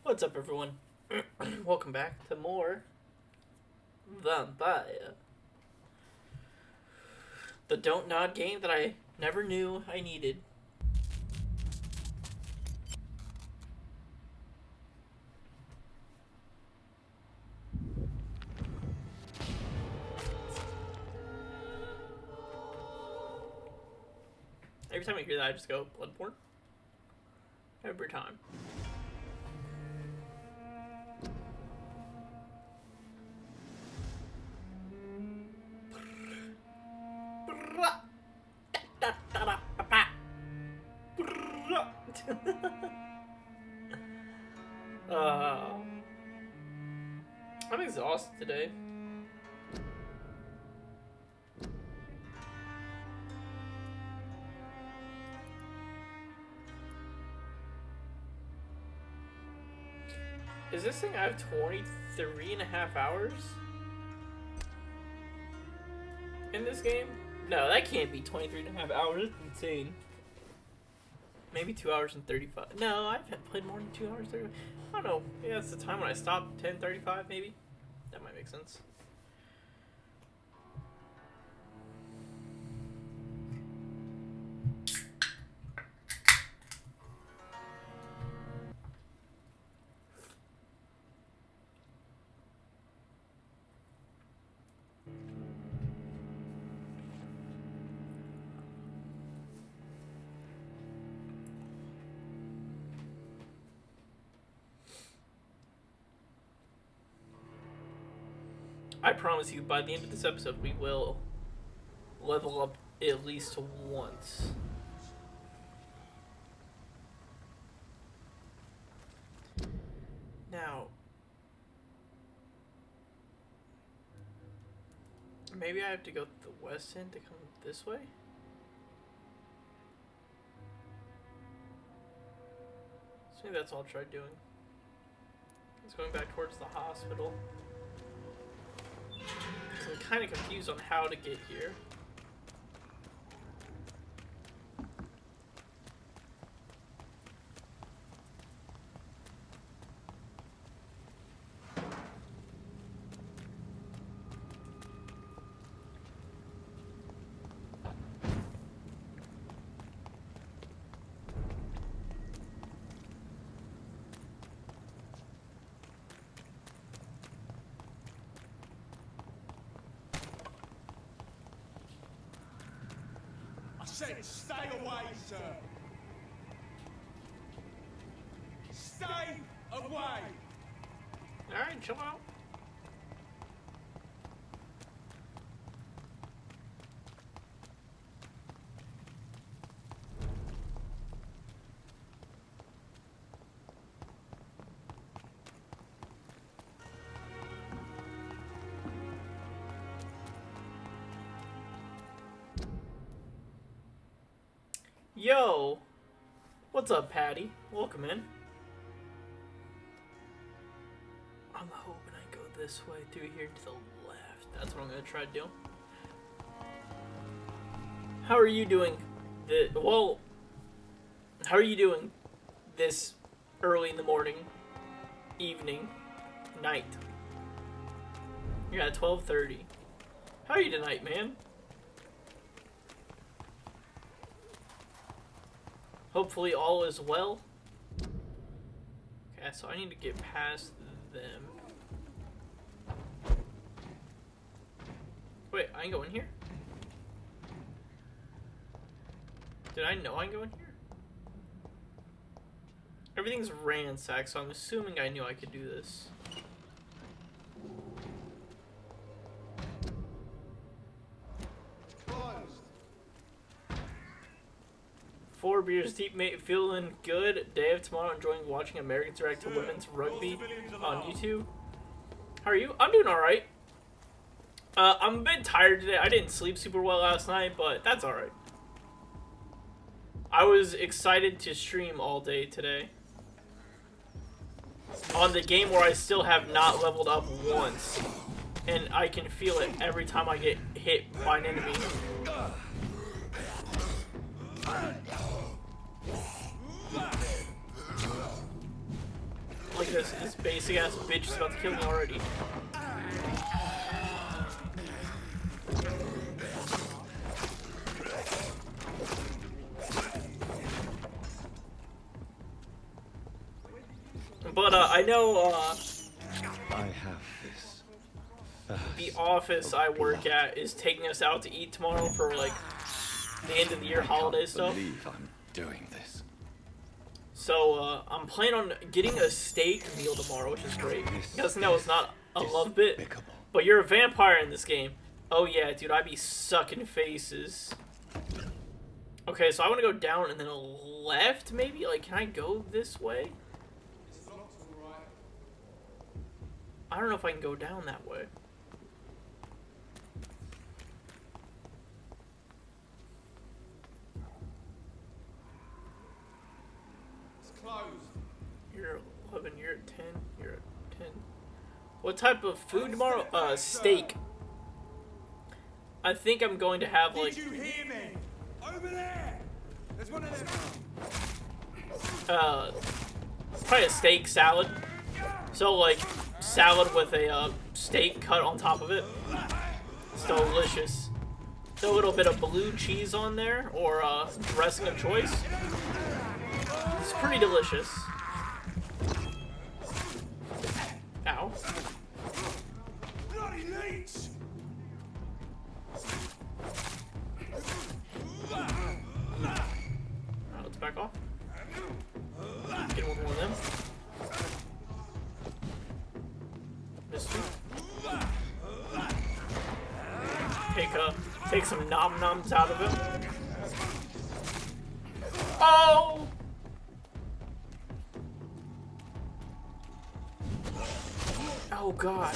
What's up, everyone? Welcome back to more Vampyr. The don't nod game that I never knew I needed. Every time I hear that, I just go, Bloodborne? Every time. I'm exhausted today. Is this thing I have 23 and a half hours in this game? No, that can't be 23 and a half hours. That's insane. Maybe 2 hours and 35. No, I haven't played more than 2 hours. 35. I don't know. Yeah, that's the time when I stopped. 10:35 maybe. That might make sense. I promise you, by the end of this episode, we will level up at least once. Now, maybe I have to go to the west end to come this way? So maybe that's all I tried doing. It's going back towards the hospital. I'm kind of confused on how to get here. Stay away, sir. Stay away. Alright, chill out. Yo! What's up, Patty? Welcome in. I'm hoping I go this way through here to the left. That's what I'm gonna try to do. How are you doing? How are you doing this early in the morning, evening, night? You're at 12:30. How are you tonight, man? Hopefully all is well. Okay, so I need to get past them. Wait, I can go in here? Did I know I can go in here? Everything's ransacked, so I'm assuming I knew I could do this. 4 beers deep, mate. Feeling good. Day of tomorrow. Enjoying watching Americans react to women's rugby on YouTube. How are you? I'm doing alright. I'm a bit tired today. I didn't sleep super well last night, but that's alright. I was excited to stream all day today. On the game where I still have not leveled up once. And I can feel it every time I get hit by an enemy. because this basic ass bitch is about to kill me already. But I know I have this. the office I work at is taking us out to eat tomorrow for like the end of the year holiday stuff. I believe I'm doing this. So I'm planning on getting a steak meal tomorrow, which is great. Guessing that was not a love bit, but you're a vampire in this game. Oh yeah, dude, I be sucking faces. Okay, so I want to go down and then a left, maybe? Like, can I go this way? I don't know if I can go down that way. It's closed. You're 11, you're at 10, you're at 10. What type of food tomorrow? Steak. I think I'm going to have, like... Did you hear me? Over there! There's one of them. Probably a steak salad. So, like, salad with a steak cut on top of it. It's delicious. A little bit of blue cheese on there, or dressing of choice. It's pretty delicious. Ow. Bloody leech! Alright, let's back off. Get one more of them. Missed you. Take some nom-noms out of him. Oh! Oh god.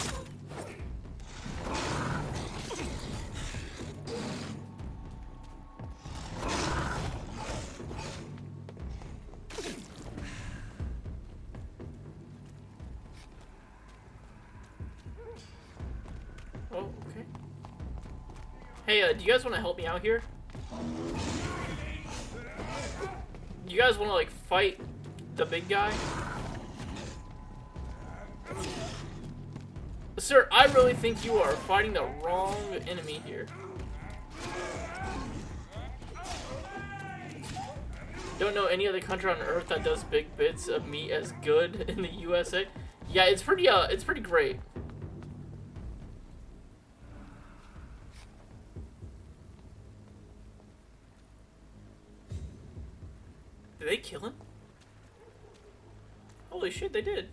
Oh, okay. Hey, do you guys want to help me out here? You guys want to, like, fight the big guy? Sir, I really think you are fighting the wrong enemy here. Don't know any other country on Earth that does big bits of meat as good in the USA. Yeah, it's pretty great. Did they kill him? Holy shit, they did.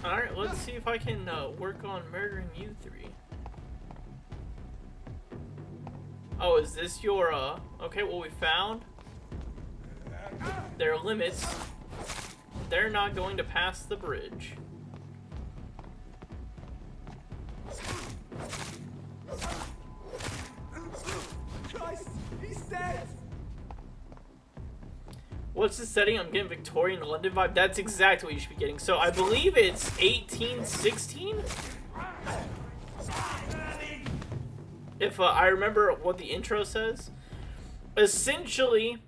Alright, let's see if I can work on murdering you three. Oh, is this your, okay, well, we found their limits. They're not going to pass the bridge. Christ, he's dead! What's the setting? I'm getting Victorian London vibe. That's exactly what you should be getting. So I believe it's 1816? If I remember what the intro says. Essentially,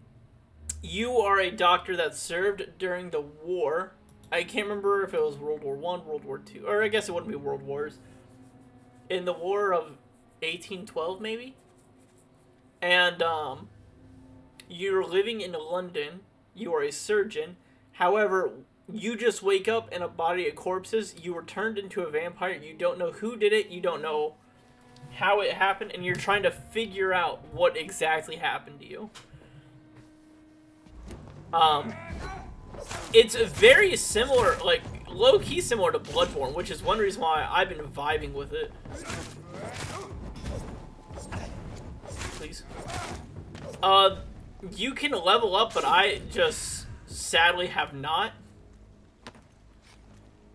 you are a doctor that served during the war. I can't remember if it was World War I, World War II, or I guess it wouldn't be World Wars. In the War of 1812, maybe? And, you're living in London. You are a surgeon. However, you just wake up in a body of corpses. You were turned into a vampire. You don't know who did it. You don't know how it happened. And you're trying to figure out what exactly happened to you. It's very similar, like, low-key similar to Bloodborne, which is one reason why I've been vibing with it. Please. You can level up, but I just sadly have not.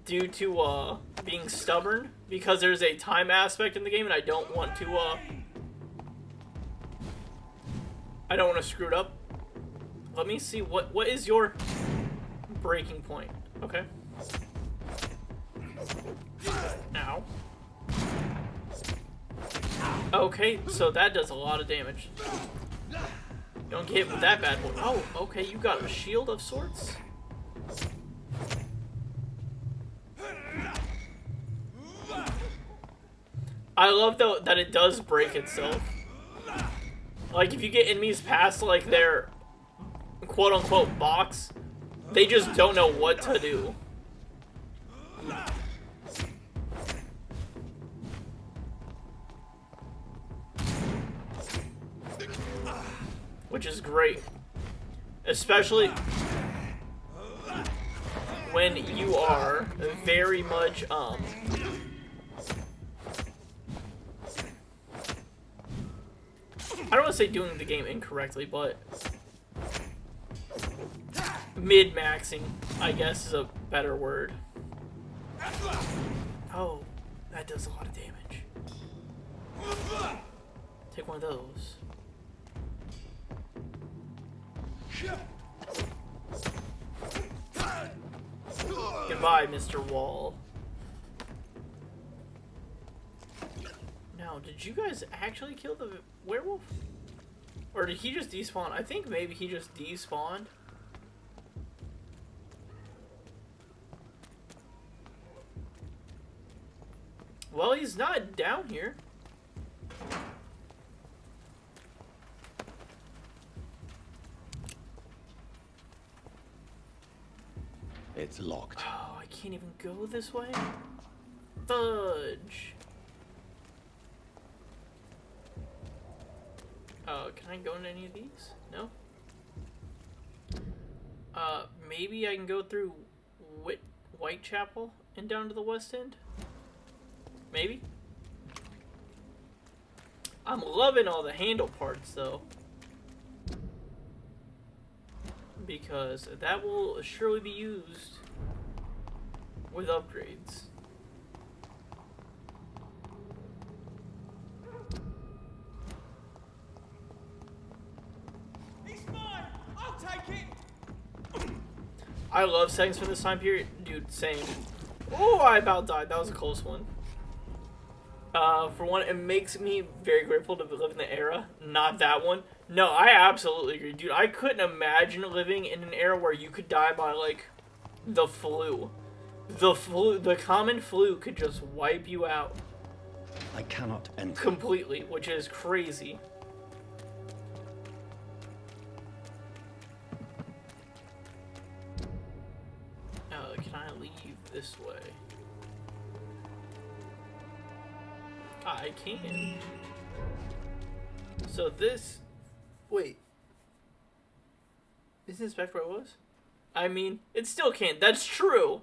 Due to, being stubborn. Because there's a time aspect in the game and I don't want to, I don't want to screw it up. Let me see, what is your breaking point? Okay. Ow. Okay, so that does a lot of damage. Don't get hit with that bad boy. Oh, okay, you got a shield of sorts? I love, though, that it does break itself. Like, if you get enemies past, like, their quote-unquote box, they just don't know what to do. Which is great. Especially when you are very much, I don't want to say doing the game incorrectly, but mid-maxing, I guess, is a better word. Oh, that does a lot of damage. Take one of those. Goodbye, Mr. Wall. Now, did you guys actually kill the werewolf? Or did he just despawn? I think maybe he just despawned. Well, he's not down here. It's locked. Oh, I can't even go this way? Fudge. Can I go in any of these? No? Maybe I can go through Whitechapel and down to the West End? Maybe? I'm loving all the handle parts, though. Because that will surely be used with upgrades. It's mine! I'll take it! I love settings from this time period. Dude, same. Oh, I about died. That was a close one. For one, it makes me very grateful to live in the era, not that one. No, I absolutely agree, dude. I couldn't imagine living in an era where you could die by, like, the flu. The common flu could just wipe you out. I cannot enter. Completely, which is crazy. Can I leave this way? I can. So this... Wait. Isn't this back where it was? I mean, it still can. That's true.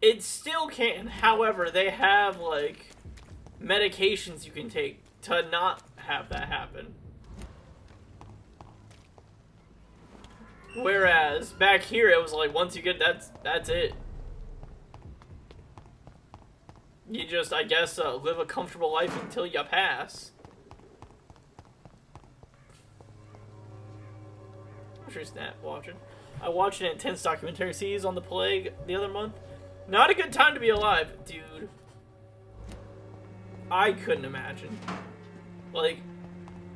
It still can. However, they have, like, medications you can take to not have that happen. Whereas, back here, it was like, once you get that's it. You just, I guess, live a comfortable life until you pass. What's your snap watching? I watched an intense documentary series on the plague the other month. Not a good time to be alive, dude. I couldn't imagine. Like,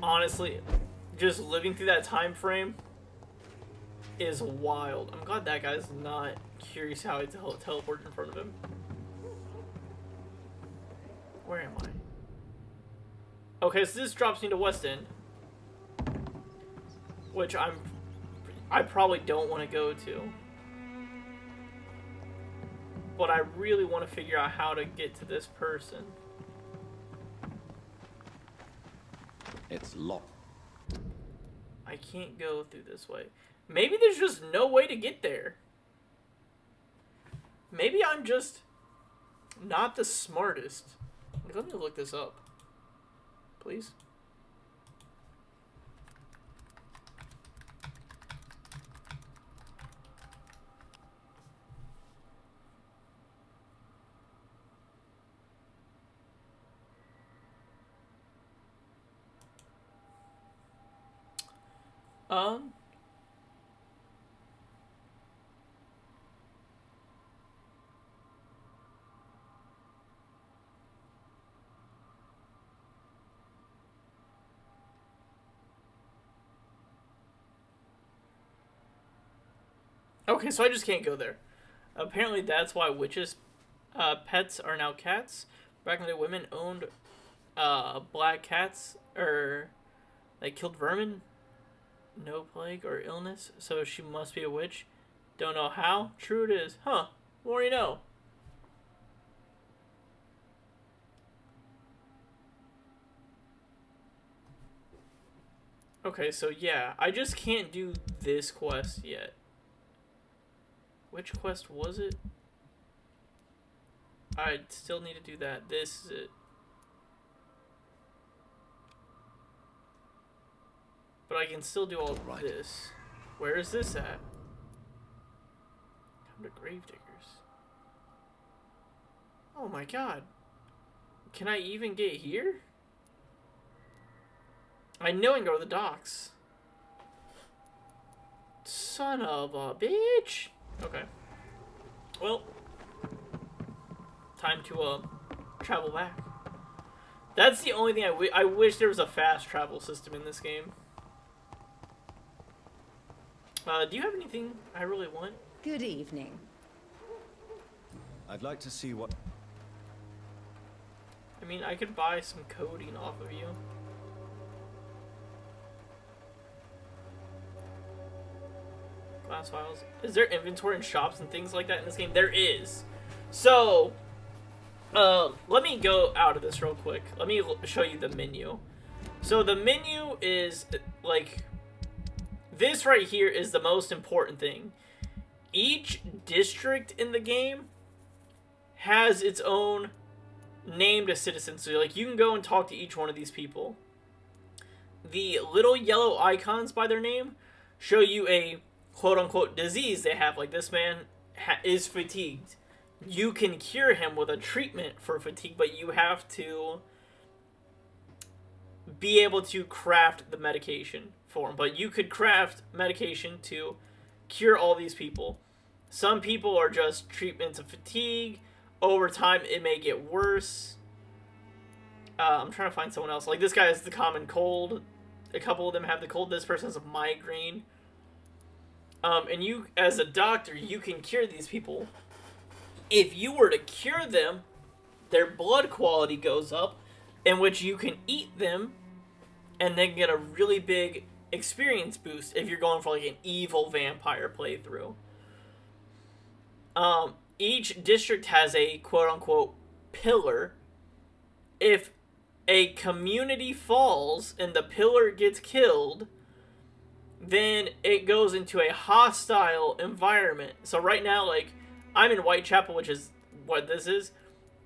honestly, just living through that time frame is wild. I'm glad that guy's not curious how I teleport in front of him. Where am I? Okay, so this drops me to West End, which I probably don't want to go to, but I really want to figure out how to get to this person. It's locked. I can't go through this way. Maybe there's just no way to get there. Maybe I'm just not the smartest. Let me look this up, please. Um, Okay, so I just can't go there. Apparently that's why witches' pets are now cats. Back in the day, women owned black cats, or they killed vermin. No plague or illness, so she must be a witch. Don't know how. True it is. Huh. More you know. Okay, so yeah, I just can't do this quest yet. Which quest was it? I still need to do that. This is it. But I can still do all Right. this. Where is this at? Come to Gravediggers. Oh my god. Can I even get here? I know I can go to the docks. Son of a bitch. Okay. Well, time to travel back. That's the only thing I wish there was a fast travel system in this game. Do you have anything I really want? Good evening. I'd like to see what... I mean, I could buy some coding off of you. Glass files. Is there inventory and shops and things like that in this game? There is. So, let me go out of this real quick. Let me show you the menu. So the menu is, like, this right here is the most important thing. Each district in the game has its own named citizen. So, like, you can go and talk to each one of these people. The little yellow icons by their name show you a quote-unquote disease they have. Like, this man is fatigued. You can cure him with a treatment for fatigue, but you have to be able to craft the medication for him. But you could craft medication to cure all these people. Some people are just treatments of fatigue. Over time, it may get worse. I'm trying to find someone else. Like, this guy has the common cold. A couple of them have the cold. This person has a migraine. And you, as a doctor, you can cure these people. If you were to cure them, their blood quality goes up, in which you can eat them and then get a really big experience boost if you're going for, like, an evil vampire playthrough. Each district has a quote-unquote pillar. If a community falls and the pillar gets killed, then it goes into a hostile environment. So right now, like, I'm in Whitechapel, which is what this is,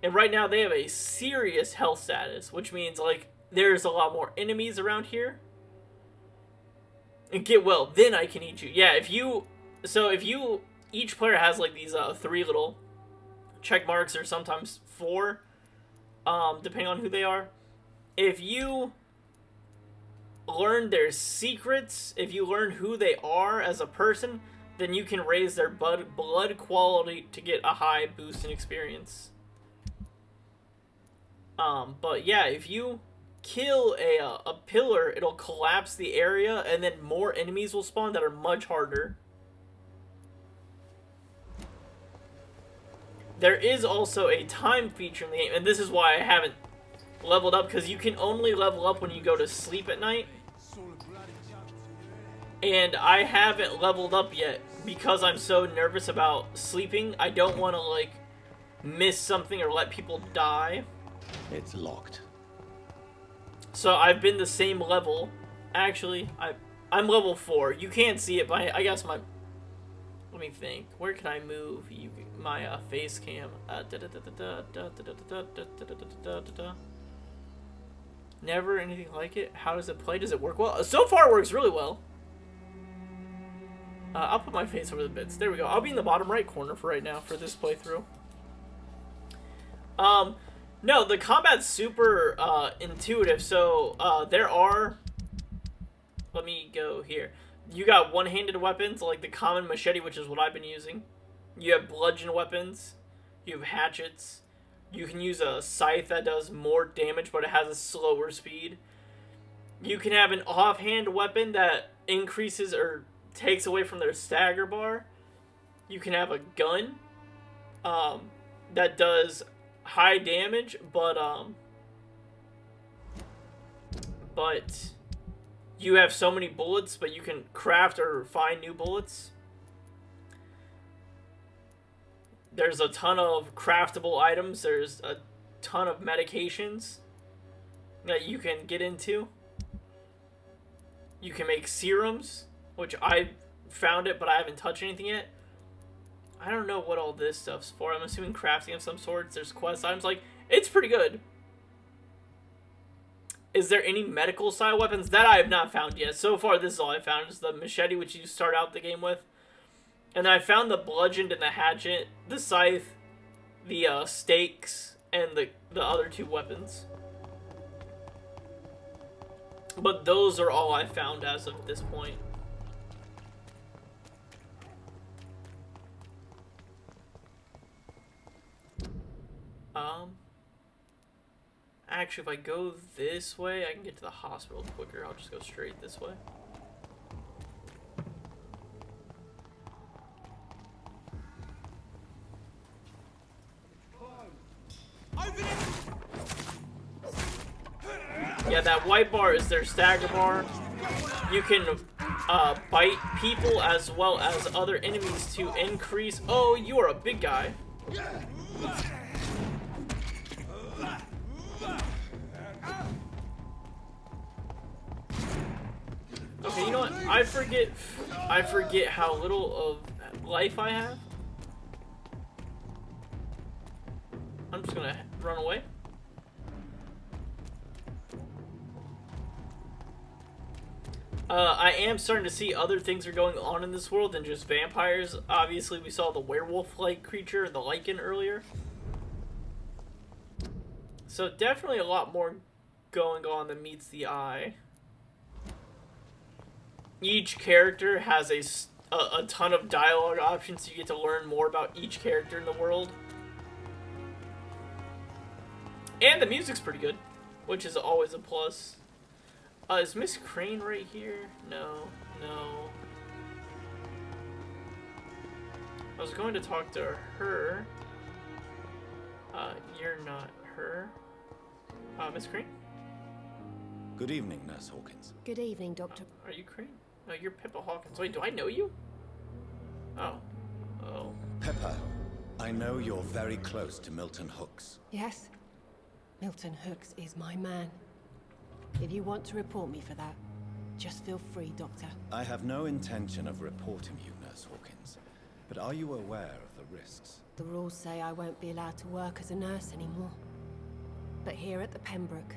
and right now they have a serious health status, which means, like, there's a lot more enemies around here. And get well, then I can eat you. Yeah, if you, each player has, like, these 3 little check marks, or sometimes 4, depending on who they are. If you learn their secrets, if you learn who they are as a person, then you can raise their blood quality to get a high boost in experience. But yeah, if you kill a pillar, it'll collapse the area, and then more enemies will spawn that are much harder. There is also a time feature in the game, and this is why I haven't leveled up, because you can only level up when you go to sleep at night. And I haven't leveled up yet because I'm so nervous about sleeping. I don't want to, like, miss something or let people die. It's locked. So I've been the same level. Actually, I'm level 4. You can't see it, but I guess my... Let me think. Where can I move my face cam? Never anything like it. How does it play? Does it work well? So far, it works really well. I'll put my face over the bits. There we go. I'll be in the bottom right corner for right now for this playthrough. No, the combat's super intuitive. So there are... Let me go here. You got one-handed weapons, like the common machete, which is what I've been using. You have bludgeon weapons. You have hatchets. You can use a scythe that does more damage, but it has a slower speed. You can have an offhand weapon that increases or takes away from their stagger bar. you can have a gun that does high damage, but you have so many bullets, but you can craft or find new bullets. There's a ton of craftable items. There's a ton of medications that you can get into. You can make serums, which I found it, but I haven't touched anything yet. I don't know what all this stuff's for. I'm assuming crafting of some sorts. There's quest items. Like, it's pretty good. Is there any medical style weapons? That I have not found yet. So far, this is all I found. Is the machete, which you start out the game with. And then I found the bludgeon and the hatchet, the scythe, the stakes, and the other two weapons. But those are all I found as of this point. Actually, if I go this way, I can get to the hospital quicker. I'll just go straight this way. Yeah, that white bar is their stagger bar. You can bite people as well as other enemies to increase. Oh, you are a big guy. Okay, you know what? I forget how little of life I have. I'm just gonna run away. I am starting to see other things are going on in this world than just vampires. Obviously, we saw the werewolf-like creature, the lichen, earlier. So definitely a lot more going on than meets the eye. Each character has a ton of dialogue options, so you get to learn more about each character in the world. And the music's pretty good, which is always a plus. Is Miss Crane right here? No, no. I was going to talk to her. You're not her. Miss Crane? Good evening, Nurse Hawkins. Good evening, Doctor. Are you Crane? No, you're Pippa Hawkins. Wait, do I know you? Oh. Oh. Pepper, I know you're very close to Milton Hooks. Yes? Milton Hooks is my man. If you want to report me for that, just feel free, Doctor. I have no intention of reporting you, Nurse Hawkins. But are you aware of the risks? The rules say I won't be allowed to work as a nurse anymore. But here at the Pembroke,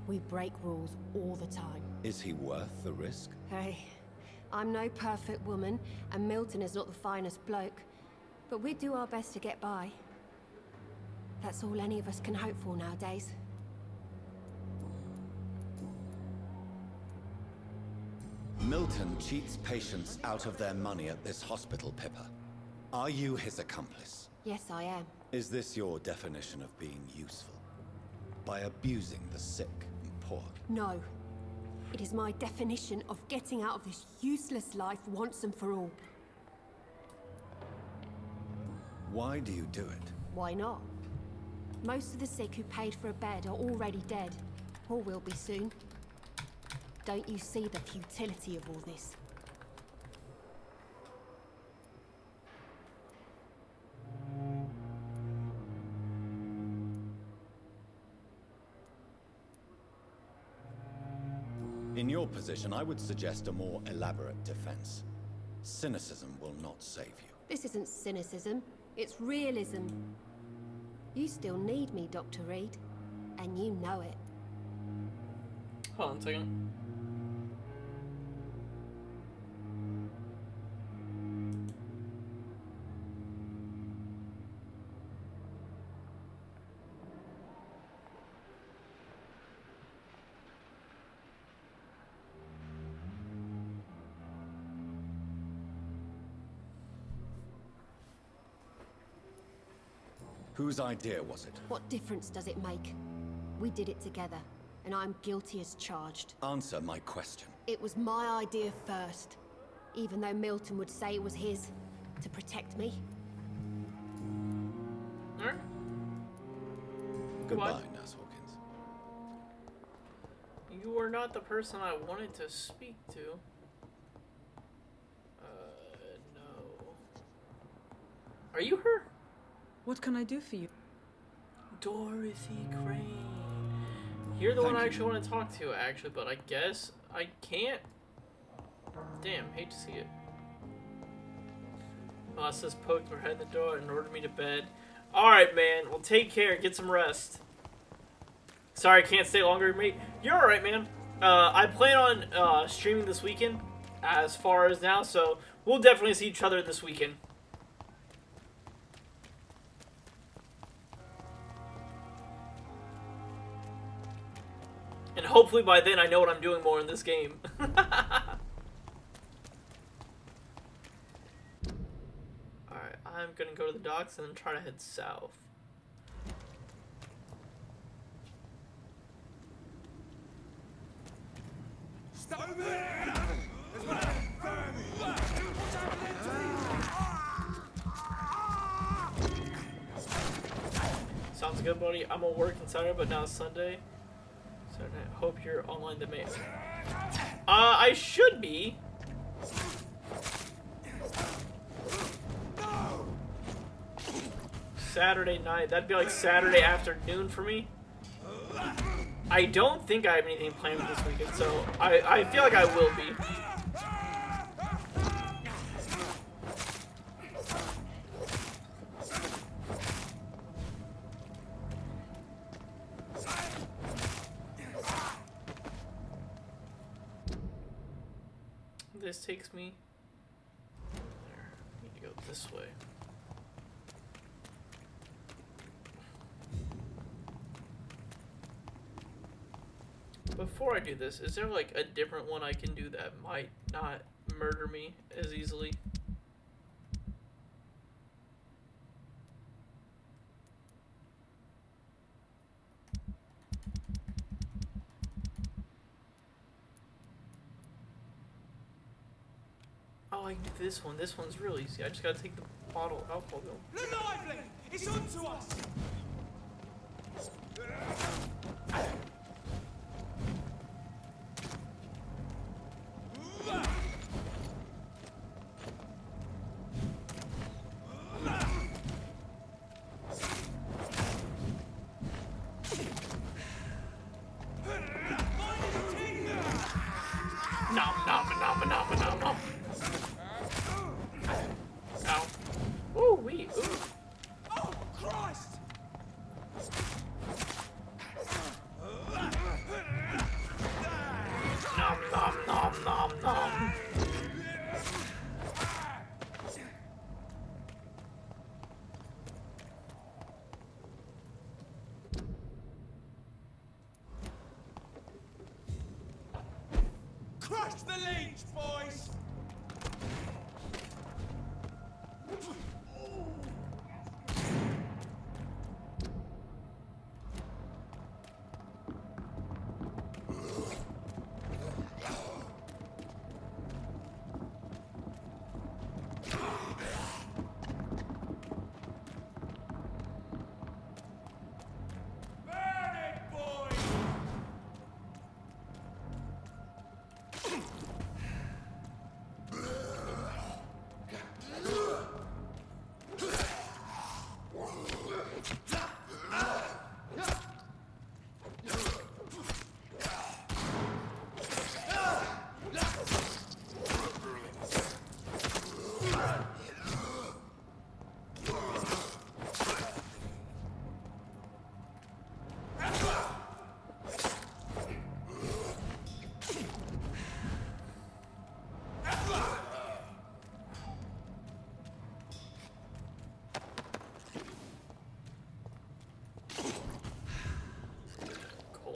we break rules all the time. Is he worth the risk? Hey, I'm no perfect woman, and Milton is not the finest bloke. But we do our best to get by. That's all any of us can hope for nowadays. Milton cheats patients out of their money at this hospital, Pippa. Are you his accomplice? Yes, I am. Is this your definition of being useful? By abusing the sick and poor? No. It is my definition of getting out of this useless life once and for all. Why do you do it? Why not? Most of the sick who paid for a bed are already dead, or will be soon. Don't you see the futility of all this? In your position, I would suggest a more elaborate defense. Cynicism will not save you. This isn't cynicism, it's realism. You still need me, Dr. Reed, and you know it. Hold on a second. Whose idea was it? What difference does it make? We did it together, and I'm guilty as charged. Answer my question. It was my idea first, even though Milton would say it was his. to protect me. Alright. Goodbye, What? Nurse Hawkins. You are not the person I wanted to speak to. No. Are you her? What can I do for you? Dorothy Crane. You're the one Thank I you. actually want to talk to, actually, but I guess I can't. Damn, hate to see it. Boss says poked her head in the door and ordered me to bed. Alright, man. Well, take care. Get some rest. Sorry, I can't stay longer, mate. You're alright, man. I plan on streaming this weekend, as far as now, so we'll definitely see each other this weekend. And hopefully by then I know what I'm doing more in this game. Alright, I'm gonna go to the docks and then try to head south. Stop over there! There's one of them vermin! What's happening to you? Sounds good, buddy. I'm gonna work on Saturday, but now it's Sunday. Saturday. Hope you're online the May. I should be. Saturday night. That'd be like Saturday afternoon for me. I don't think I have anything planned for this weekend, so I feel like I will be. This takes me there. I need to go this way. Before I do this, is there like a different one I can do that might not murder me as easily? Oh, I can do this one. This one's really easy. I just gotta take the bottle of alcohol. Look lively! It's on to us! Nom nom nom nom nom nom. Ow. Ooh wee. Ooh. Oh, Christ! Nom nom nom nom nom. Crush the leech, boys! Burn it, boys!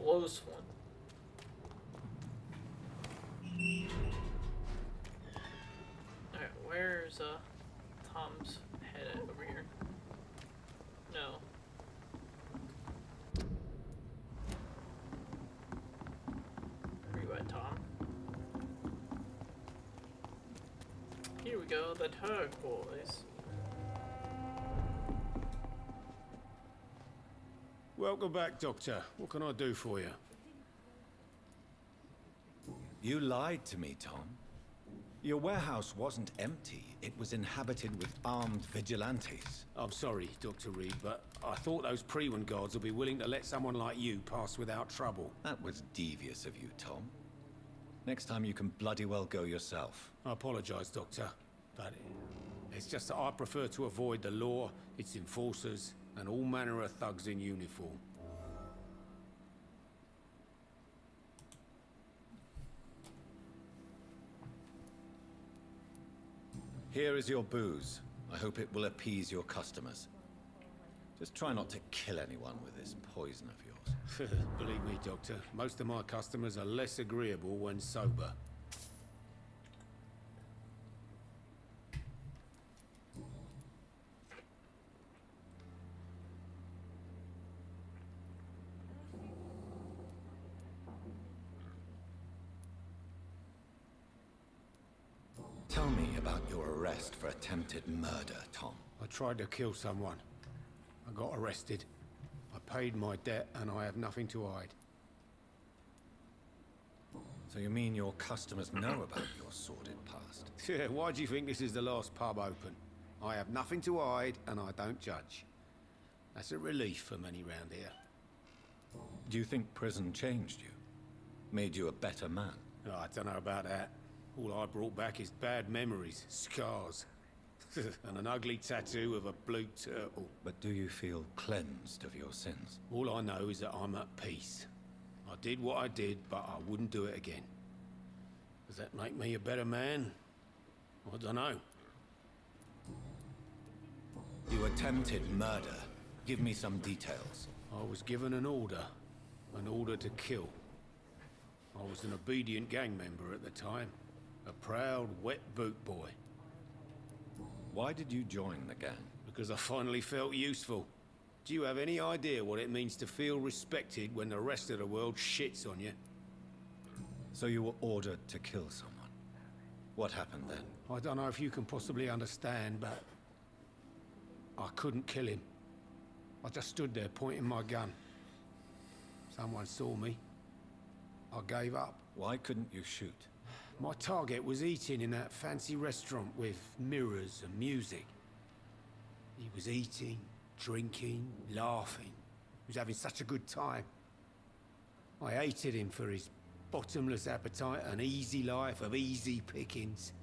Close one. Alright, where's Tom's head at over here? No. Where you at, Tom? Here we we go, the turquoise. Welcome back, Doctor. What can I do for you? You lied to me, Tom. Your warehouse wasn't empty. It was inhabited with armed vigilantes. I'm sorry, Dr. Reed, but I thought those Prewen guards would be willing to let someone like you pass without trouble. That was devious of you, Tom. Next time you can bloody well go yourself. I apologize, Doctor, but it's just that I prefer to avoid the law, its enforcers, and all manner of thugs in uniform. Here is your booze. I hope it will appease your customers. Just try not to kill anyone with this poison of yours. Believe me, Doctor, most of my customers are less agreeable when sober. Tell me about your arrest for attempted murder, Tom. I tried to kill someone. I got arrested. I paid my debt and I have nothing to hide. So you mean your customers know about your sordid past? Yeah, why do you think this is the last pub open? I have nothing to hide and I don't judge. That's a relief for many round here. Do you think prison changed you? Made you a better man? Oh, I don't know about that. All I brought back is bad memories, scars, and an ugly tattoo of a blue turtle. But do you feel cleansed of your sins? All I know is that I'm at peace. I did what I did, but I wouldn't do it again. Does that make me a better man? I don't know. You attempted murder. Give me some details. I was given an order to kill. I was an obedient gang member at the time. A proud, wet boot boy. Why did you join the gang? Because I finally felt useful. Do you have any idea what it means to feel respected when the rest of the world shits on you? So you were ordered to kill someone. What happened then? I don't know if you can possibly understand, but I couldn't kill him. I just stood there pointing my gun. Someone saw me. I gave up. Why couldn't you shoot? My target was eating in that fancy restaurant with mirrors and music. He was eating, drinking, laughing. He was having such a good time. I hated him for his bottomless appetite and easy life of easy pickings.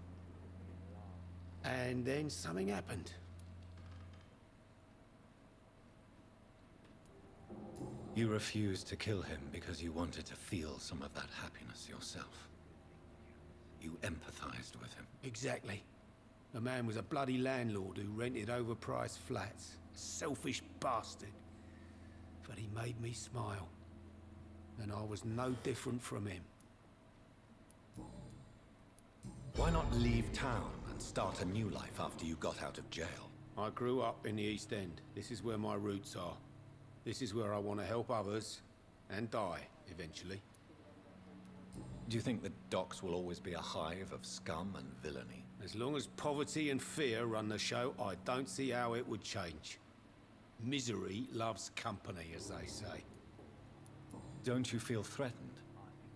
And then something happened. You refused to kill him because you wanted to feel some of that happiness yourself. You empathized with him. Exactly. The man was a bloody landlord who rented overpriced flats. A selfish bastard. But he made me smile. And I was no different from him. Why not leave town and start a new life after you got out of jail? I grew up in the East End. This is where my roots are. This is where I want to help others and die, eventually. Do you think the docks will always be a hive of scum and villainy? As long as poverty and fear run the show, I don't see how it would change. Misery loves company, as they say. Don't you feel threatened,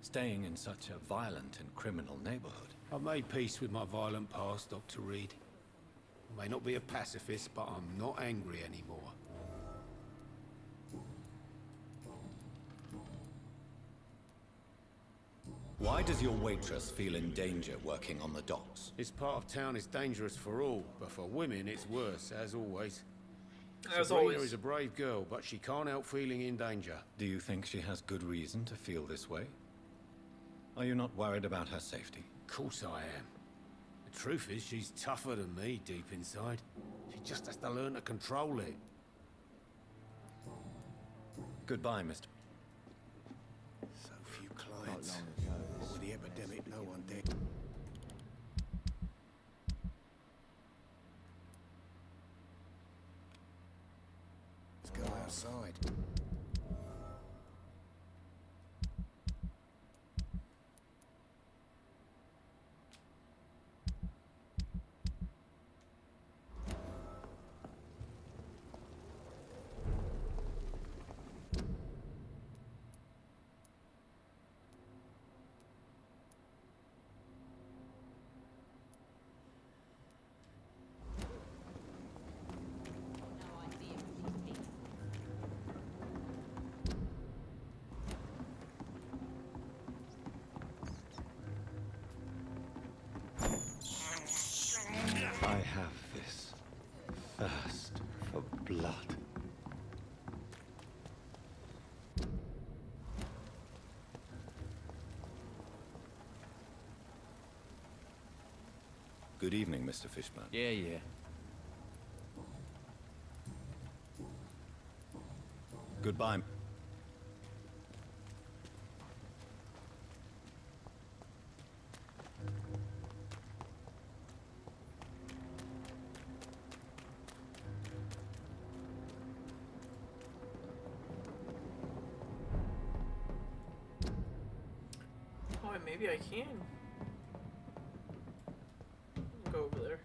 staying in such a violent and criminal neighborhood? I've made peace with my violent past, Dr. Reed. I may not be a pacifist, but I'm not angry anymore. Why does your waitress feel in danger working on the docks? This part of town is dangerous for all, but for women it's worse, as always. As Sabrina always. is a brave girl, but she can't help feeling in danger. Do you think she has good reason to feel this way? Are you not worried about her safety? Of course I am. The truth is, she's tougher than me deep inside. She just has to learn to control it. Goodbye, Mr. So few clients. With the epidemic, no one did. Let's go outside. have this thirst for blood. Good evening, Mr. Fishburne. Yeah. Goodbye. Oh, maybe I can go over there.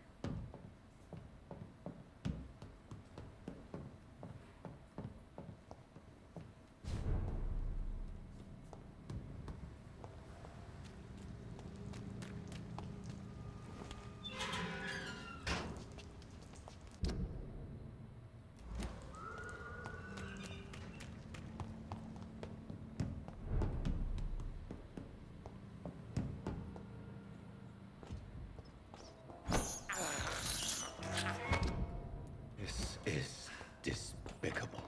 This is despicable.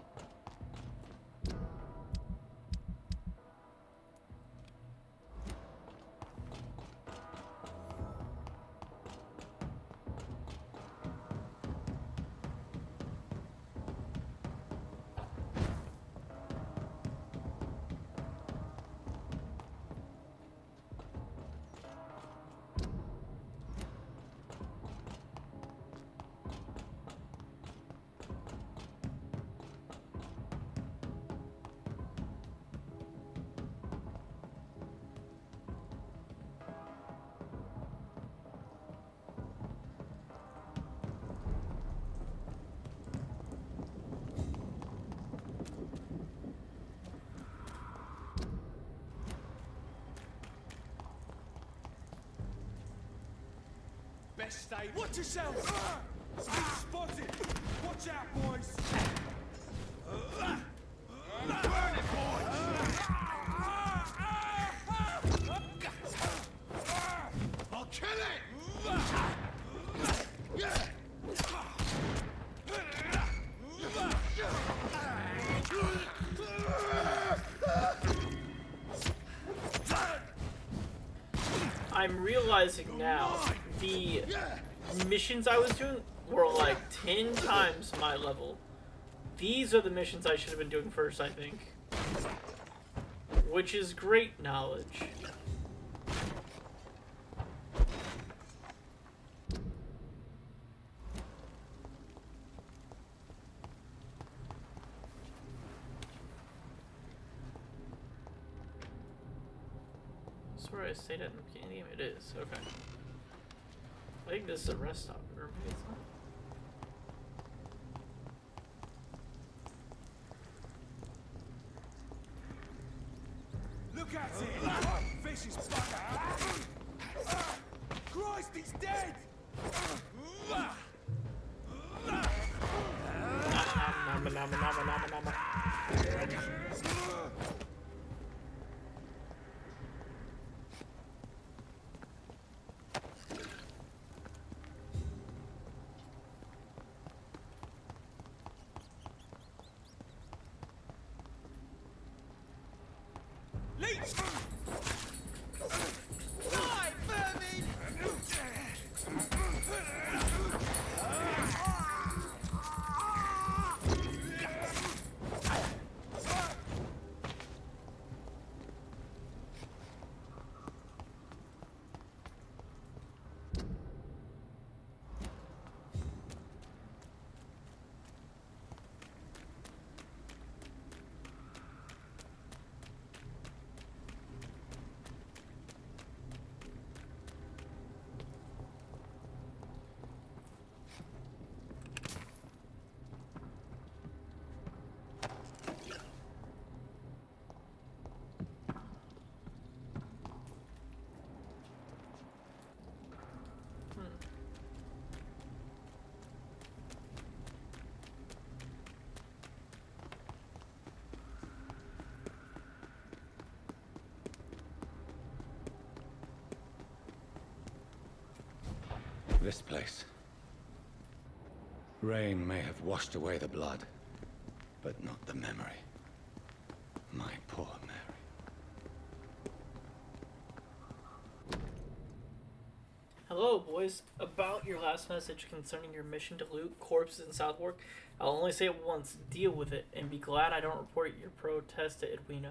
Best stay. Watch yourself! Spotted! Watch out, boys! Burn it, boys! I'll kill it! I'm realizing now the missions I was doing were like 10 times my level. These are the missions I should have been doing first, I think. Which is great knowledge. That's where I stayed at in the beginning of the game. It is, okay. I think this is a rest stop, or maybe it's not. Look at it! Fish is bugger! Christ, he's dead! Nama, nama, nama, nama, nama. Leech! Die, vermin! This place. Rain may have washed away the blood, but not the memory. My poor Mary. Hello, boys. About your last message concerning your mission to loot corpses in Southwark, I'll only say it once. Deal with it, and be glad I don't report your protest to Edwina.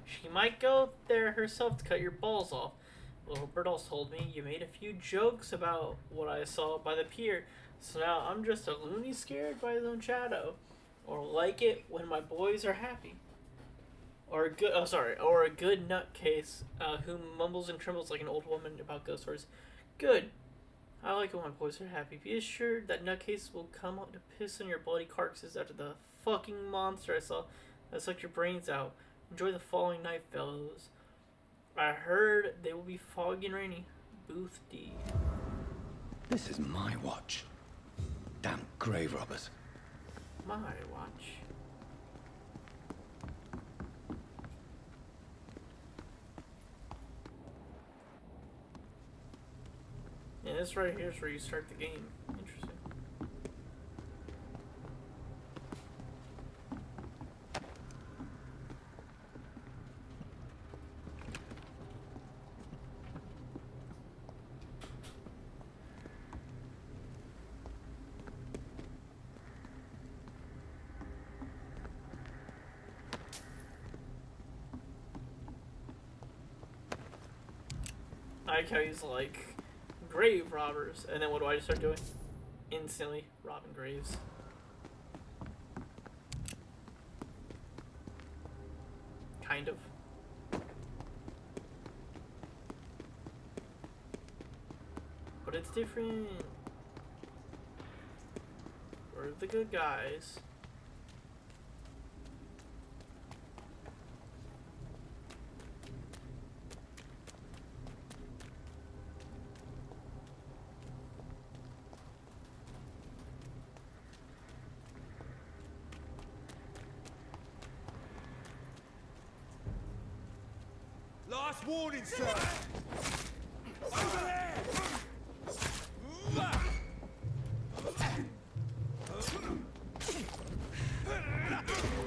She might go there herself to cut your balls off. Little Bertels told me you made a few jokes about what I saw by the pier, so now I'm just a loony scared by his own shadow. Or like it when my boys are happy. Or a good, or a good nutcase who mumbles and trembles like an old woman about ghost stories. Good. I like it when my boys are happy. Be assured that nutcase will come out to piss on your bloody carcasses after the fucking monster I saw that sucked your brains out. Enjoy the following night, fellows. I heard they will be foggy and rainy. Booth D. This is my watch. Damn grave robbers. My watch. Yeah, this right here is where you start the game. Interesting. I like how he's like grave robbers, and then what do I just start doing? Instantly robbing graves. Kind of. But it's different. We're the good guys. Last warning, sir! Over there!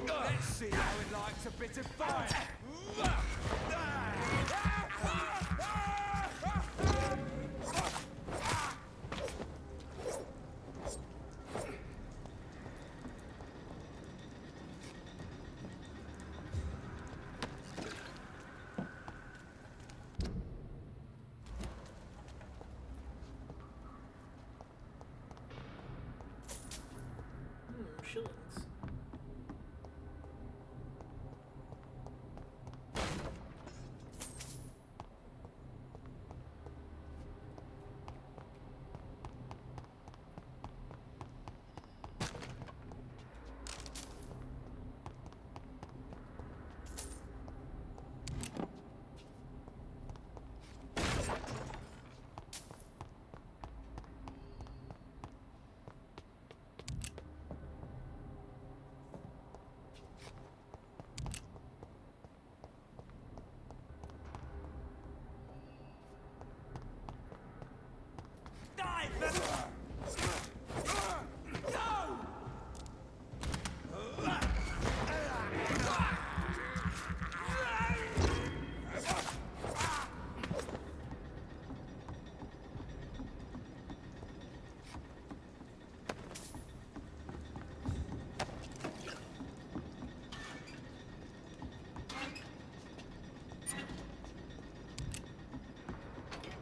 Let's see how it likes a bit of fire! Shillings.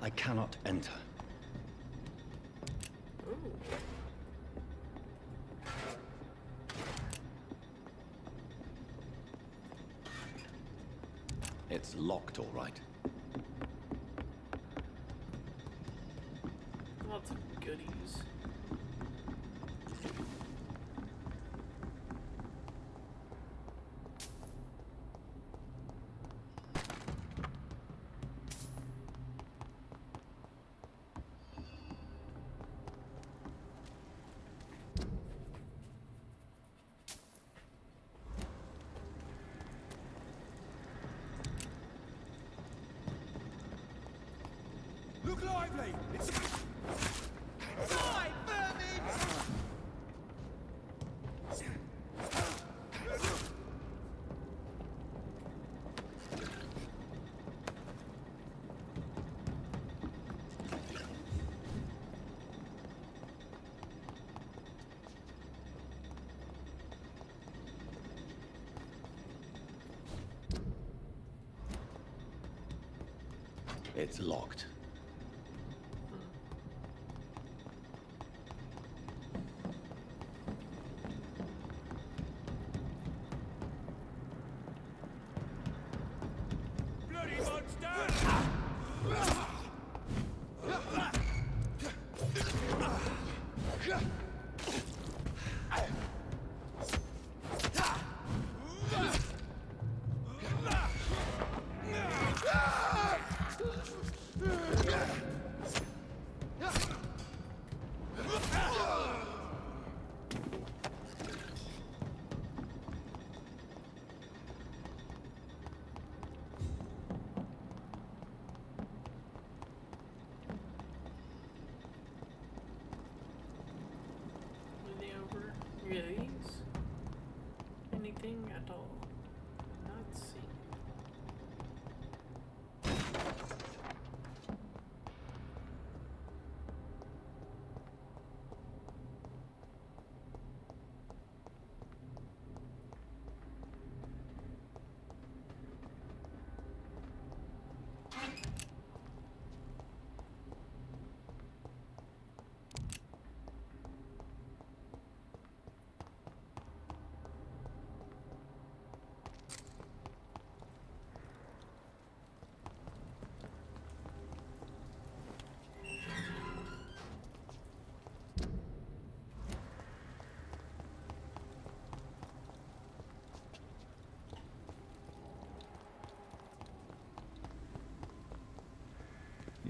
I cannot enter. Ooh. It's locked, all right. Lots of goodies. Look lively! It's... Die, vermin! It's locked. Bloody monster! Anything over here? These? Anything at all? Not see.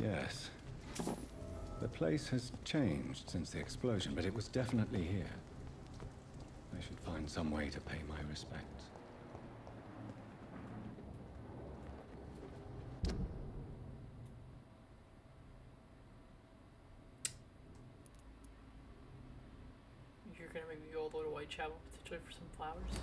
Yes. The place has changed since the explosion, but it was definitely here. I should find some way to pay my respects. You're gonna make me go all the way to Whitechapel potentially for some flowers?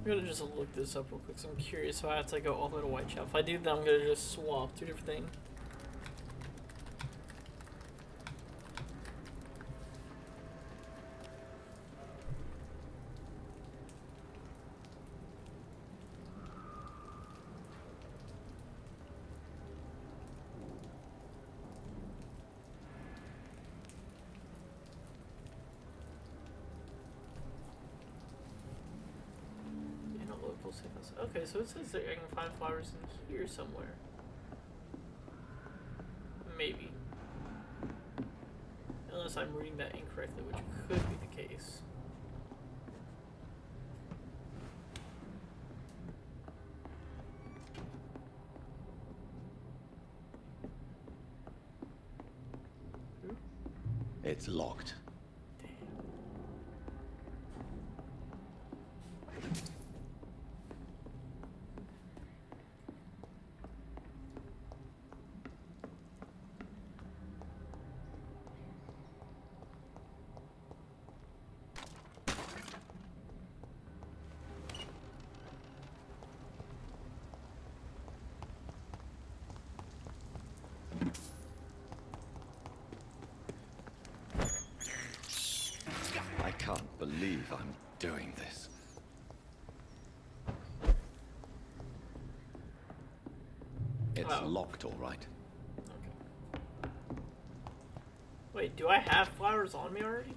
I'm gonna just look this up real quick, so I'm curious, so I have to go all the way to Whitechapel. If I do, then I'm gonna just swap two different things. Okay, so it says that I can find flowers in here somewhere. Maybe. Unless I'm reading that incorrectly, which could be the case. It's locked. I can't believe I'm doing this. It's locked, all right. Okay. Wait, do I have flowers on me already?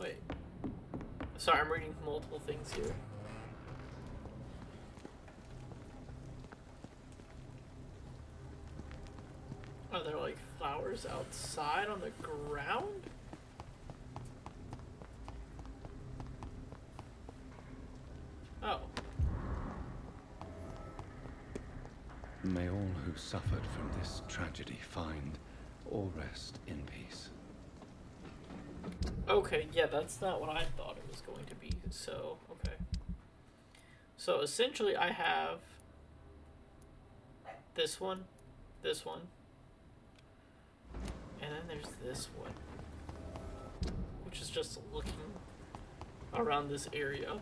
Wait. Sorry, I'm reading multiple things here. Are there like flowers outside on the ground? Oh. May all who suffered from this tragedy find or rest in peace. Okay, yeah, that's not what I thought it was going to be. So, okay. So essentially I have this one, and then there's this one, which is just looking around this area.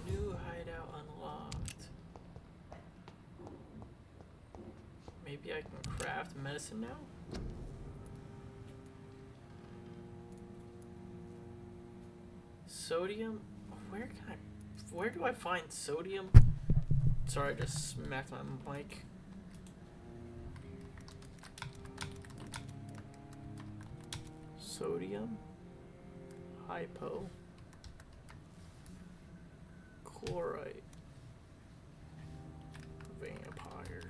New hideout unlocked. Maybe I can craft medicine now? Sodium? Where do I find sodium? Sorry, I just smacked my mic. Sodium? Hypo? Chlorite? Vampyr?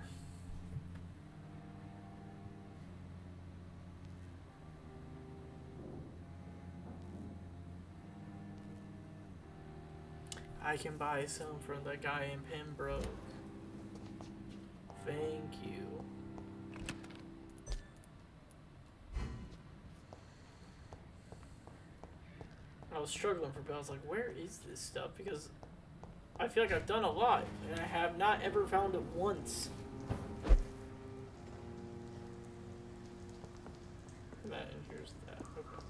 I can buy some from the guy in Pembroke. Thank you. I was struggling for a bit. I was like, where is this stuff? Because I feel like I've done a lot, and I have not ever found it once. That, and here's that. Okay.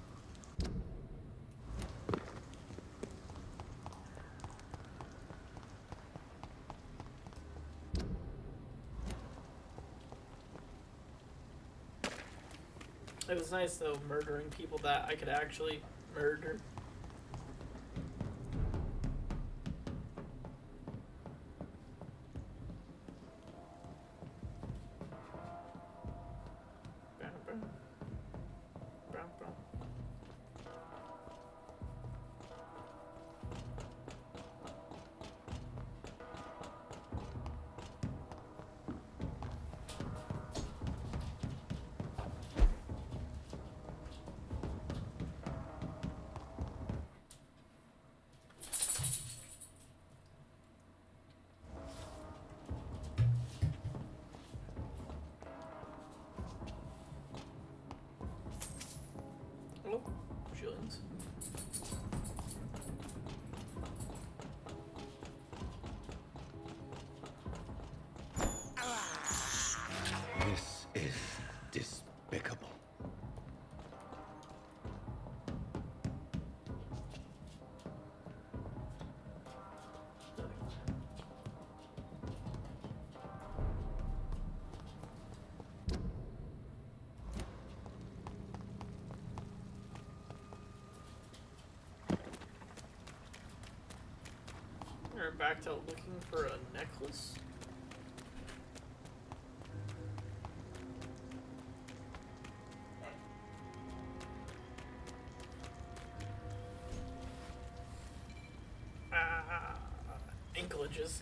It was nice though, murdering people that I could actually murder. Oh, shillings. This is despicable. We're back to looking for a necklace. Anklages.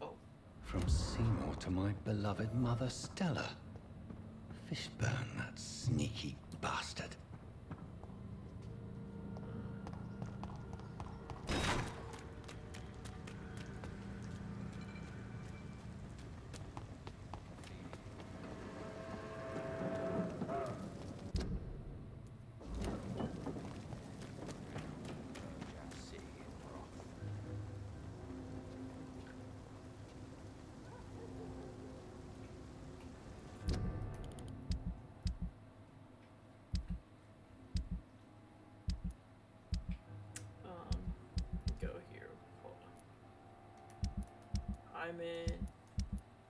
Oh. From Seymour to my beloved mother Stella. Fishburne, that sneaky bastard. Go here. Hold on. I'm in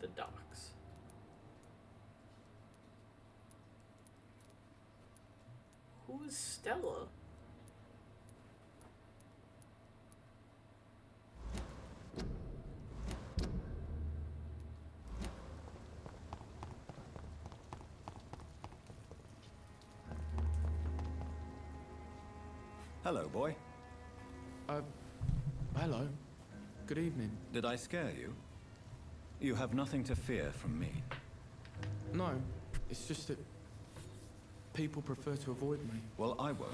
the docks. Stella. Hello, boy. Hello. Good evening. Did I scare you? You have nothing to fear from me. No, it's just that people prefer to avoid me. Well, I won't.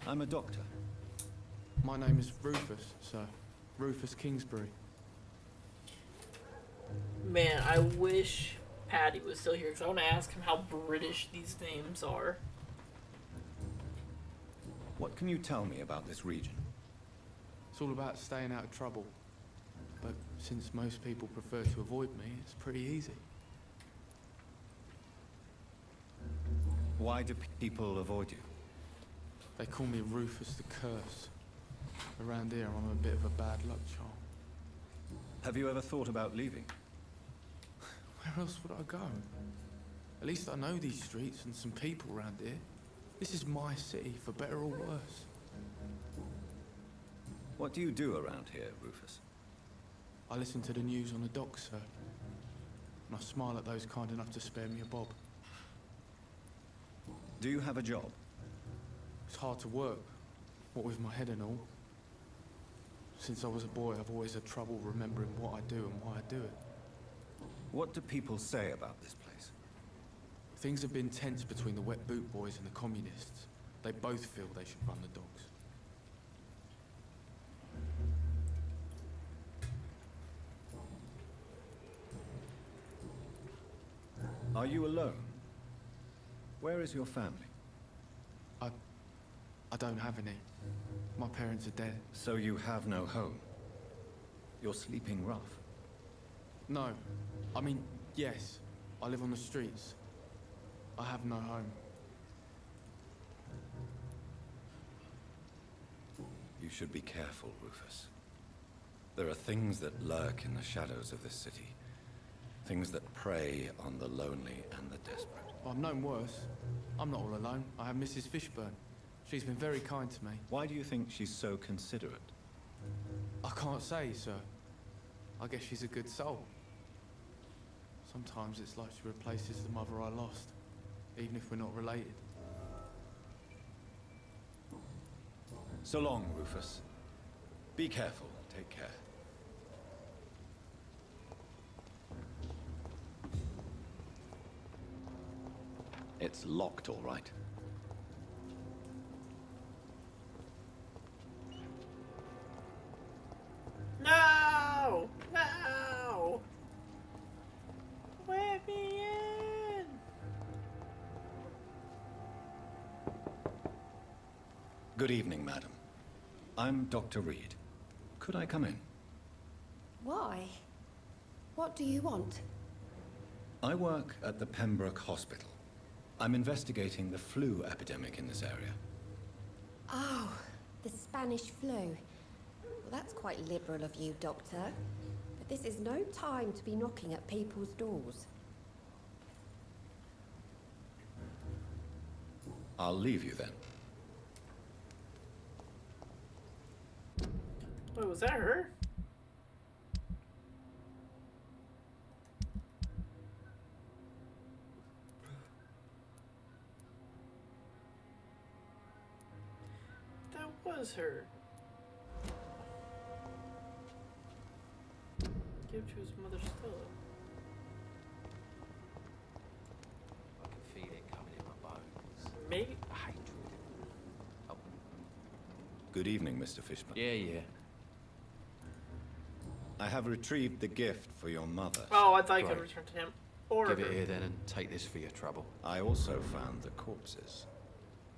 I'm a doctor. My name is Rufus, sir. Rufus Kingsbury. Man, I wish Patty was still here because I want to ask him how British these names are. What can you tell me about this region? It's all about staying out of trouble. But since most people prefer to avoid me, it's pretty easy. Why do people avoid you? They call me Rufus the Curse. Around here, I'm a bit of a bad luck charm. Have you ever thought about leaving? Where else would I go? At least I know these streets and some people around here. This is my city, for better or worse. What do you do around here, Rufus? I listen to the news on the docks, sir. And I smile at those kind enough to spare me a bob. Do you have a job? It's hard to work, what with my head and all. Since I was a boy, I've always had trouble remembering what I do and why I do it. What do people say about this place? Things have been tense between the wet boot boys and the communists. They both feel they should run the docks. Are you alone? Where is your family? I don't have any. My parents are dead. So you have no home? You're sleeping rough. No. I mean, yes. I live on the streets. I have no home. You should be careful, Rufus. There are things that lurk in the shadows of this city. Things that prey on the lonely and the desperate. I've known worse. I'm not all alone. I have Mrs. Fishburne. She's been very kind to me. Why do you think she's so considerate? I can't say, sir. I guess she's a good soul. Sometimes it's like she replaces the mother I lost, even if we're not related. So long, Rufus. Be careful. Take care. It's locked, all right. No! No! Let me in! Good evening, madam. I'm Dr. Reed. Could I come in? Why? What do you want? I work at the Pembroke Hospital. I'm investigating the flu epidemic in this area. Oh, the Spanish flu. Well, that's quite liberal of you, Doctor. But this is no time to be knocking at people's doors. I'll leave you then. Wait, was that her? That was her. Give to his mother Stella. I can feel it coming in my bones. Maybe. Hatred. Oh, Good evening, Mr. Fishburne. yeah. I have retrieved the gift for your mother. Oh, I thought you could Great. return to him. Or Give it her. here then and take this for your trouble. I also found the corpses.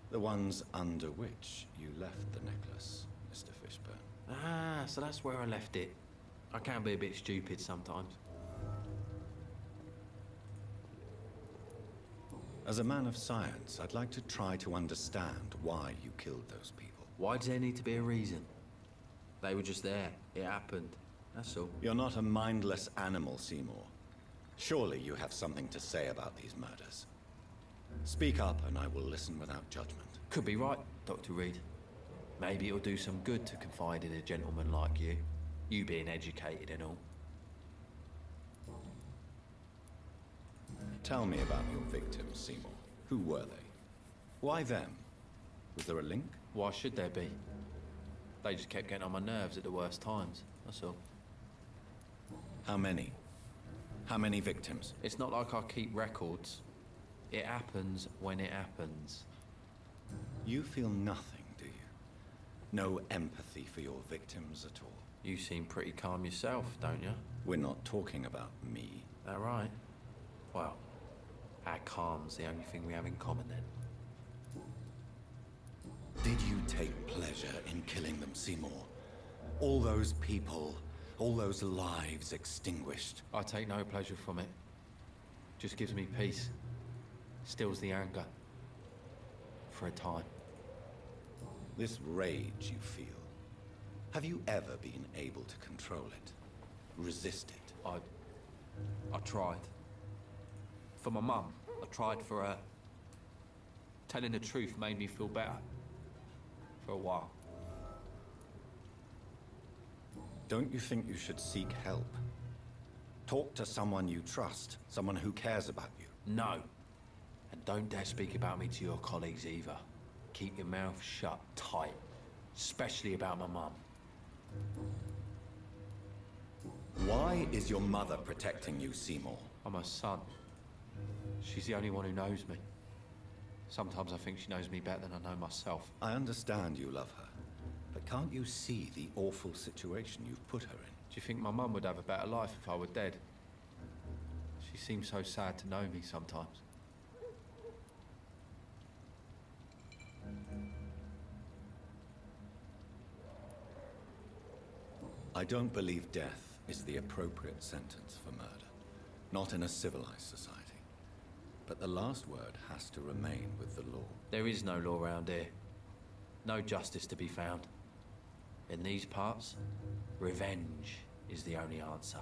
The ones under which you left the necklace, Mr. Fishburne. Ah, so that's where I left it. I can be a bit stupid sometimes. As a man of science, I'd like to try to understand why you killed those people. Why does there need to be a reason? They were just there. It happened. That's all. You're not a mindless animal, Seymour. Surely you have something to say about these murders. Speak up and I will listen without judgment. Could be right, Dr. Reed. Maybe it'll do some good to confide in a gentleman like you. You being educated and all. Tell me about your victims, Seymour. Who were they? Why them? Was there a link? Why should there be? They just kept getting on my nerves at the worst times, that's all. How many? How many victims? It's not like I keep records. It happens when it happens. You feel nothing, do you? No empathy for your victims at all? You seem pretty calm yourself, don't you? We're not talking about me. That right? Well, our calm's the only thing we have in common then. Did you take pleasure in killing them, Seymour? All those people, all those lives extinguished. I take no pleasure from it. Just gives me peace. Stills the anger. For a time. This rage you feel, have you ever been able to control it? Resist it? I tried. For my mum, I tried for her. Telling the truth made me feel better. For a while. Don't you think you should seek help? Talk to someone you trust, someone who cares about you. No. And don't dare speak about me to your colleagues either. Keep your mouth shut tight. Especially about my mum. Why is your mother protecting you, Seymour? I'm her son. She's the only one who knows me. Sometimes I think she knows me better than I know myself. I understand you love her, but can't you see the awful situation you've put her in? Do you think my mum would have a better life if I were dead? She seems so sad to know me sometimes. I don't believe death is the appropriate sentence for murder. Not in a civilized society. But the last word has to remain with the law. There is no law around here. No justice to be found. In these parts, revenge is the only answer.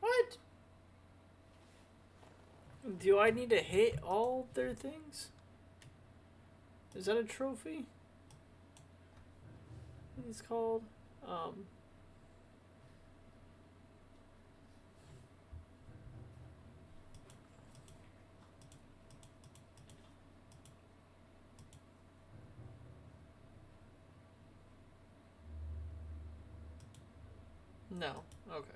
What? Do I need to hit all their things? Is that a trophy? What is it called? No. Okay.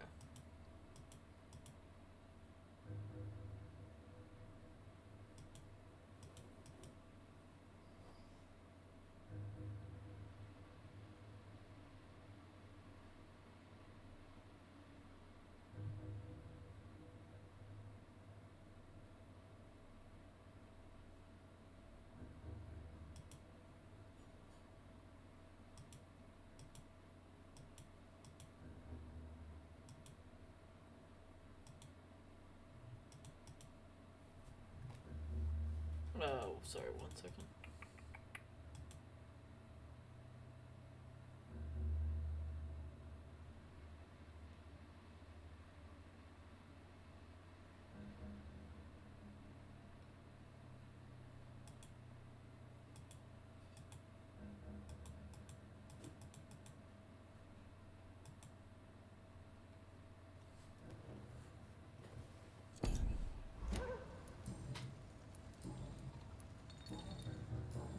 Oh, sorry, 1 second.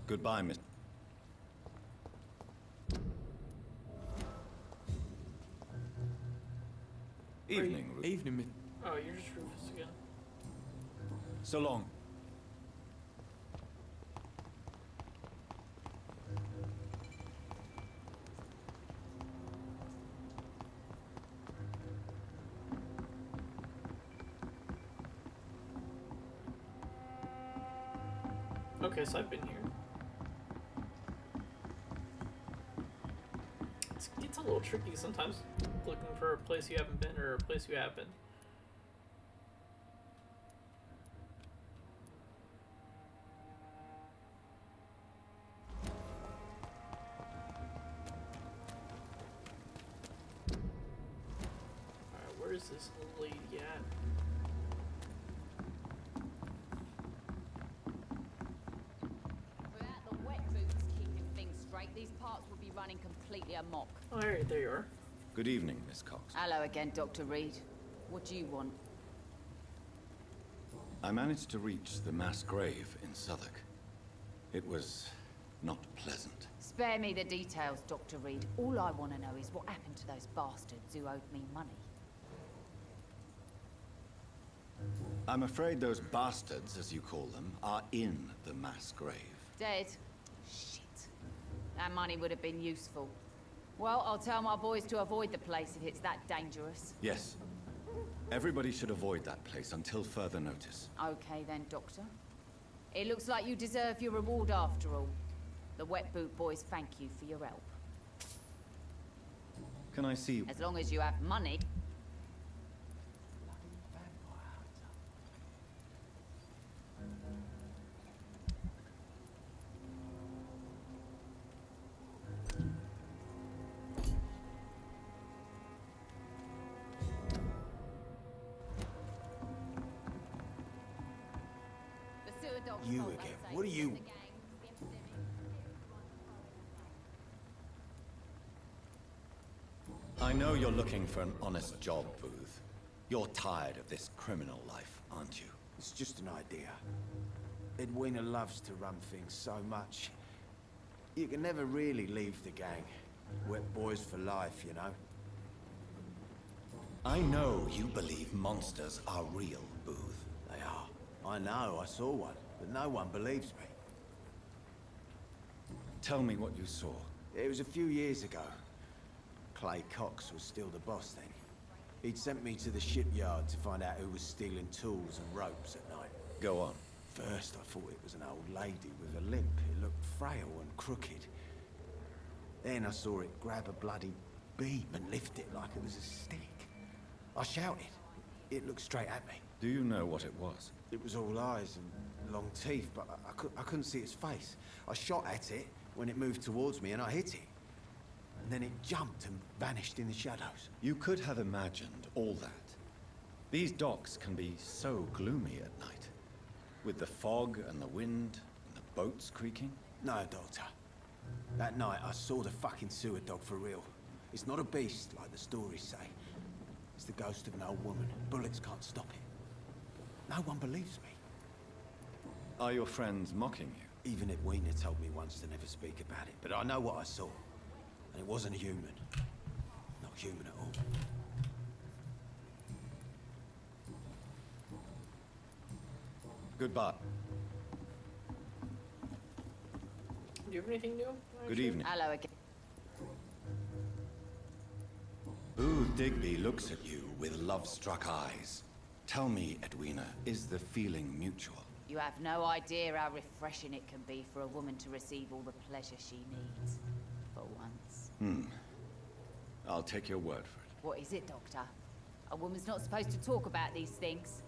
Goodbye, Miss. Evening, Rufus. Evening, Miss. Oh, you're just Rufus again. So long. Okay, so I've been here. It gets a little tricky sometimes looking for a place you haven't been or a place you have been. Alright, where is this this lady at? Without the wet boots keeping things straight, these parts would be running completely amok. Oh, there you are. Good evening, Miss Cox. Hello again, Dr. Reed. What do you want? I managed to reach the mass grave in Southwark. It was not pleasant. Spare me the details, Dr. Reed. All I want to know is what happened to those bastards who owed me money. I'm afraid those bastards, as you call them, are in the mass grave. Dead? Shit. That money would have been useful. Well, I'll tell my boys to avoid the place if it's that dangerous. Yes. Everybody should avoid that place until further notice. Okay then, Doctor. It looks like you deserve your reward after all. The Wet Boot Boys thank you for your help. Can I see? As long as you have money. You again? What do you... I know you're looking for an honest job, Booth. You're tired of this criminal life, aren't you? It's just an idea. Edwina loves to run things so much. You can never really leave the gang. Wet boys for life, you know? I know you believe monsters are real, Booth. They are. I know, I saw one, but no one believes me. Tell me what you saw. It was a few years ago. Clay Cox was still the boss then. He'd sent me to the shipyard to find out who was stealing tools and ropes at night. Go on. First, I thought it was an old lady with a limp. It looked frail and crooked. Then I saw it grab a bloody beam and lift it like it was a stick. I shouted. It looked straight at me. Do you know what it was? It was all eyes and long teeth, but I couldn't see its face. I shot at it when it moved towards me and I hit it. And then it jumped and vanished in the shadows. You could have imagined all that. These docks can be so gloomy at night. With the fog and the wind and the boats creaking. No, Doctor. That night I saw the fucking sewer dog for real. It's not a beast like the stories say. It's the ghost of an old woman. Bullets can't stop it. No one believes me. Are your friends mocking you? Even Edwina told me once to never speak about it, but I know what I saw. And it wasn't human. Not human at all. Goodbye. Do you have anything new? Good evening. Hello again. Booth Digby looks at you with love-struck eyes. Tell me, Edwina, is the feeling mutual? You have no idea how refreshing it can be for a woman to receive all the pleasure she needs. For once. I'll take your word for it. What is it, Doctor? A woman's not supposed to talk about these things.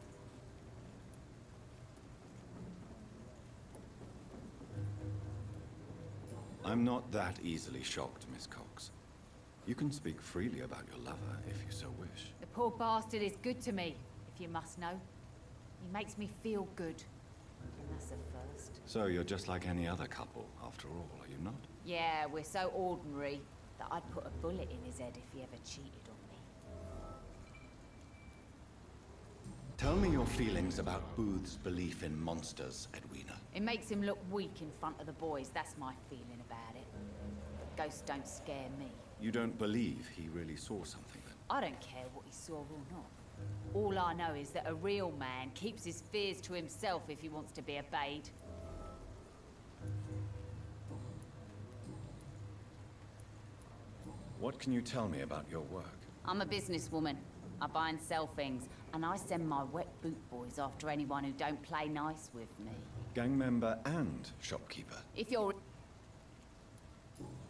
I'm not that easily shocked, Miss Cox. You can speak freely about your lover, if you so wish. The poor bastard is good to me, if you must know. He makes me feel good. And that's a first. So you're just like any other couple, after all, are you not? Yeah, we're so ordinary that I'd put a bullet in his head if he ever cheated on me. Tell me your feelings about Booth's belief in monsters, Edwina. It makes him look weak in front of the boys, that's my feeling about it. But ghosts don't scare me. You don't believe he really saw something, then? I don't care what he saw or not. All I know is that a real man keeps his fears to himself if he wants to be obeyed. What can you tell me about your work? I'm a businesswoman. I buy and sell things, and I send my wet boot boys after anyone who don't play nice with me. Gang member and shopkeeper? If you're...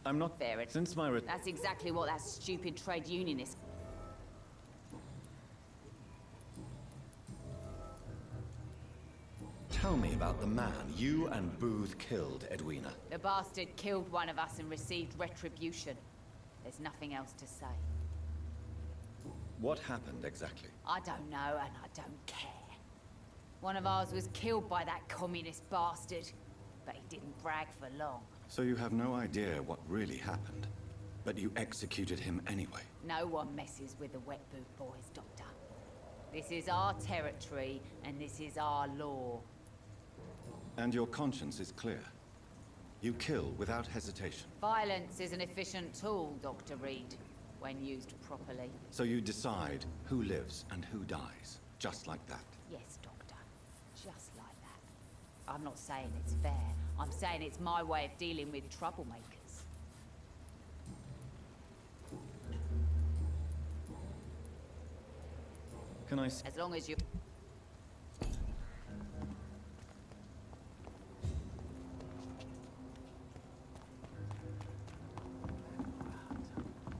I'm not... Fair. Since my... That's exactly what that stupid trade unionist... Tell me about the man you and Booth killed, Edwina. The bastard killed one of us and received retribution. There's nothing else to say. What happened exactly? I don't know, and I don't care. One of ours was killed by that communist bastard, but he didn't brag for long. So you have no idea what really happened, but you executed him anyway. No one messes with the Wet Boot Boys, Doctor. This is our territory, and this is our law. And your conscience is clear. You kill without hesitation. Violence is an efficient tool, Dr. Reed, when used properly. So you decide who lives and who dies, just like that. Yes, Doctor. Just like that. I'm not saying it's fair. I'm saying it's my way of dealing with troublemakers. Can I As long as you...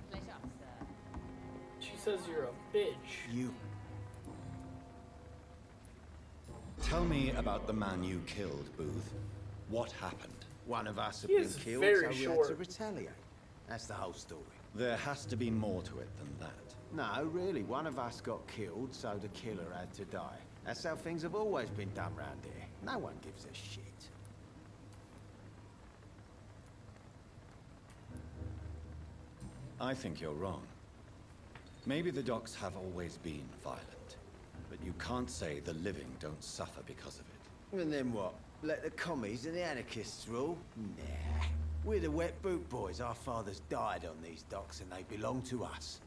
Pleasure, sir. She says you're a bitch. You. Tell me about the man you killed, Booth. What happened? One of us had He been is killed, very so we had short. to retaliate. That's the whole story. There has to be more to it than that. No, really, one of us got killed, so the killer had to die. That's how things have always been done round here. No one gives a shit. I think you're wrong. Maybe the docks have always been violent, but you can't say the living don't suffer because of it. And then what? Let the commies and the anarchists rule? Nah. We're the Wet Boot Boys. Our fathers died on these docks, and they belong to us.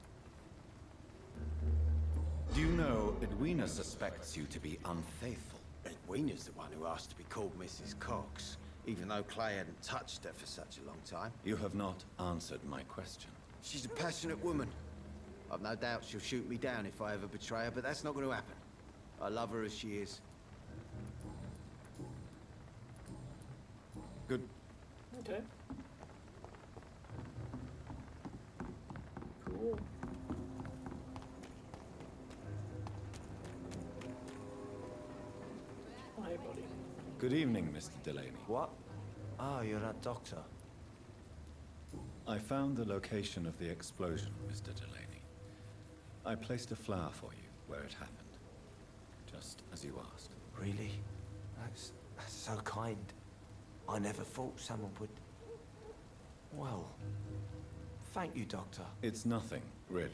Do you know Edwina suspects you to be unfaithful? Edwina's the one who asked to be called Mrs. Cox, even though Clay hadn't touched her for such a long time. You have not answered my question. She's a passionate woman. I've no doubt she'll shoot me down if I ever betray her, but that's not going to happen. I love her as she is. Good. Okay. Cool. Hi, buddy. Good evening, Mr. Delaney. What? Oh, you're a doctor. I found the location of the explosion, Mr. Delaney. I placed a flower for you where it happened, just as you asked. Really? That's so kind. I never thought someone would... Well, thank you, Doctor. It's nothing, really.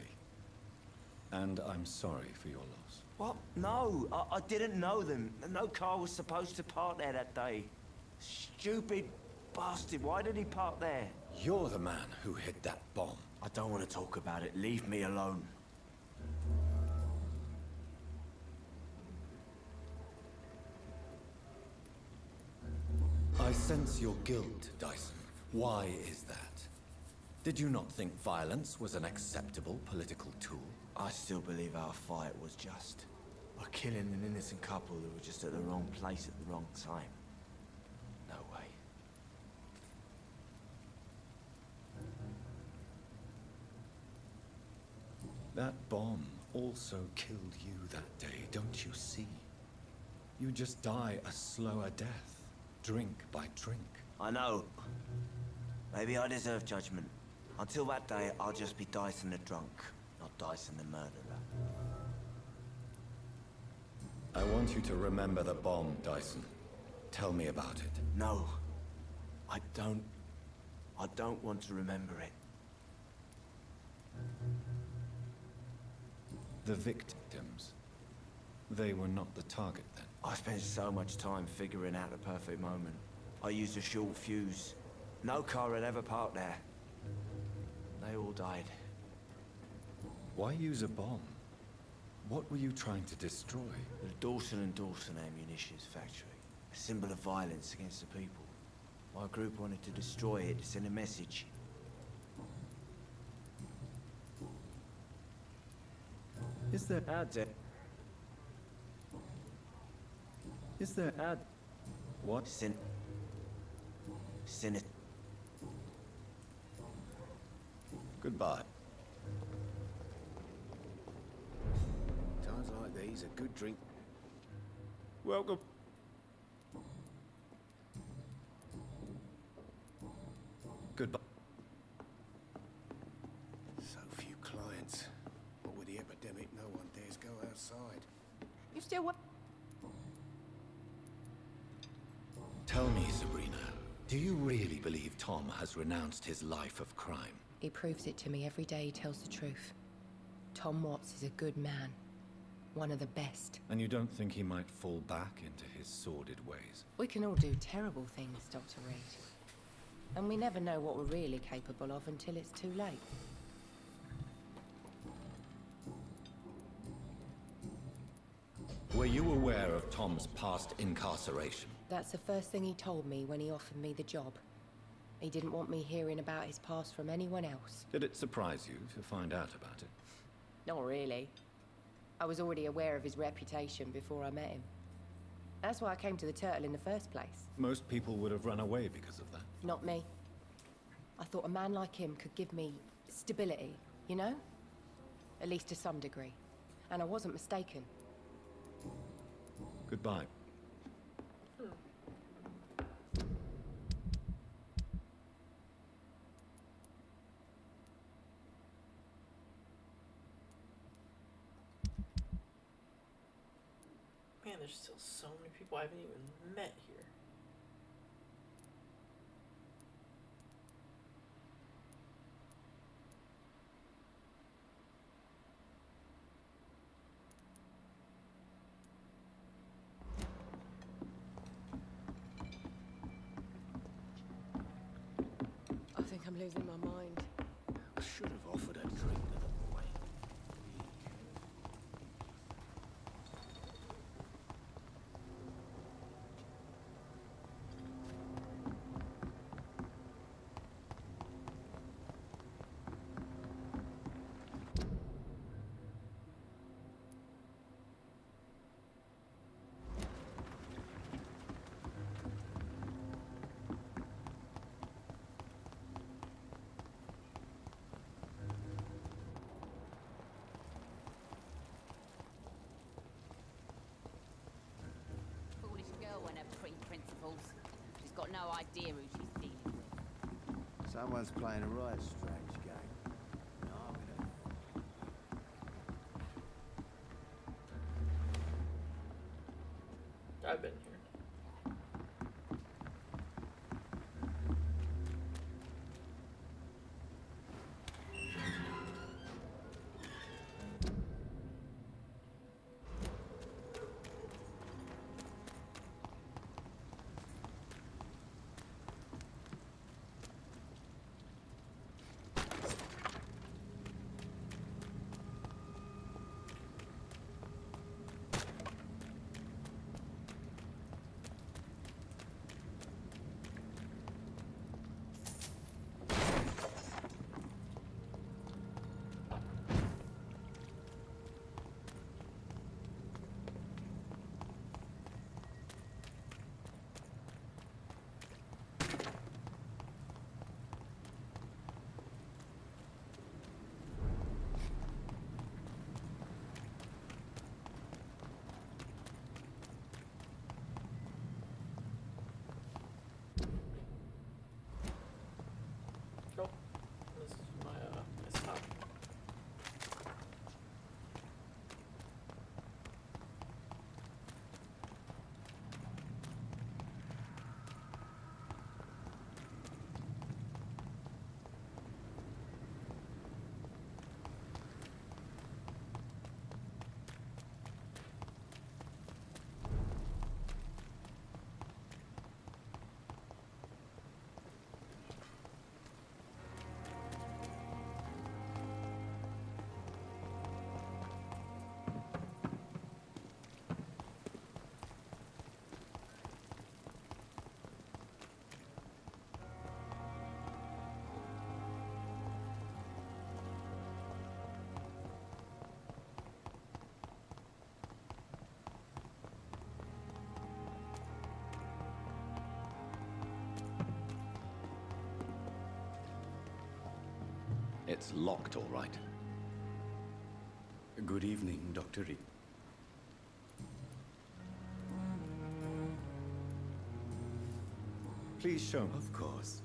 And I'm sorry for your loss. What? No, I didn't know them. No car was supposed to park there that day. Stupid bastard, why did he park there? You're the man who hid that bomb. I don't want to talk about it. Leave me alone. I sense your guilt, Dyson. Why is that? Did you not think violence was an acceptable political tool? I still believe our fight was just. By killing an innocent couple who were just at the wrong place at the wrong time. No way. That bomb also killed you that day, don't you see? You just die a slower death, drink by drink. I know. Maybe I deserve judgment. Until that day, I'll just be Dyson the drunk, not Dyson the murderer. I want you to remember the bomb, Dyson. Tell me about it. No. I don't want to remember it. The victims. They were not the target then. I spent so much time figuring out the perfect moment. I used a short fuse. No car had ever parked there. They all died. Why use a bomb? What were you trying to destroy? The Dawson and Dawson ammunitions factory. A symbol of violence against the people. My group wanted to destroy it to send a message. Is there Ad. Is there ad? What? Sin it. Goodbye. Times like these, a good drink. Welcome. Goodbye. So few clients. What with the epidemic outside. You still work? Tell me, Sabrina, do you really believe Tom has renounced his life of crime? He proves it to me every day he tells the truth. Tom Watts is a good man. One of the best. And you don't think he might fall back into his sordid ways? We can all do terrible things, Dr. Reed. And we never know what we're really capable of until it's too late. Were you aware of Tom's past incarceration? That's the first thing he told me when he offered me the job. He didn't want me hearing about his past from anyone else. Did it surprise you to find out about it? Not really. I was already aware of his reputation before I met him. That's why I came to the Turtle in the first place. Most people would have run away because of that. Not me. I thought a man like him could give me stability, you know? At least to some degree. And I wasn't mistaken. Goodbye. Man, there's still so many people I haven't even met here. I think I'm losing my mind. I should have offered a drink to the boy. Foolish girl and her pre-principles. She's got no idea who she's dealing with. Someone's playing a right strange game. No, I'm gonna... I've been here. Oh, this is my stop. It's locked, all right. Good evening, Dr. Reed. Please show me. Of course.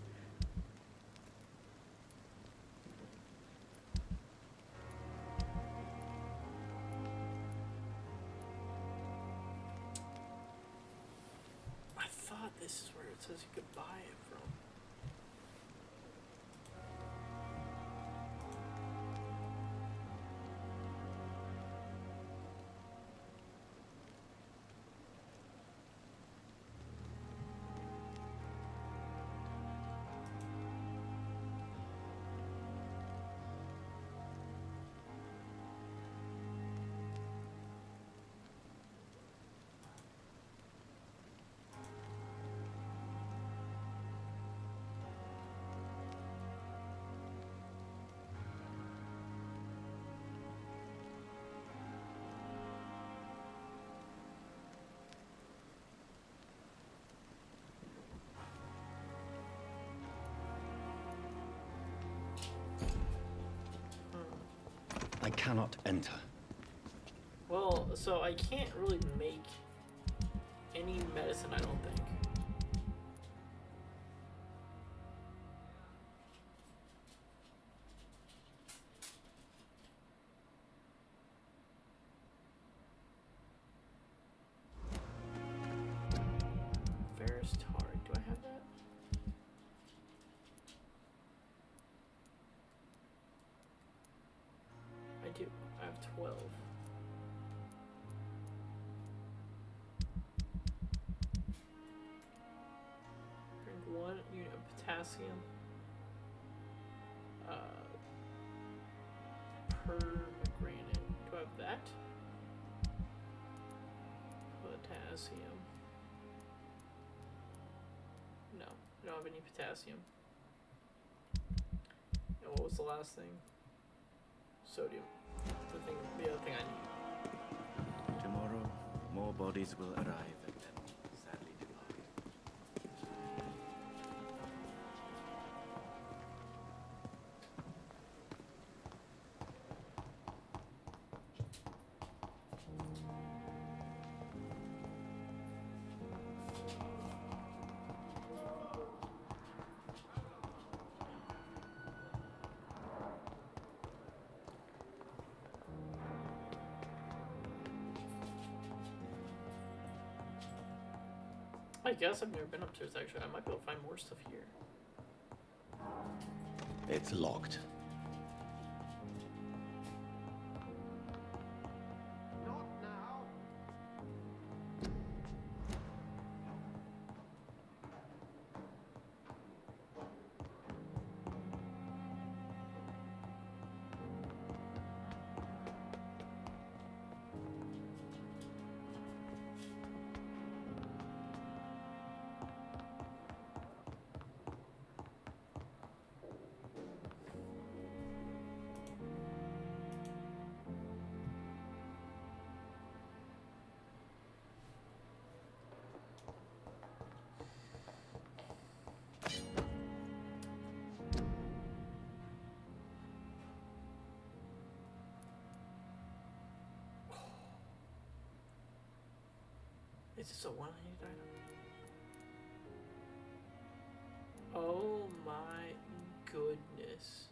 I cannot enter. Well, so I can't really make any medicine, I don't think. Ferrous tar, do I have that? I do. I have 12. Bring 1 unit of potassium permanganate. Do I have that? Potassium. No, I don't have any potassium. And what was the last thing? Sodium. The other thing I need. Tomorrow, more bodies will arrive and then sadly depart. I guess I've never been upstairs actually. I might be able to find more stuff here. It's locked. Is this a one-handed item? Oh my goodness.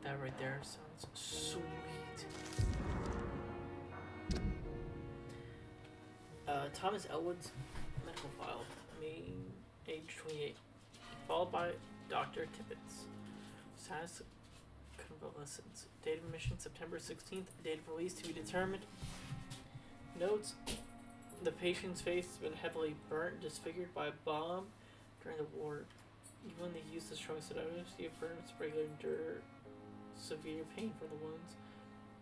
That right there sounds sweet. Thomas Elwood's medical file. Main, age 28. Followed by Dr. Tippett's. Status convalescence. Date of admission September 16th. Date of release to be determined. Notes: the patient's face has been heavily burnt, disfigured by a bomb during the war. Even when they used the strong sedatives, the burns regularly endure severe pain from the wounds,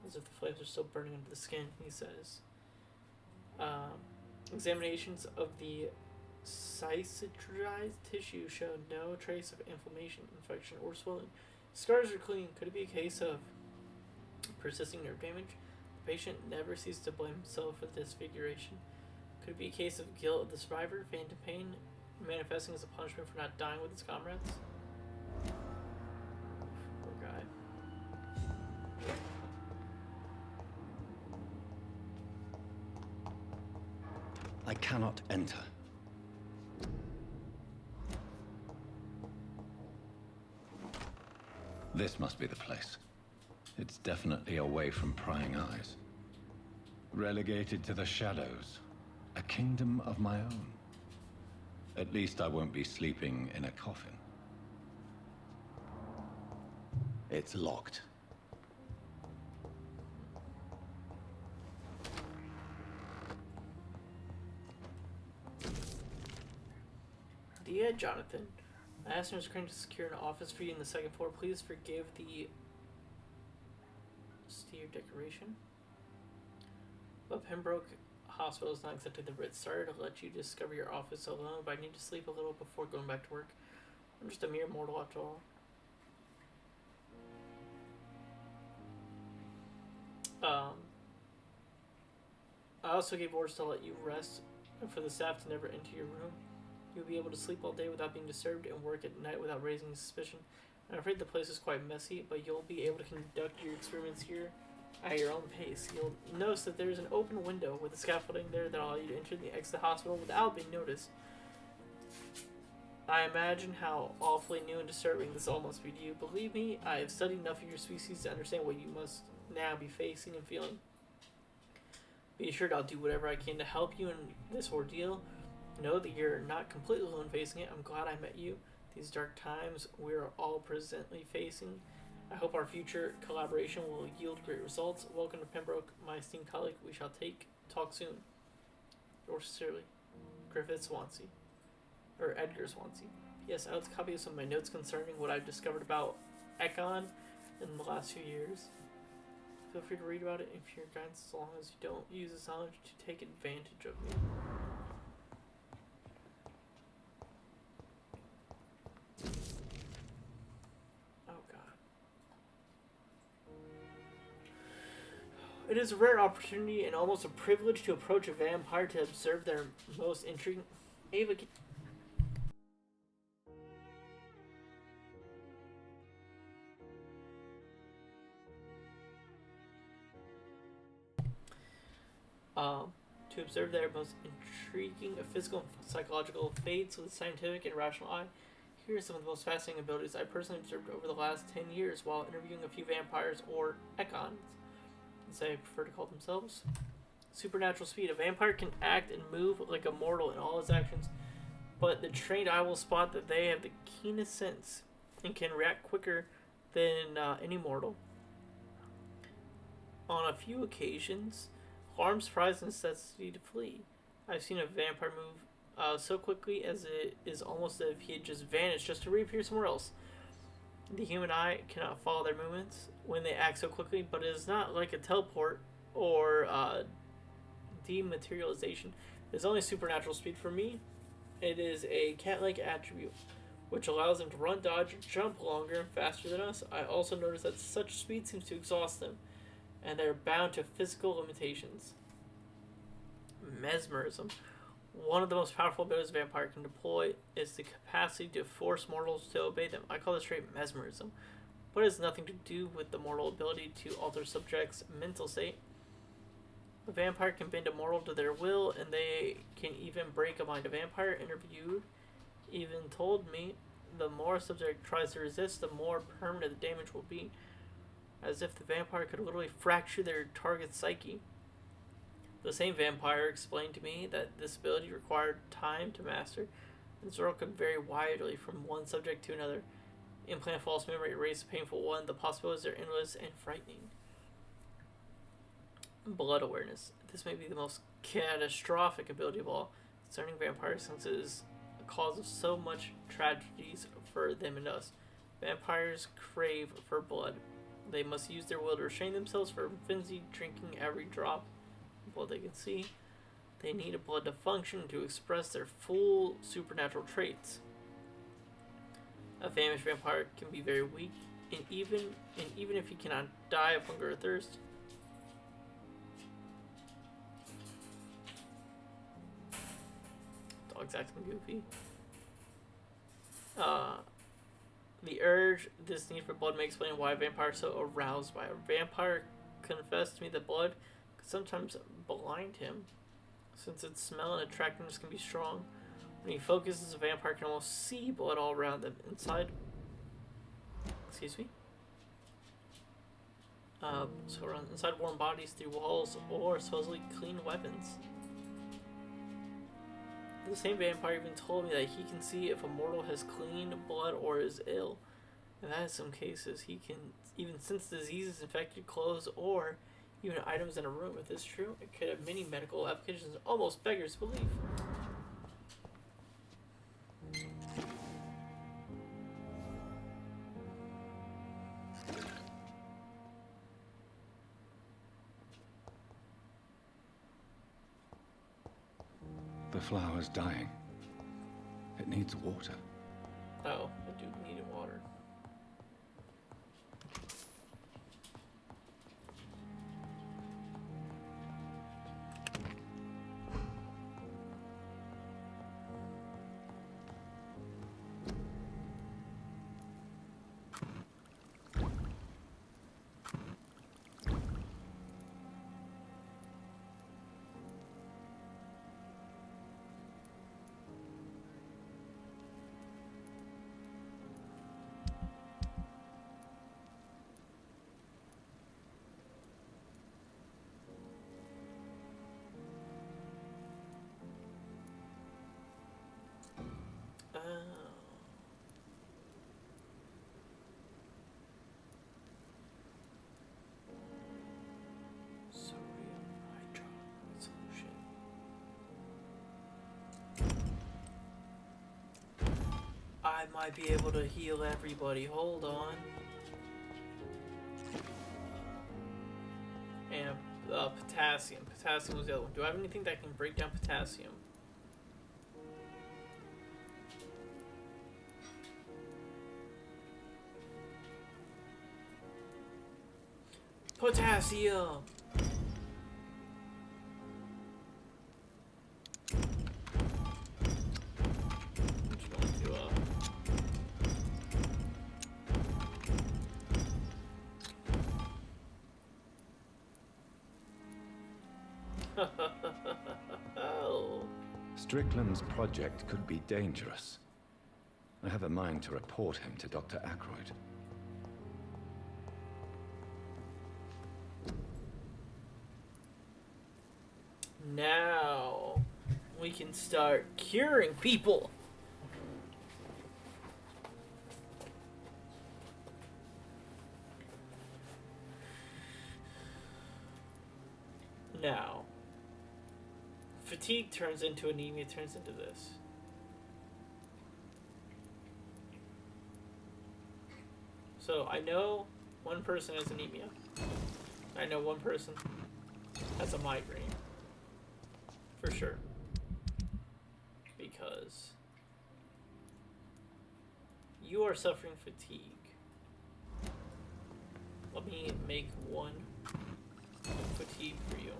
as if the flames are still burning under the skin, he says. Examinations of the cicatrized tissue show no trace of inflammation, infection, or swelling. Scars are clean. Could it be a case of persisting nerve damage? The patient never ceased to blame himself for the disfiguration. Could it be a case of guilt of the survivor, phantom pain, manifesting as a punishment for not dying with his comrades? Poor guy. I cannot enter. This must be the place. It's definitely away from prying eyes. Relegated to the shadows. A kingdom of my own. At least I won't be sleeping in a coffin. It's locked. Dear Jonathan, I asked Nurse Crane to secure an office for you on the second floor. Please forgive the steer decoration. But Pembroke Hospital is not accepting the Ritz. Sorry to let you discover your office alone, but I need to sleep a little before going back to work. I'm just a mere mortal after all. I also gave orders to let you rest and for the staff to never enter your room. You'll be able to sleep all day without being disturbed and work at night without raising suspicion. I'm afraid the place is quite messy, but you'll be able to conduct your experiments here at your own pace. You'll notice that there's an open window with a scaffolding there that allows you to enter and exit the hospital without being noticed. I imagine how awfully new and disturbing this all must be to you. Believe me, I have studied enough of your species to understand what you must now be facing and feeling. Be assured I'll do whatever I can to help you in this ordeal. Know that you're not completely alone facing it. I'm glad I met you. These dark times we're all presently facing. I hope our future collaboration will yield great results. Welcome to Pembroke, my esteemed colleague. We shall talk soon. Yours sincerely, Griffith Swansea. Or Edgar Swansea. Yes, I would copy some of my notes concerning what I've discovered about Ekon in the last few years. Feel free to read about it if your guidance, as long as you don't use this knowledge to take advantage of me. Oh god. It is a rare opportunity and almost a privilege to approach a vampire to observe their most intriguing... Ava, to observe their most intriguing physical and psychological fates with a scientific and rational eye. Here are some of the most fascinating abilities I personally observed over the last 10 years while interviewing a few vampires or Ekons, as they prefer to call themselves. Supernatural speed. A vampire can act and move like a mortal in all his actions, but the trained eye will spot that they have the keenest sense and can react quicker than any mortal. On a few occasions, alarm, surprise, and necessity to flee. I've seen a vampire move so quickly as it is almost as if he had just vanished just to reappear somewhere else. The human eye cannot follow their movements when they act so quickly, but it is not like a teleport or dematerialization. It's only supernatural speed for me. It is a cat-like attribute, which allows them to run, dodge, and jump longer and faster than us. I also notice that such speed seems to exhaust them, and they're bound to physical limitations. Mesmerism. One of the most powerful abilities a vampire can deploy is the capacity to force mortals to obey them. I call this trait mesmerism, but it has nothing to do with the mortal ability to alter subjects' mental state. A vampire can bend a mortal to their will, and they can even break a mind. A vampire interviewed even told me the more a subject tries to resist, the more permanent the damage will be, as if the vampire could literally fracture their target's psyche. The same vampire explained to me that this ability required time to master, and Zoro could vary widely from one subject to another. Implant false memory, erase a painful one. The possibilities are endless and frightening. Blood awareness. This may be the most catastrophic ability of all, concerning vampires, since it is the cause of so much tragedies for them and us. Vampires crave for blood. They must use their will to restrain themselves from frenzied drinking every drop of blood they can see. They need a blood to function to express their full supernatural traits. A famished vampire can be very weak, and even if he cannot die of hunger or thirst, dog's acting goofy. The urge, this need for blood may explain why a vampire is so aroused by it. A vampire confessed to me that blood could sometimes blind him, since its smell and attractiveness can be strong. When he focuses, a vampire can almost see blood all around them. Inside warm bodies through walls or supposedly clean weapons. The same vampire even told me that he can see if a mortal has clean blood or is ill. And that in some cases he can even sense diseases, infected clothes, or even items in a room. If this is true, it could have many medical applications, almost beggars belief. The flower's dying. It needs water. Oh, I do need water. I might be able to heal everybody. Hold on. And potassium. Potassium was the other one. Do I have anything that can break down potassium? Potassium! I'm just going to, Strickland's project could be dangerous. I have a mind to report him to Dr. Ackroyd. Now we can start curing people. Now, fatigue turns into anemia, turns into this. So I know one person has anemia. I know one person has a migraine. For sure. Because you are suffering fatigue. Let me make one fatigue for you.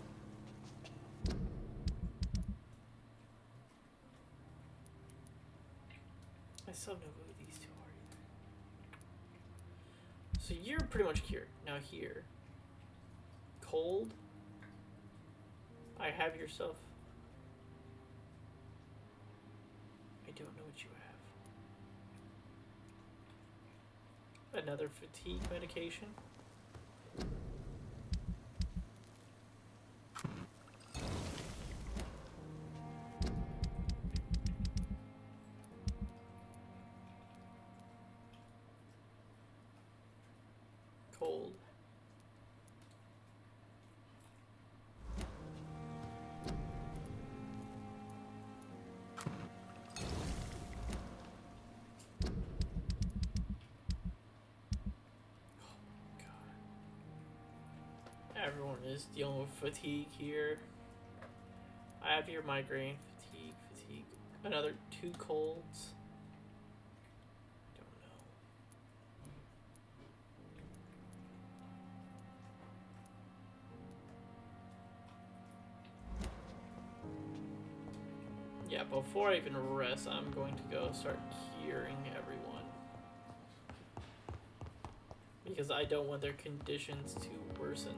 I still don't know who these two are either. So you're pretty much cured. Now here. Cold. I have yourself. I don't know what you have. Another fatigue medication. Cold. Everyone is dealing with fatigue here. I have your migraine, fatigue. Another 2 colds. I don't know. Yeah, before I even rest, I'm going to go start curing everyone. Because I don't want their conditions to worsen.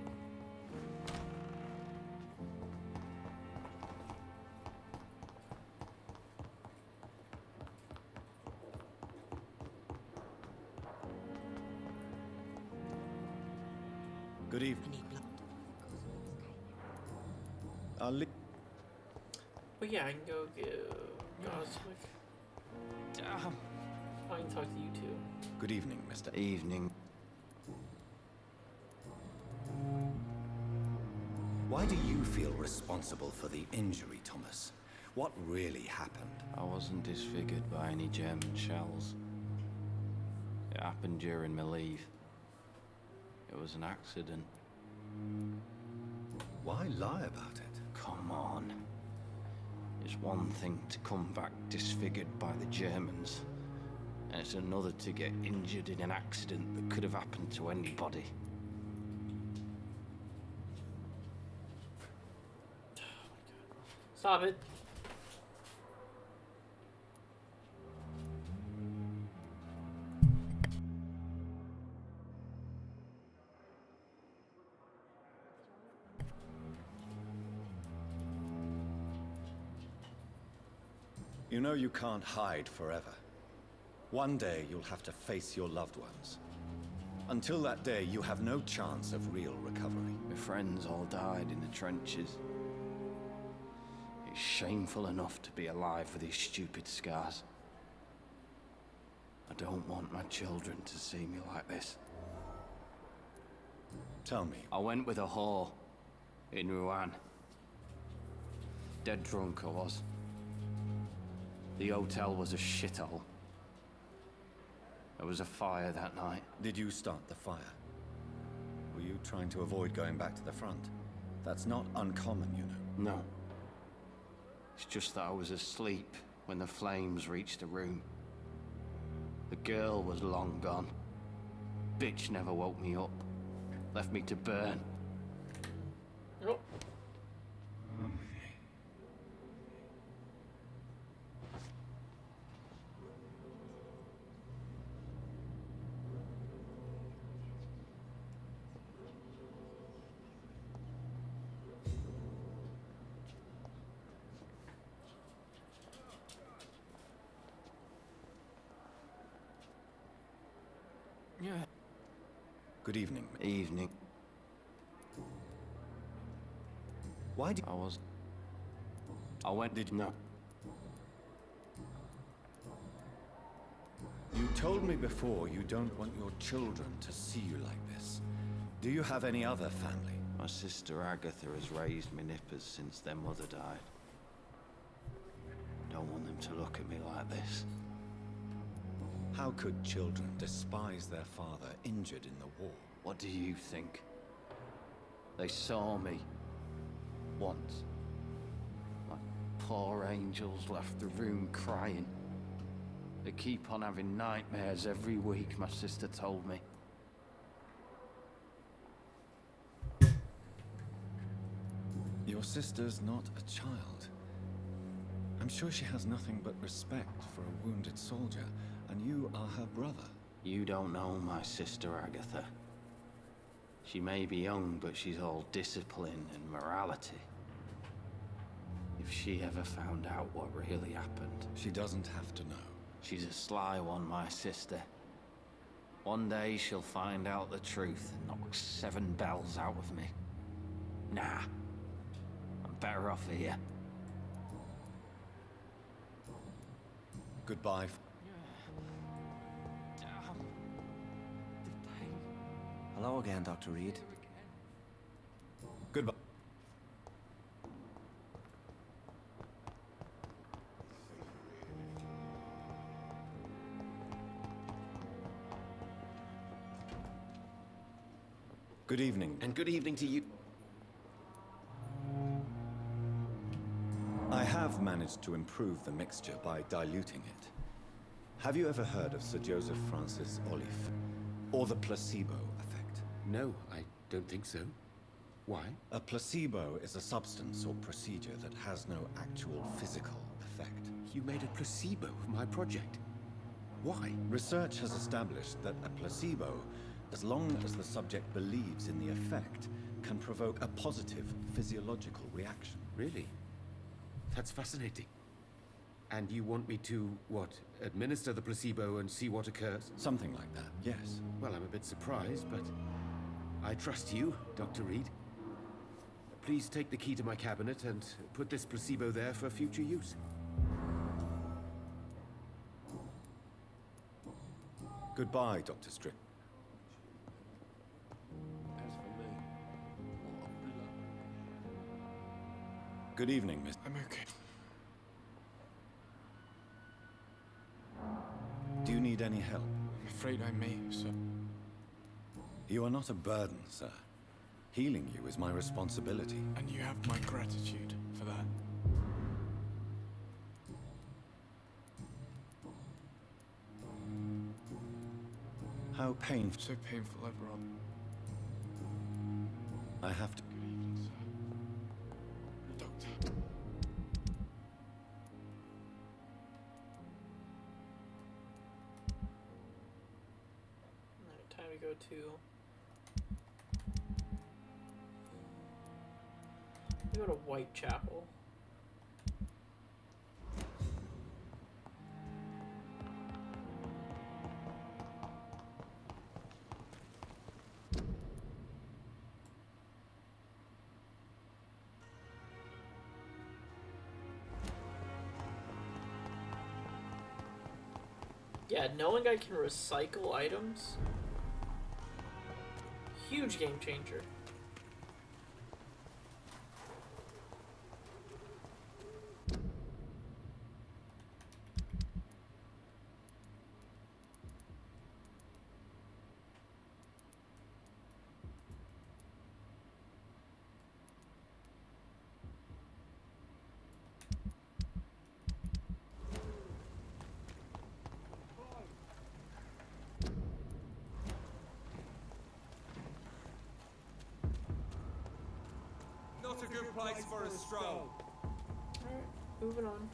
Good evening. I'll leave. But yeah, I can go get Goswick. Damn. I can talk to you too. Good evening, Mr. Evening. Why do you feel responsible for the injury, Thomas? What really happened? I wasn't disfigured by any German shells. It happened during my leave. It was an accident. Why lie about it? Come on. It's one thing to come back disfigured by the Germans, and it's another to get injured in an accident that could have happened to anybody. Stop it. You know you can't hide forever. One day you'll have to face your loved ones. Until that day, you have no chance of real recovery. My friends all died in the trenches. It's shameful enough to be alive with these stupid scars. I don't want my children to see me like this. Tell me. I went with a whore in Rouen. Dead drunk I was. The hotel was a shithole. There was a fire that night. Did you start the fire? Were you trying to avoid going back to the front? That's not uncommon, you know. No. It's just that I was asleep when the flames reached the room. The girl was long gone. Bitch never woke me up. Left me to burn. Oh. Yeah. Good evening. Evening. Why did... I went... Did... No. You told me before you don't want your children to see you like this. Do you have any other family? My sister Agatha has raised me nippers since their mother died. Don't want them to look at me like this. How could children despise their father injured in the war? What do you think? They saw me once. Like poor angels left the room crying. They keep on having nightmares every week, my sister told me. Your sister's not a child. I'm sure she has nothing but respect for a wounded soldier, and you are her brother. You don't know my sister Agatha. She may be young, but she's all discipline and morality. If she ever found out what really happened... She doesn't have to know. She's a sly one, my sister. One day she'll find out the truth and knock 7 bells out of me. Nah. I'm better off here. Goodbye. Hello again, Dr. Reed. Goodbye. Good evening. And good evening to you. I have managed to improve the mixture by diluting it. Have you ever heard of Sir Joseph Francis Olive? Or the placebo effect? No, I don't think so. Why? A placebo is a substance or procedure that has no actual physical effect. You made a placebo of my project. Why? Research has established that a placebo, as long as the subject believes in the effect, can provoke a positive physiological reaction. Really? That's fascinating. And you want me to, what, administer the placebo and see what occurs? Something like that, yes. Well, I'm a bit surprised, but I trust you, Dr. Reed. Please take the key to my cabinet and put this placebo there for future use. Goodbye, Dr. Strick. As for me, Good evening, Miss... I'm okay. Do you need any help? I'm afraid I may, sir. You are not a burden, sir. Healing you is my responsibility. And you have my gratitude for that. How painful... So painful overall. I have to... Good evening, sir. Doctor. Alright, time to go to... We go to Whitechapel. Yeah, knowing I can recycle items, huge game changer. place for a stroll. Alright, moving on.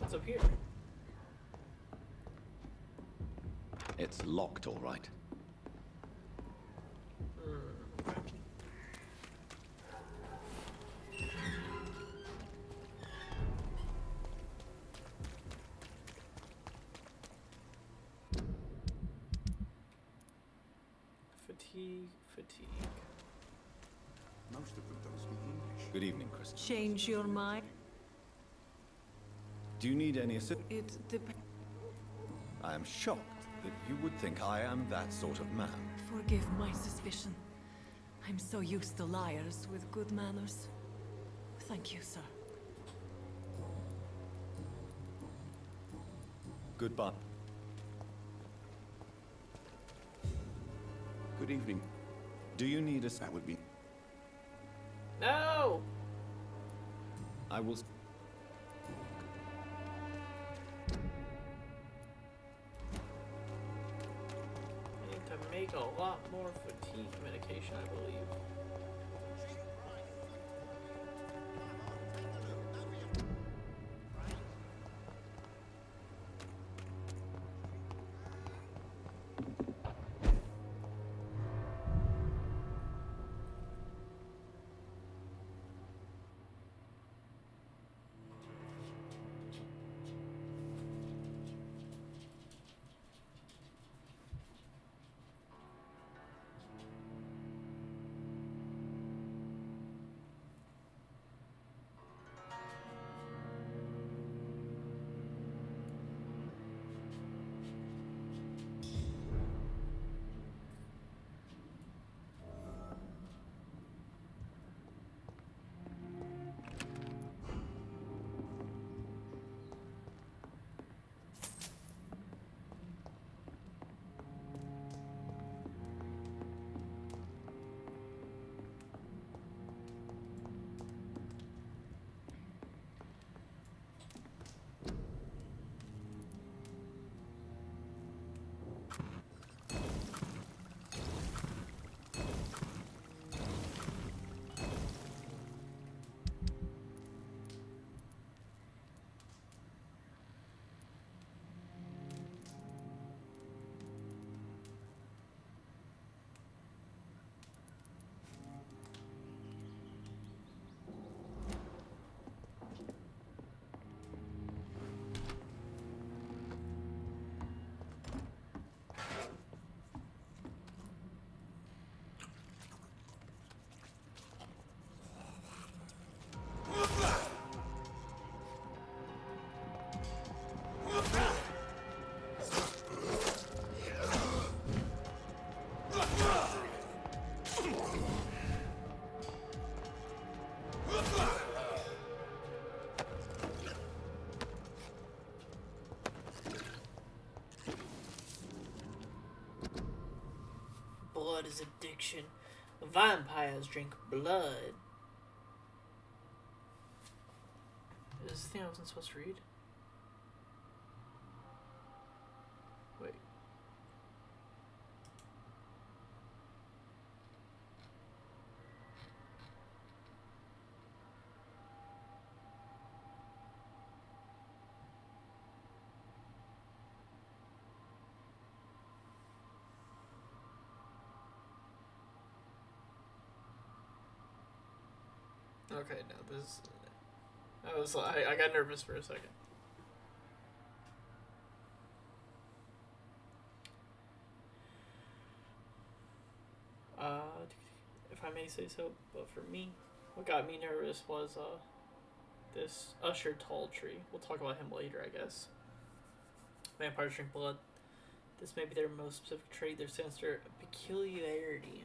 What's up here? It's locked, all right. Fatigue. Most of them don't speak English. Good evening, Kristen. Change your mind. Do you need any assistance? It depends. I am shocked that you would think I am that sort of man. Forgive my suspicion. I'm so used to liars with good manners. Thank you, sir. Goodbye. Good evening. Do you need a... That would be... No! I will... I need to make a lot more fatigue medication, I believe. Blood is addiction. Vampires drink blood. Is this the thing I wasn't supposed to read? Wait. Okay, no, this. I got nervous for a second. If I may say so, but for me, what got me nervous was this Usher Talltree. We'll talk about him later, I guess. Vampires drink blood. This may be their most specific trait, their sinister peculiarity.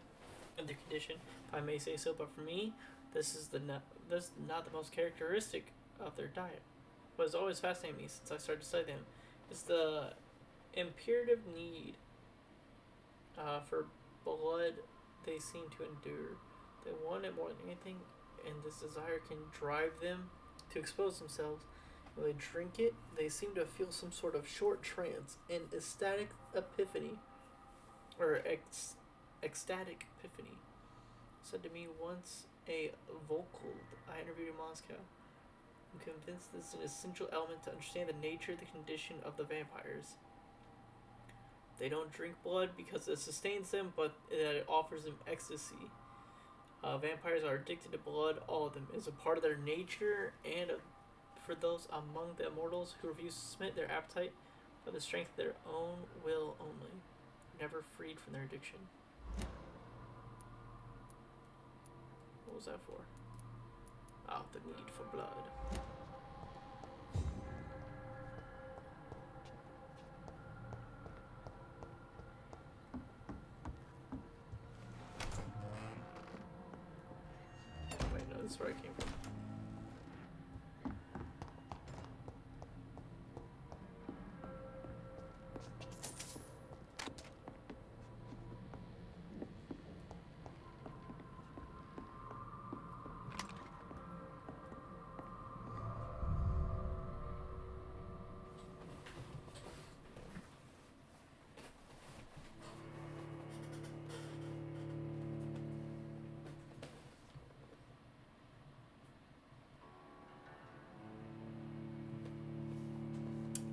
of their condition, if I may say so. But for me, this is not the most characteristic of their diet. What has always fascinated me since I started to study them is the imperative need for blood they seem to endure. They want it more than anything, and this desire can drive them to expose themselves. When they drink it, they seem to feel some sort of short trance, an ecstatic epiphany, or ecstatic epiphany. Said to me once a vocal I interviewed in Moscow. I'm convinced this is an essential element to understand the nature of the condition of the vampires. They don't drink blood because it sustains them, but that it offers them ecstasy. Vampires are addicted to blood, all of them. It is a part of their nature, and for those among the immortals who refuse to submit their appetite by the strength of their own will only, never freed from their addiction. What was that for? Oh, the need for blood. Wait, no, this is where I came from.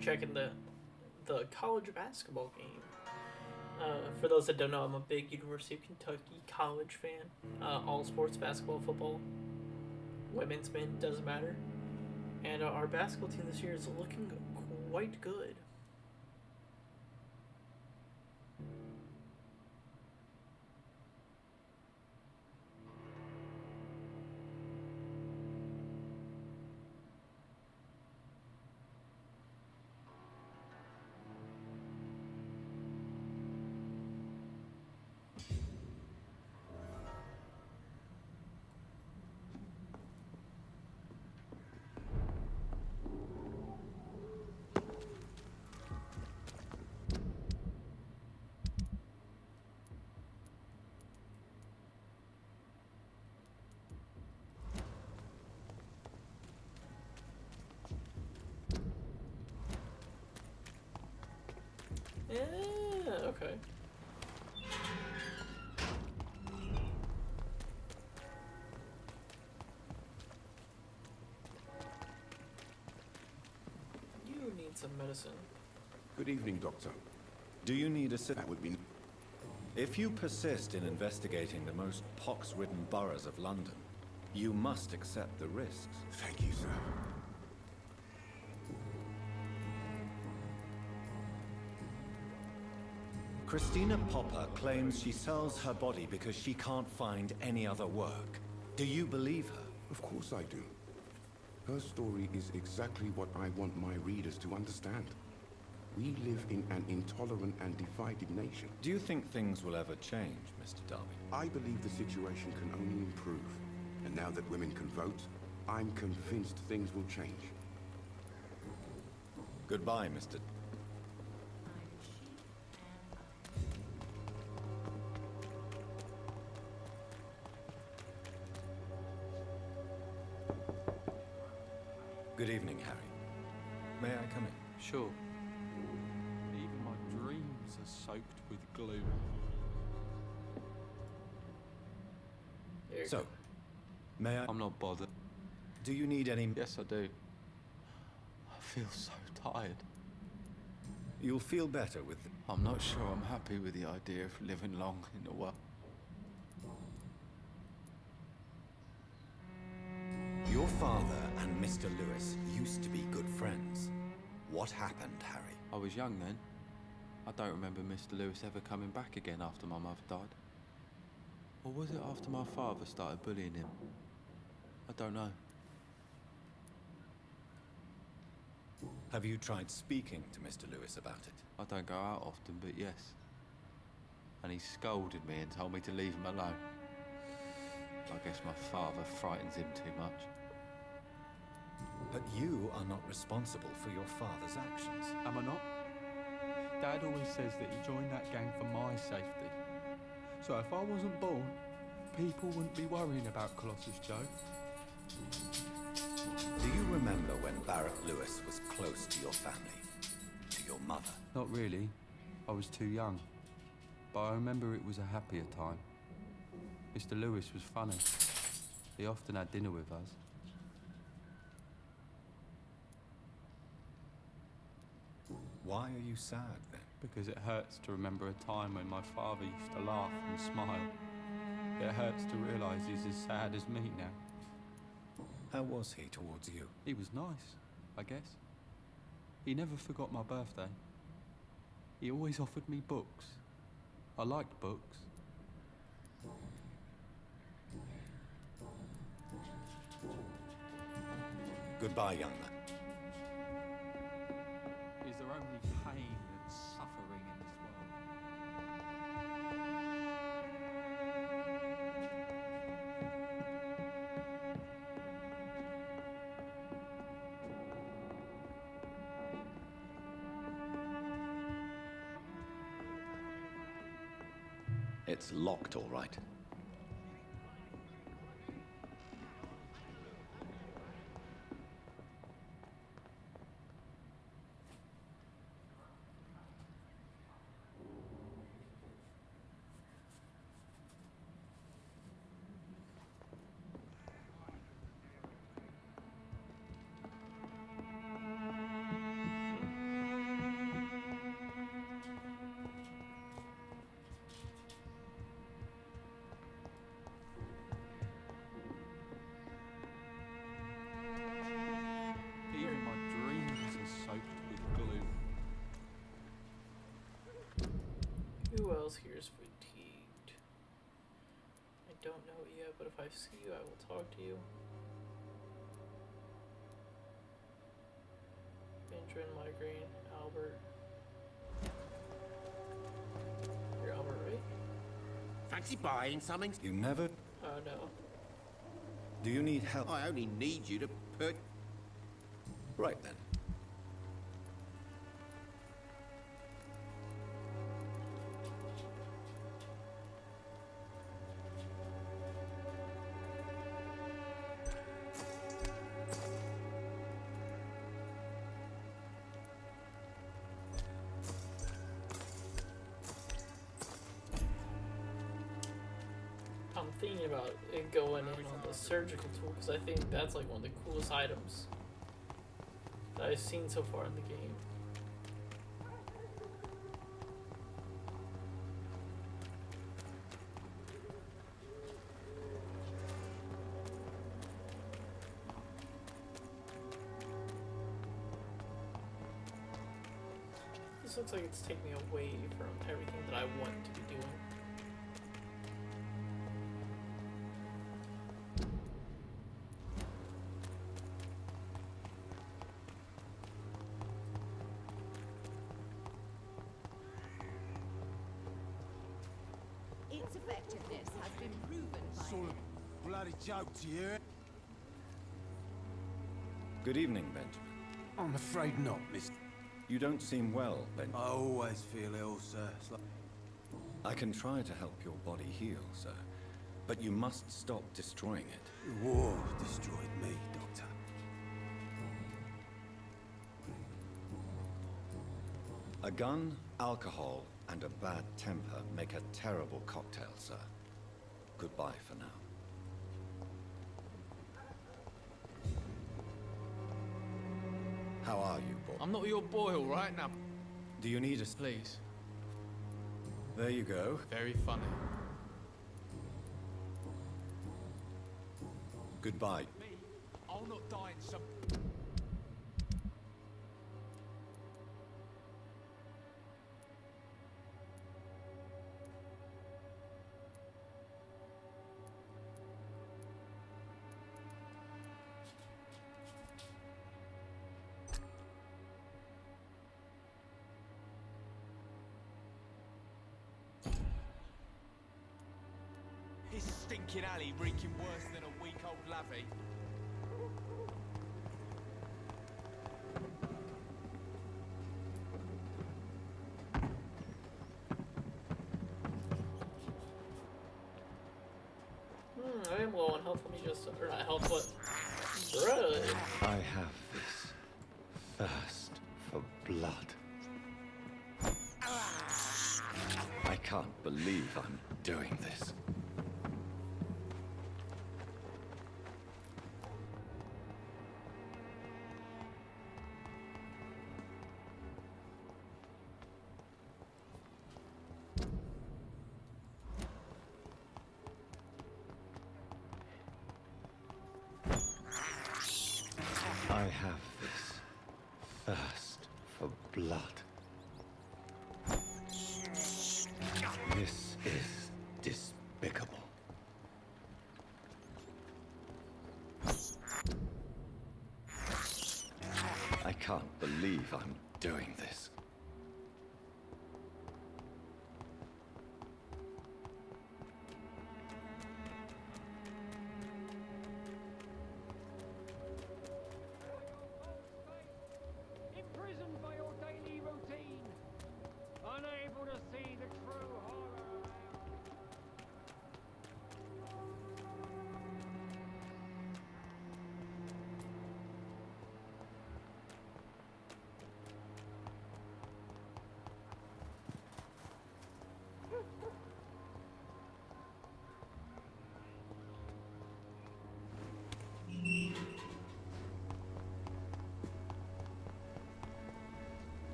Checking the college basketball game. For those that don't know, I'm a big University of Kentucky college fan. All sports, basketball, football, women's, men, doesn't matter. And our basketball team this year is looking quite good. Yeah, okay. You need some medicine. Good evening, Doctor. Do you need assistance? That would be... If you persist in investigating the most pox-ridden boroughs of London, you must accept the risks. Thank you, sir. Christina Popper claims she sells her body because she can't find any other work. Do you believe her? Of course I do. Her story is exactly what I want my readers to understand. We live in an intolerant and divided nation. Do you think things will ever change, Mr. Darby? I believe the situation can only improve. And now that women can vote, I'm convinced things will change. Goodbye, Mr. Good evening, Harry. May I come in? Sure. Even my dreams are soaked with gloom. So, may I... I'm not bothered. Do you need any... Yes, I do. I feel so tired. You'll feel better with... I'm not sure I'm happy with the idea of living long in the world. Your father and Mr. Lewis used to be good friends. What happened, Harry? I was young then. I don't remember Mr. Lewis ever coming back again after my mother died. Or was it after my father started bullying him? I don't know. Have you tried speaking to Mr. Lewis about it? I don't go out often, but yes. and he scolded me and told me to leave him alone. I guess my father frightens him too much. But you are not responsible for your father's actions. Am I not? Dad always says that he joined that gang for my safety. So if I wasn't born, people wouldn't be worrying about Colossus Joe. Do you remember when Barrett Lewis was close to your family? To your mother? Not really. I was too young. But I remember it was a happier time. Mr. Lewis was funny. He often had dinner with us. Why are you sad then? Because it hurts to remember a time when my father used to laugh and smile. It hurts to realise he's as sad as me now. How was he towards you? He was nice, I guess. He never forgot my birthday. He always offered me books. I liked books. Goodbye, young man. Is there only pain and suffering in this world? It's locked, all right. Even my dreams are soaked with glue. Who else here is fatigued? I don't know it yet, but if I see you, I will talk to you. Benjamin, migraine, Albert. You're Albert, right? Fancy buying something? You never... Oh no. Do you need help? I only need you to put... Right then. I'm thinking about it going in on the surgical tool because I think that's like one of the coolest items that I've seen so far in the game. This looks like it's taking me away from everything that I want to be doing. Its effectiveness has been proven by... Sort of bloody joke to you. Good evening, Benjamin. I'm afraid not, mister. You don't seem well, Benjamin. I always feel ill, sir. It's like... I can try to help your body heal, sir. But you must stop destroying it. The war destroyed me, Doctor. A gun, alcohol, and a bad temper make a terrible cocktail, sir. Goodbye for now. How are you, boy? I'm not your boy, all right? Now, Do you need a... please. There you go. Very funny. Goodbye. Me, I'll not die in some... This stinking alley reeking worse than a week-old lavvy. I am low on health. Let me just, or not health, but blood. I have this thirst for blood. I can't believe I'm doing this. I have this thirst for blood. This is despicable. I can't believe I'm doing this. Imprisoned by your daily routine, unable to see the true horror.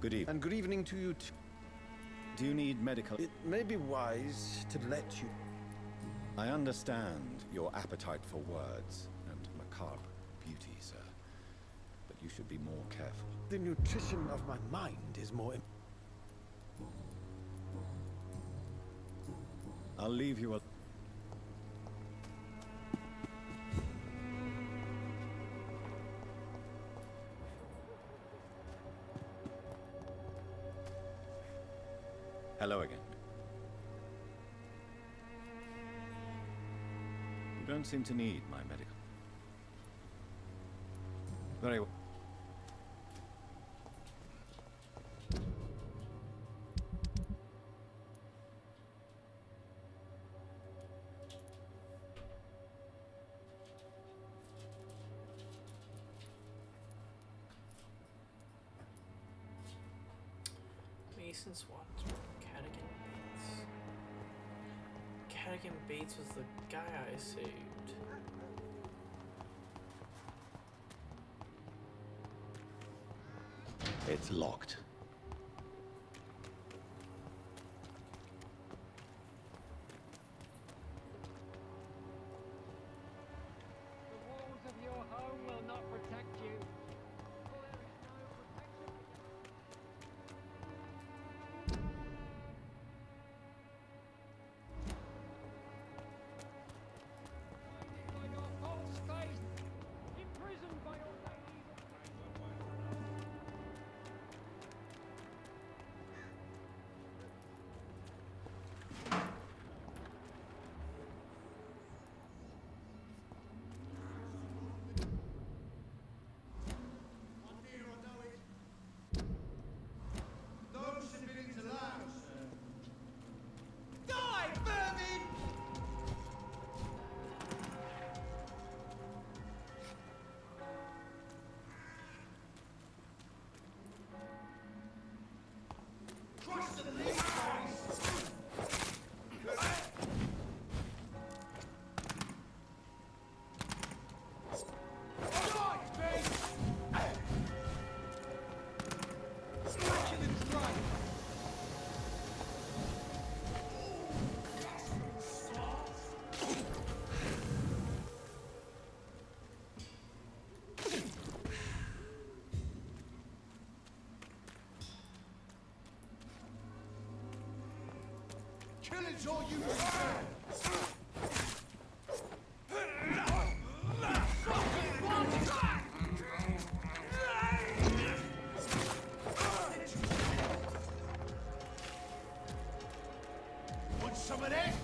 Good evening. And good evening to you too. Do you need medical? It may be wise to let you... I understand your appetite for words and macabre beauty, sir. But you should be more careful. The nutrition of my mind is more... I'll leave you a... Hello again. You don't seem to need my medical. Very well. Mason Swans. Cadigan Bates was the guy I saved. It's locked. The walls of your home will not protect you. Killing's all you deserve! Want some of this?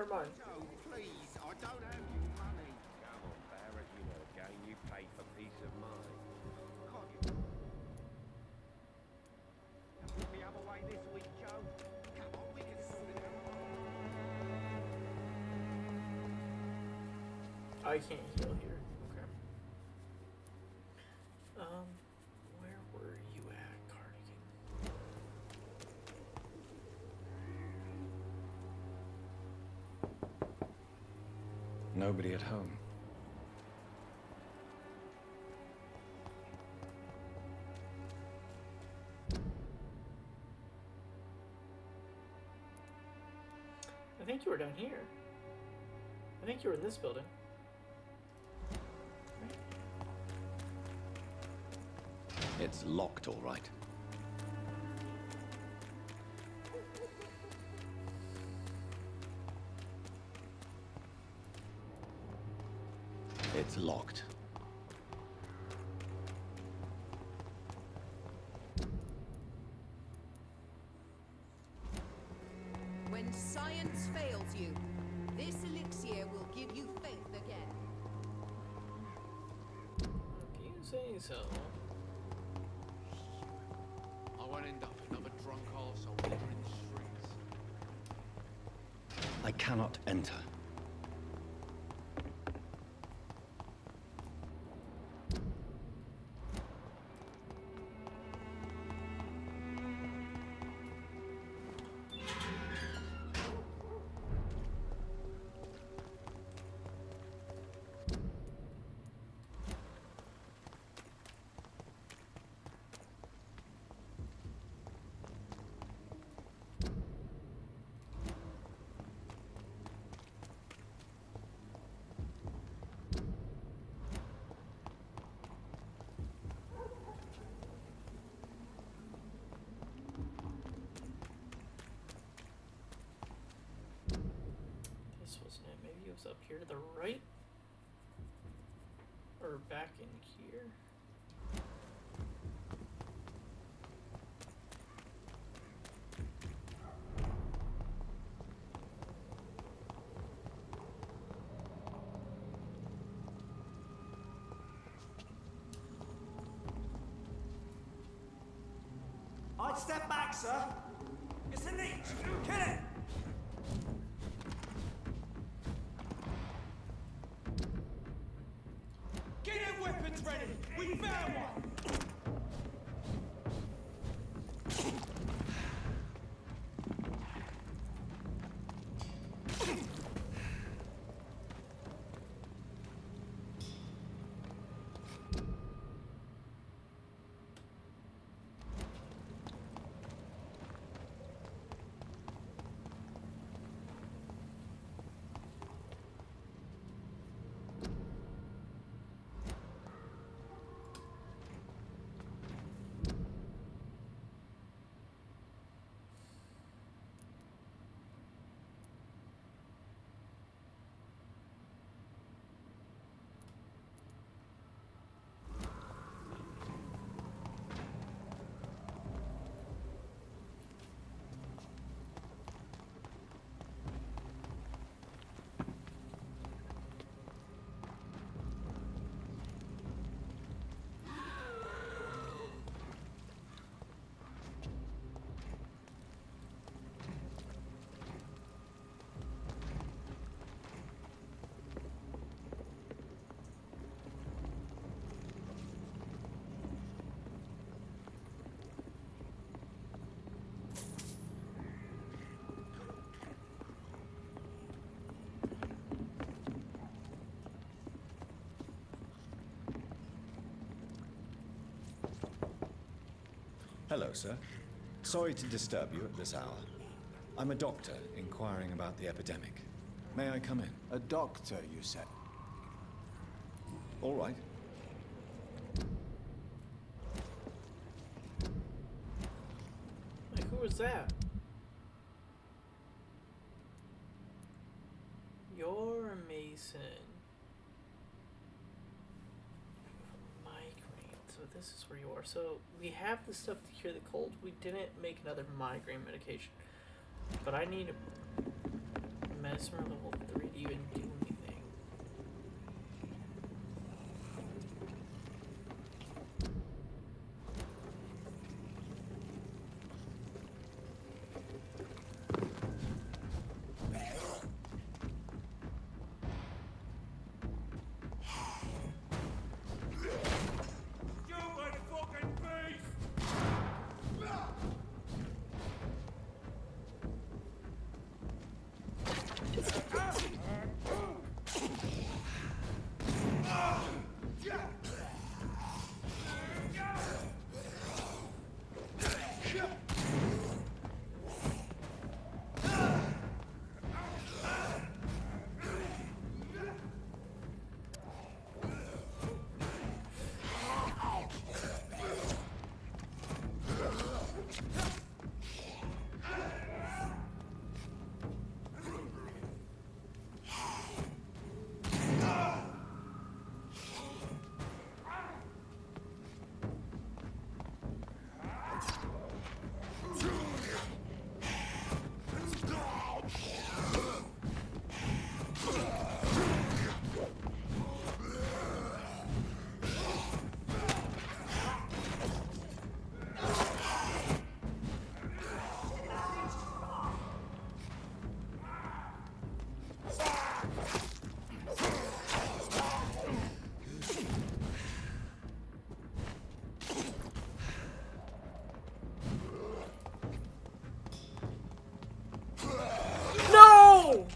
never mind. Joe, please, I don't have your money. Come on, Barrett, you know the game. You pay for peace of mind. God, you... Look the other way this week, Joe. Come on, we can sort it out. I can't heal here. Okay. Where were you at, Cardigan? Nobody at home. I think you were down here. I think you were in this building. It's locked, all right. It's locked. When science fails you, this elixir will give you faith again. If you say so. I won't end up another drunk arsehole wandering the streets. I cannot enter. This wasn't it. Maybe it was up here to the right? Or back in here? I'd step back, sir. It's a leech. Kill it. Get your weapons ready. We found one. Hello, sir. Sorry to disturb you at this hour. I'm a doctor inquiring about the epidemic. May I come in? A doctor, you said? All right. Like, who was that? You're a Mason. So this is where you are. So we have the stuff to cure the cold. We didn't make another migraine medication. But I need Mesmer level 3 to even do anything. Stupid fucking beast! No!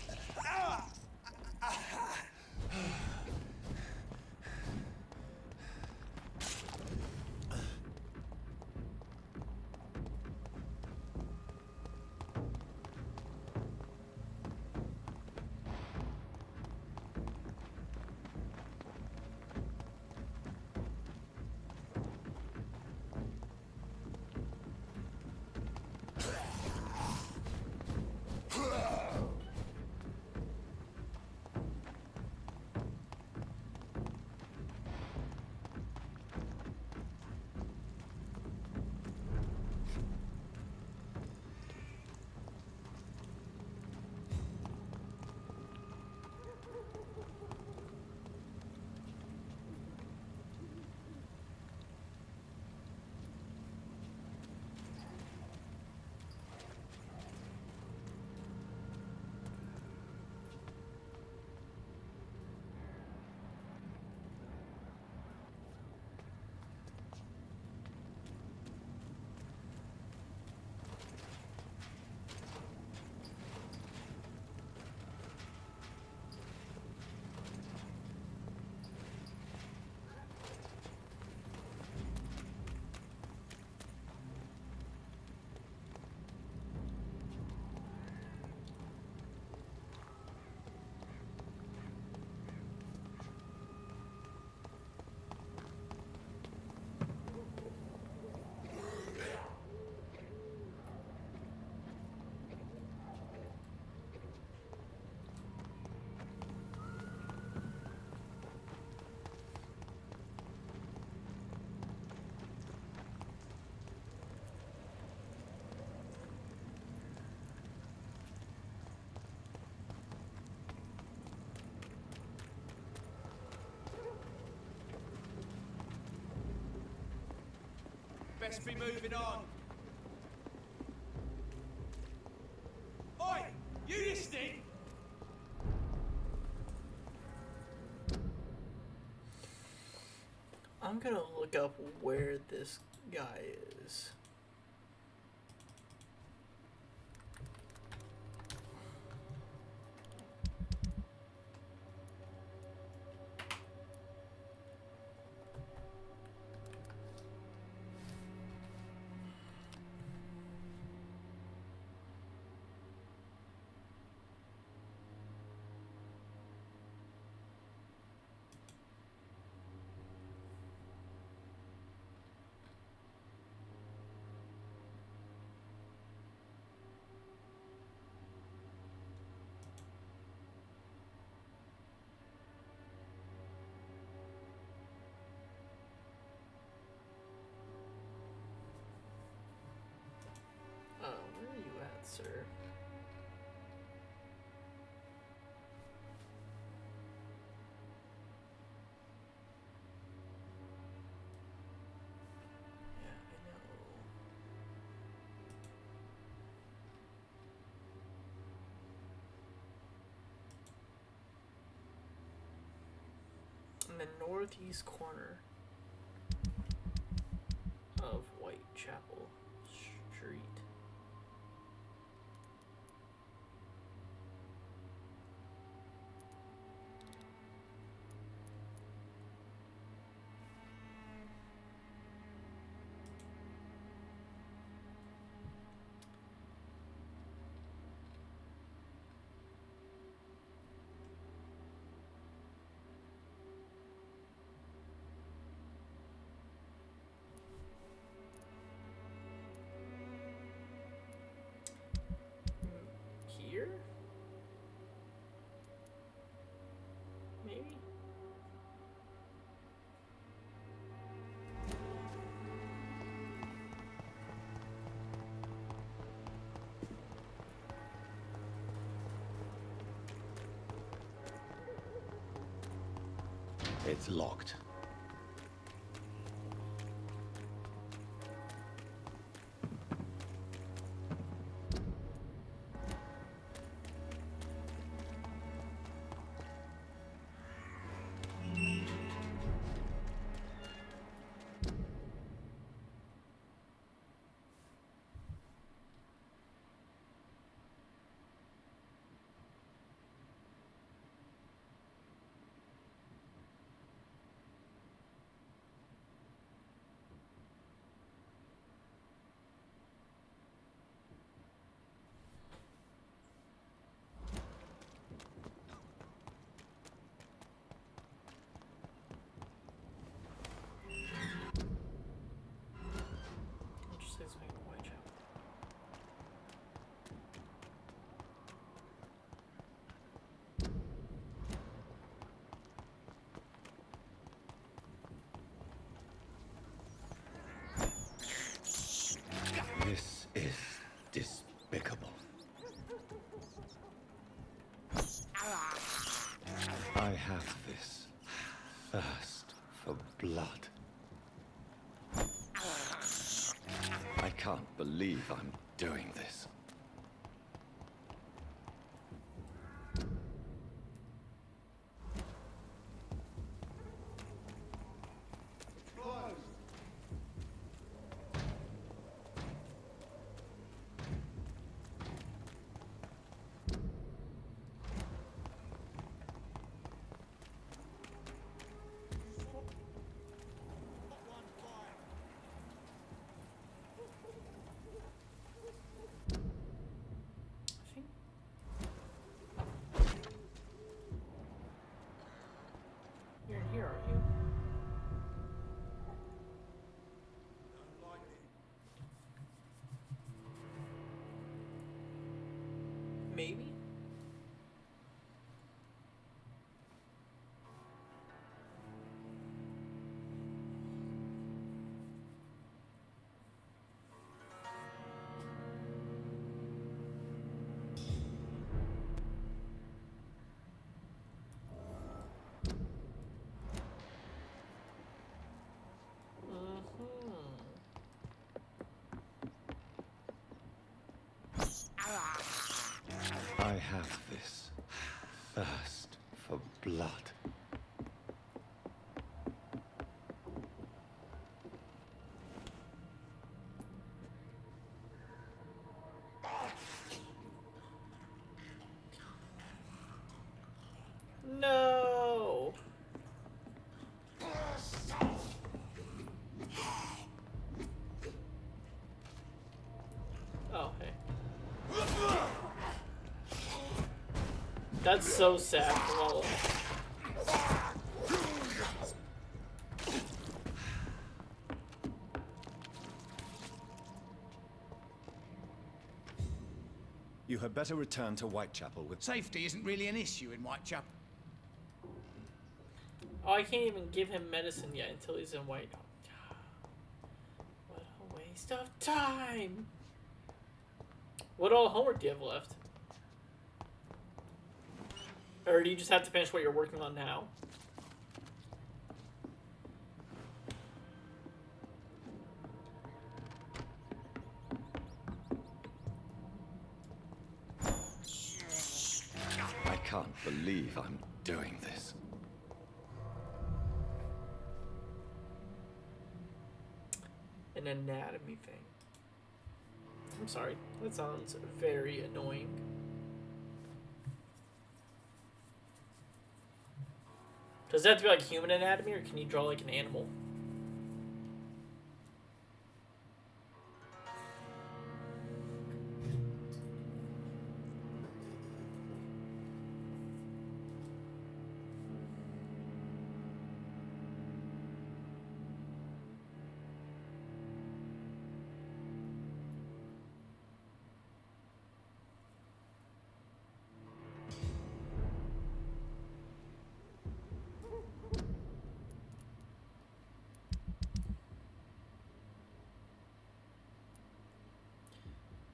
Best be moving on. Oi! You listening? I'm gonna look up where this guy is. in the northeast corner of Whitechapel Street. Here? Maybe? It's locked. This is despicable. I have this thirst for blood. I can't believe I'm doing this. You're in here, aren't you? Maybe? I have this thirst for blood. No. Oh, hey. That's so sad for all of us. You had better return to Whitechapel with... Safety isn't really an issue in Whitechapel. Oh, I can't even give him medicine yet until he's in White. What a waste of time! What all homework do you have left? Or do you just have to finish what you're working on now? I can't believe I'm doing this. An anatomy thing. I'm sorry, that sounds very annoying. Does that have to be like human anatomy, or can you draw like an animal?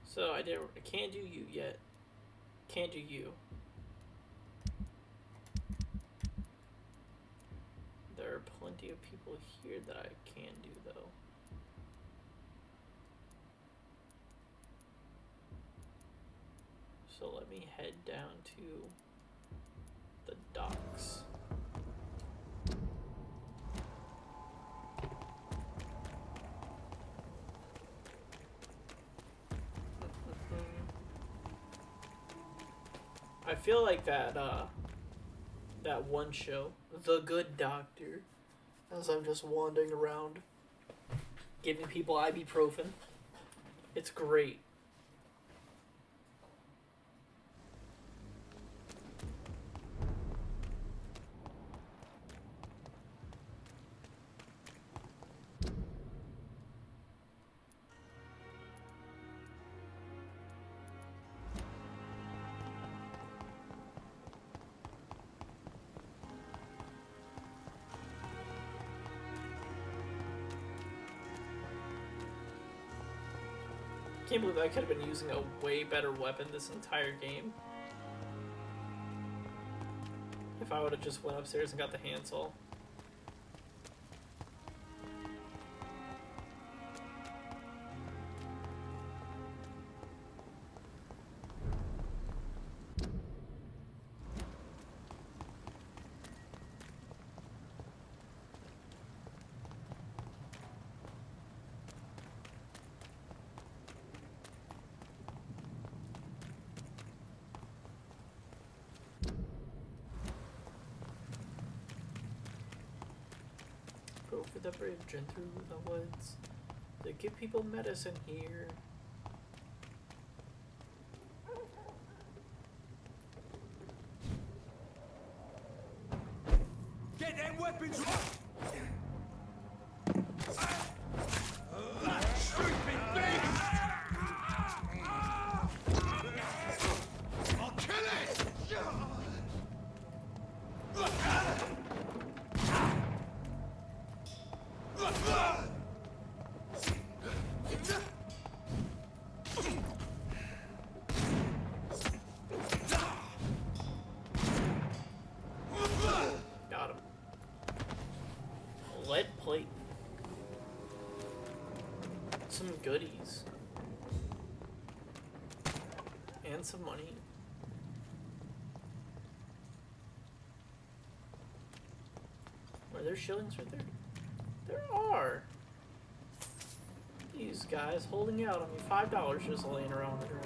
So I can't do you yet. Can't do you. There are plenty of people here that I can do though. So let me head down to the docks. I feel like that one show, The Good Doctor, as I'm just wandering around giving people ibuprofen. It's great. Can't believe I could have been using a way better weapon this entire game. If I would have just went upstairs and got the handsaw. Over the bridge and through the woods. They give people medicine here. Get them weapons right! I'll kill it! Got him. Lead plate. Some goodies. And some money. Are there shillings right there? There are. These guys holding out on me. $5 just laying around the ground.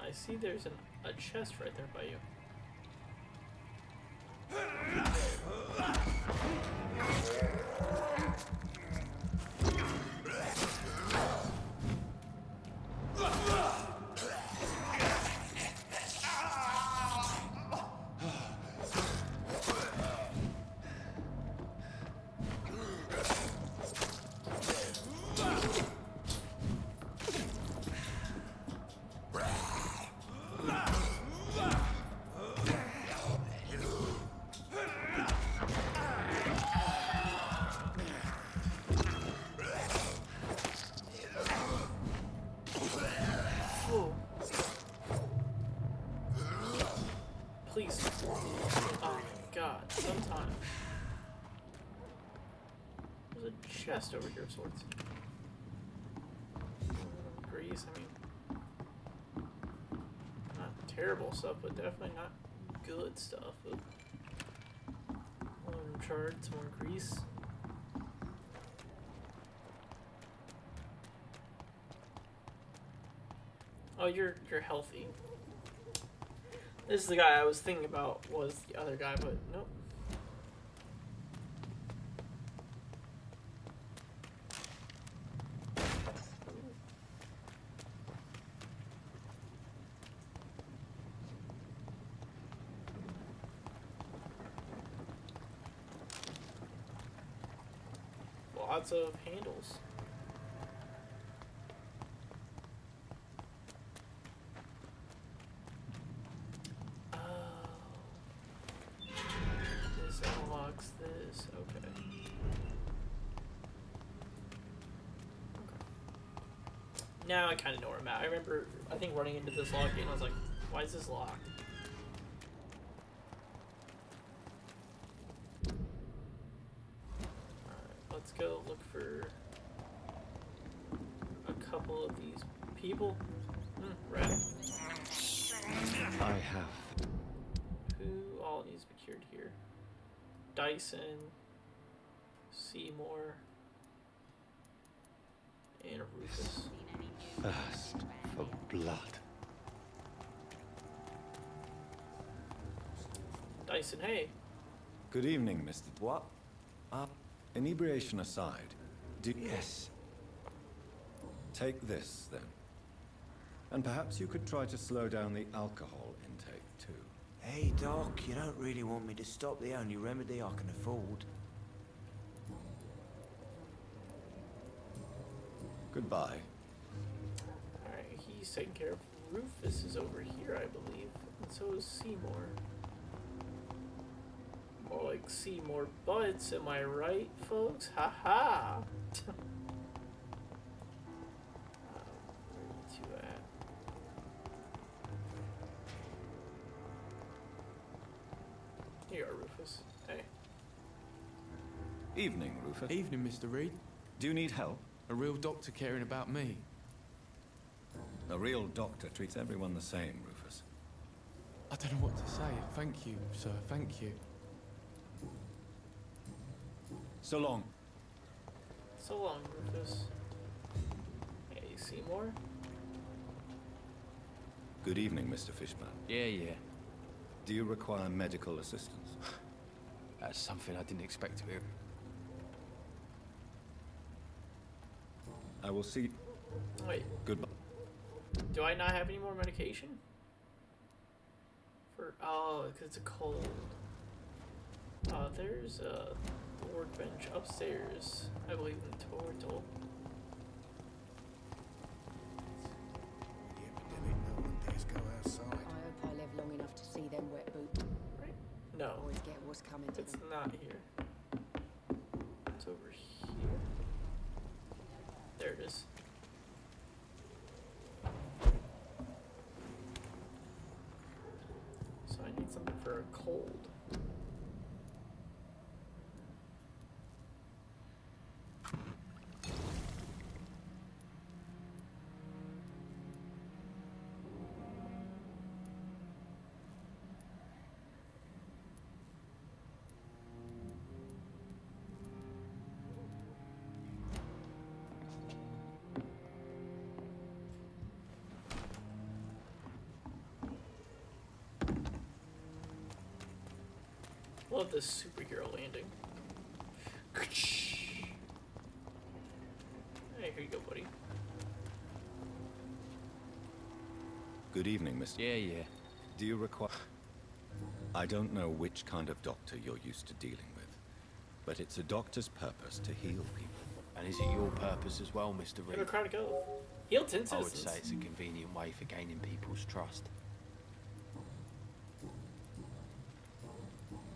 I see there's a chest right there by you. a chest over here of sorts. Grease, I mean, not terrible stuff, but definitely not good stuff. But more shards, more grease. Oh, you're healthy. This is the guy I was thinking about, was the other guy, but nope. Lots of handles. This unlocks this. Okay. Now I kind of know where I'm at. I remember, I think, running into this lock gate and I was like, why is this locked? Let's go look for a couple of these people. Rat. I have. Who all needs to be cured here? Dyson, Seymour, and Rufus. Thirst for blood. Dyson, hey. Good evening, Mr. What? Inebriation aside, Yes. Take this, then. And perhaps you could try to slow down the alcohol intake, too. Hey, Doc, you don't really want me to stop the only remedy I can afford. Goodbye. Alright, he's taking care of Rufus is over here, I believe. And so is Seymour. More like Seymour Butts, am I right, folks? Haha! Where are you two at? Here you are, Rufus. Hey. Evening, Rufus. Evening, Mr. Reed. Do you need help? A real doctor caring about me. A real doctor treats everyone the same, Rufus. I don't know what to say. Thank you, sir. Thank you. So long. So long, Rufus. Hey, Seymour? Good evening, Mr. Fishman. Yeah. Do you require medical assistance? That's something I didn't expect to hear. I will see. Wait. Goodbye. Do I not have any more medication? Oh, because it's a cold. There's a workbench upstairs, I believe, in the total. Go outside. I hope I live long enough to see them wet boots. Right? No. Always get what's coming to It's them. not here. It's over here. There it is. So I need something for a cold. Love this superhero landing. Hey, here you go, buddy. Good evening, Mr. Yeah. Do you require... I don't know which kind of doctor you're used to dealing with, but it's a doctor's purpose to heal people. And is it your purpose as well, Mr. Reed? Democratic oath. Heal 10 I would citizens. say it's a convenient way for gaining people's trust.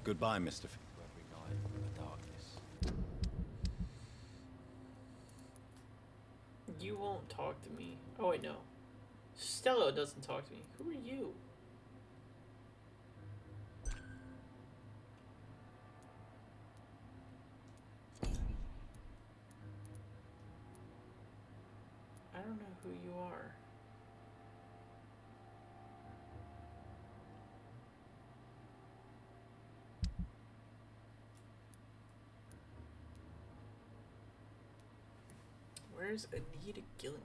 Goodbye, Mr. Every night in the darkness. You won't talk to me. Oh, wait, no. Stella doesn't talk to me. Who are you? don't know who you are. Where's Anita Gillingham?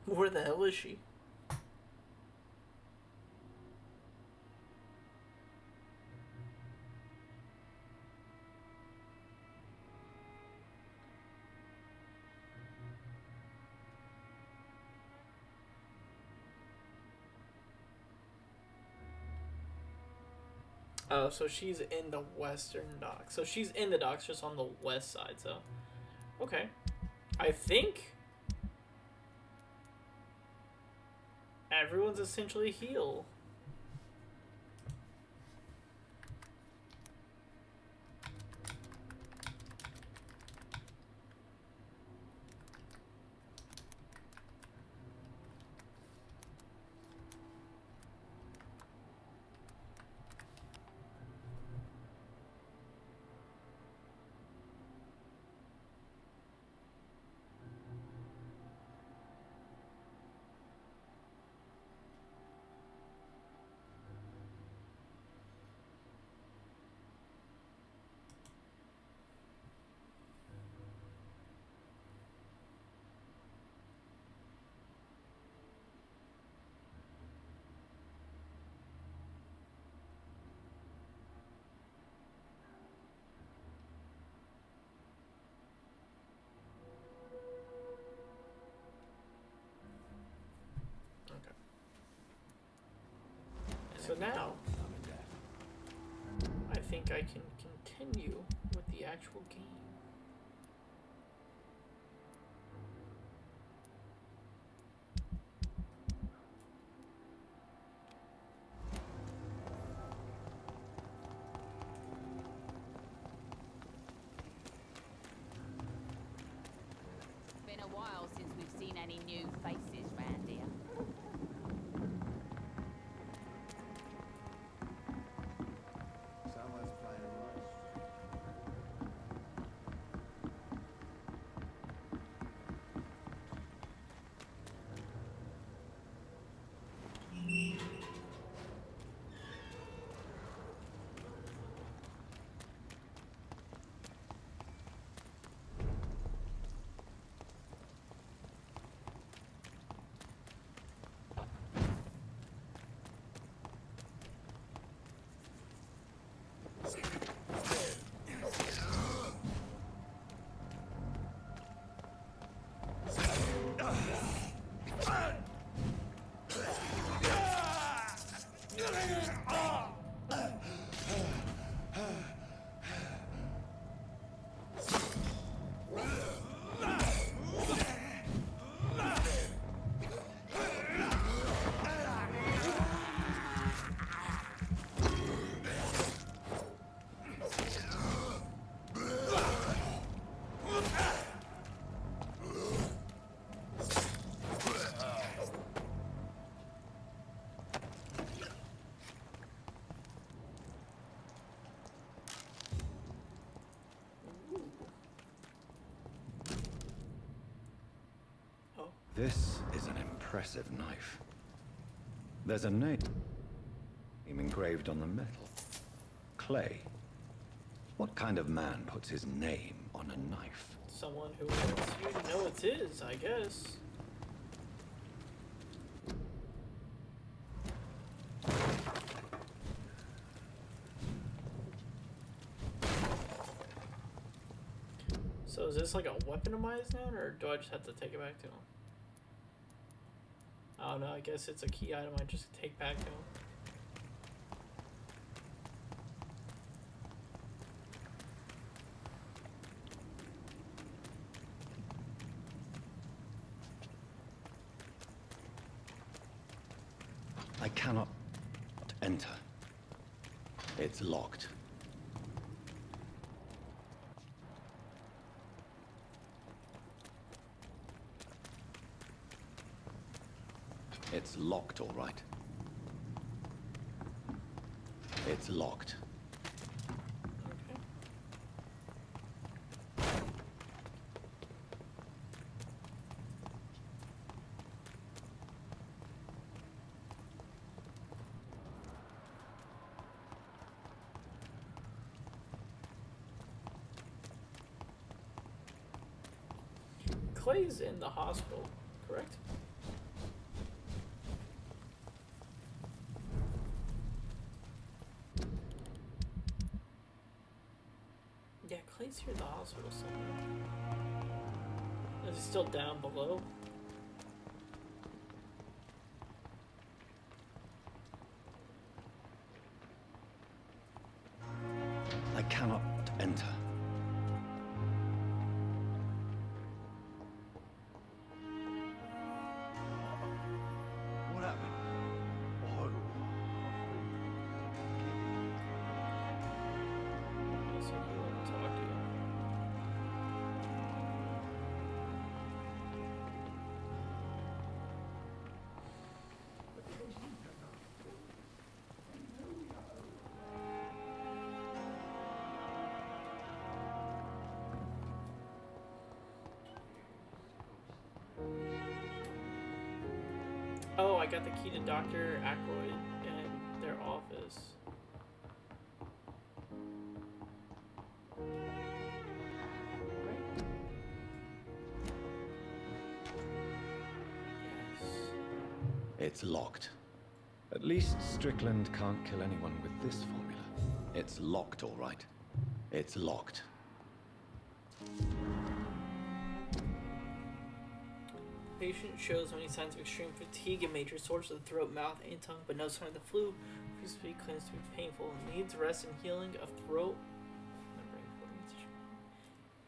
Where the hell is she? Oh, so she's in the western docks. So she's in the docks, just on the west side, so... Okay. I think... everyone's essentially healed. So now, I think I can continue with the actual game. Been a while since we've seen any new faces round here. Someone's playing right. This is an impressive knife. There's a name engraved on the metal. Clay. What kind of man puts his name on a knife? Someone who wants you to know it's his, I guess. So is this like a weaponized now, or do I just have to take it back to him? Oh no, I guess it's a key item I just take back to him. cannot enter. It's locked. It's locked, all right. It's locked. Clay's in the hospital, correct? Yeah, Clay's here at the hospital somewhere. Is he still down below? I cannot enter. What happened? So he won't talk to you. Oh, I got the key to Dr. Aykroyd and their office. It's locked. At least Strickland can't kill anyone with this formula. It's locked, all right. It's locked. Patient shows many signs of extreme fatigue and major sores of the throat, mouth, and tongue, but no sign of the flu. Refuses to be claims to be painful. Needs rest and healing of throat.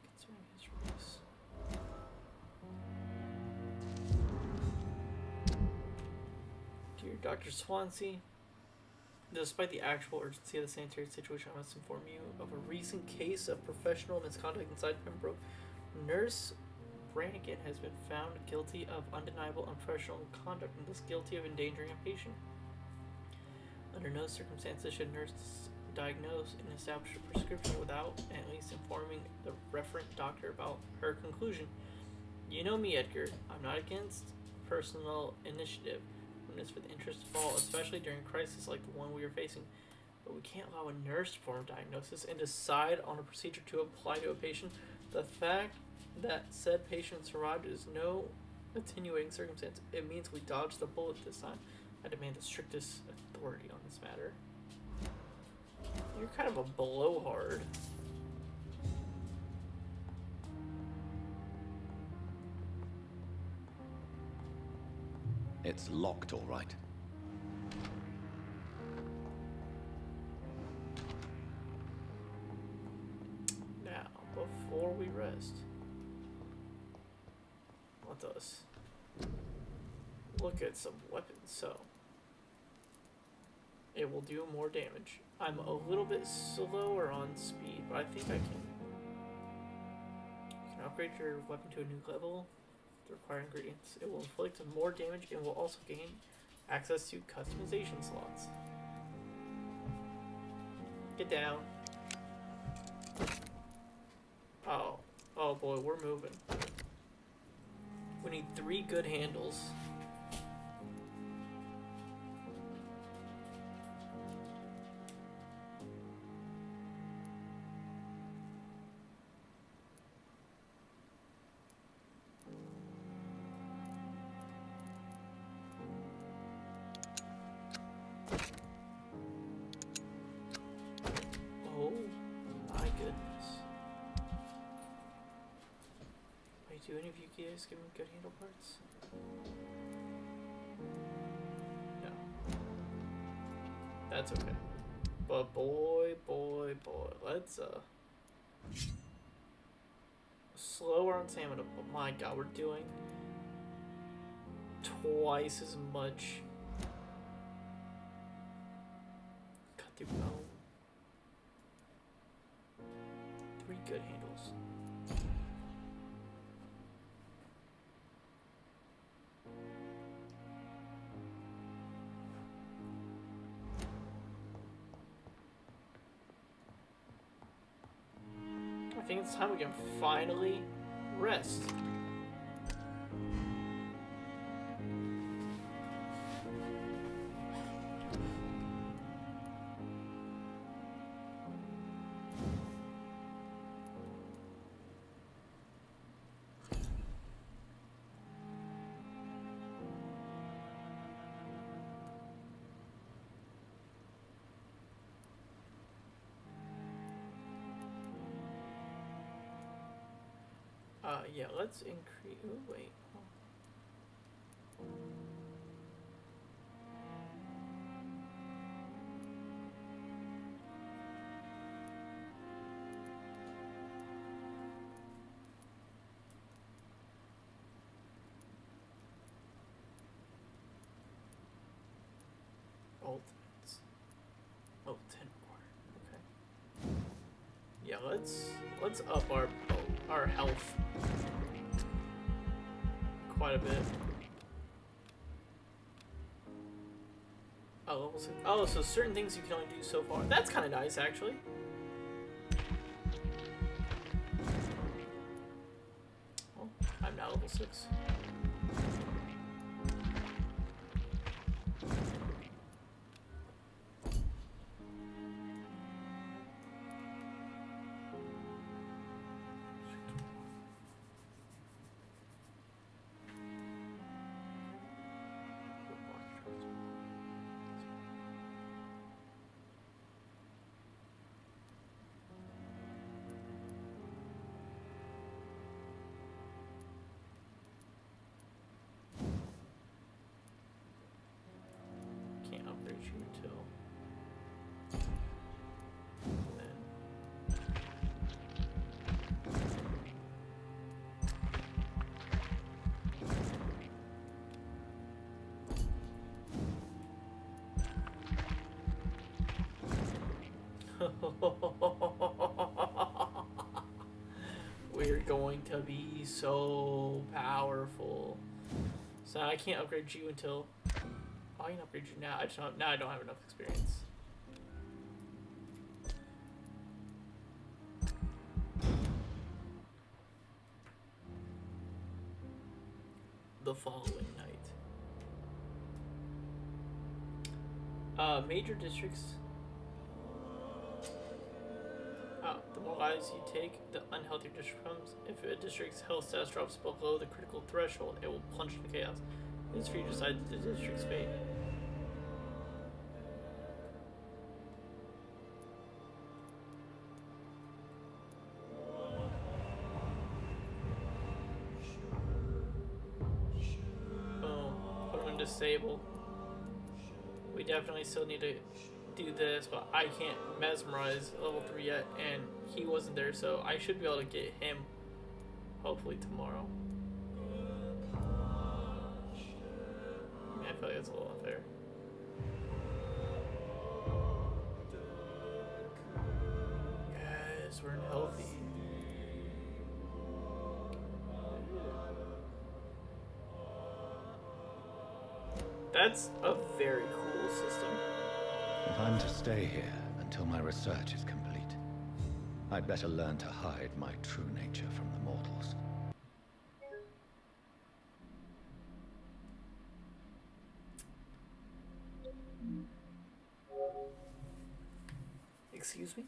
Concerning his release. Dear Dr. Swansea, despite the actual urgency of the sanitary situation, I must inform you of a recent case of professional misconduct inside Pembroke. Nurse Brannigan has been found guilty of undeniable unprofessional conduct and thus guilty of endangering a patient. Under no circumstances should nurse diagnose and establish a prescription without at least informing the referent doctor about her conclusion. You know me, Edgar. I'm not against personal initiative when it's for the interest of all, especially during crises like the one we are facing. But we can't allow a nurse to form a diagnosis and decide on a procedure to apply to a patient. The fact that said patient survived is no attenuating circumstance. It means we dodged the bullet this time. I demand the strictest authority on this matter. You're kind of a blowhard. It's locked, all right. Now, before we rest, let us look at some weapons. So, it will do more damage. I'm a little bit slower on speed, but I think I can. You can upgrade your weapon to a new level. The required ingredients. It will inflict more damage and will also gain access to customization slots. Get down. Oh boy, we're moving. We need 3 good handles. Oh my goodness. Wait, do any of you guys give me good handle parts? No. That's okay. But boy, let's slower on stamina, but my god, we're doing twice as much Do no. 3 good handles. I think it's time we can finally rest. Yeah, let's increase. Ooh, wait. Ultimates. Oh, 10 more. Okay. Yeah, let's up our health quite a bit. Oh, level 6. Oh, so certain things you can only do so far. That's kind of nice, actually. Well, I'm now level 6. Can't upgrade you until then. We're going to be so powerful. So I can't upgrade you until. Oh, I can upgrade you now. I just don't, now I don't have enough experience. The following night. Major districts. The more lives you take, the unhealthier district becomes. If a district's health status drops below the critical threshold, it will plunge into chaos. It's free to decide the district's fate. Boom. Put him in disable. We definitely still need to do this, but I can't mesmerize level 3 yet, and he wasn't there, so I should be able to get him hopefully tomorrow. I feel like that's a little unfair. Yes, we're healthy. That's a very cool system. If I'm to stay here until my research is complete, I'd better learn to hide my true nature from the mortals. Excuse me?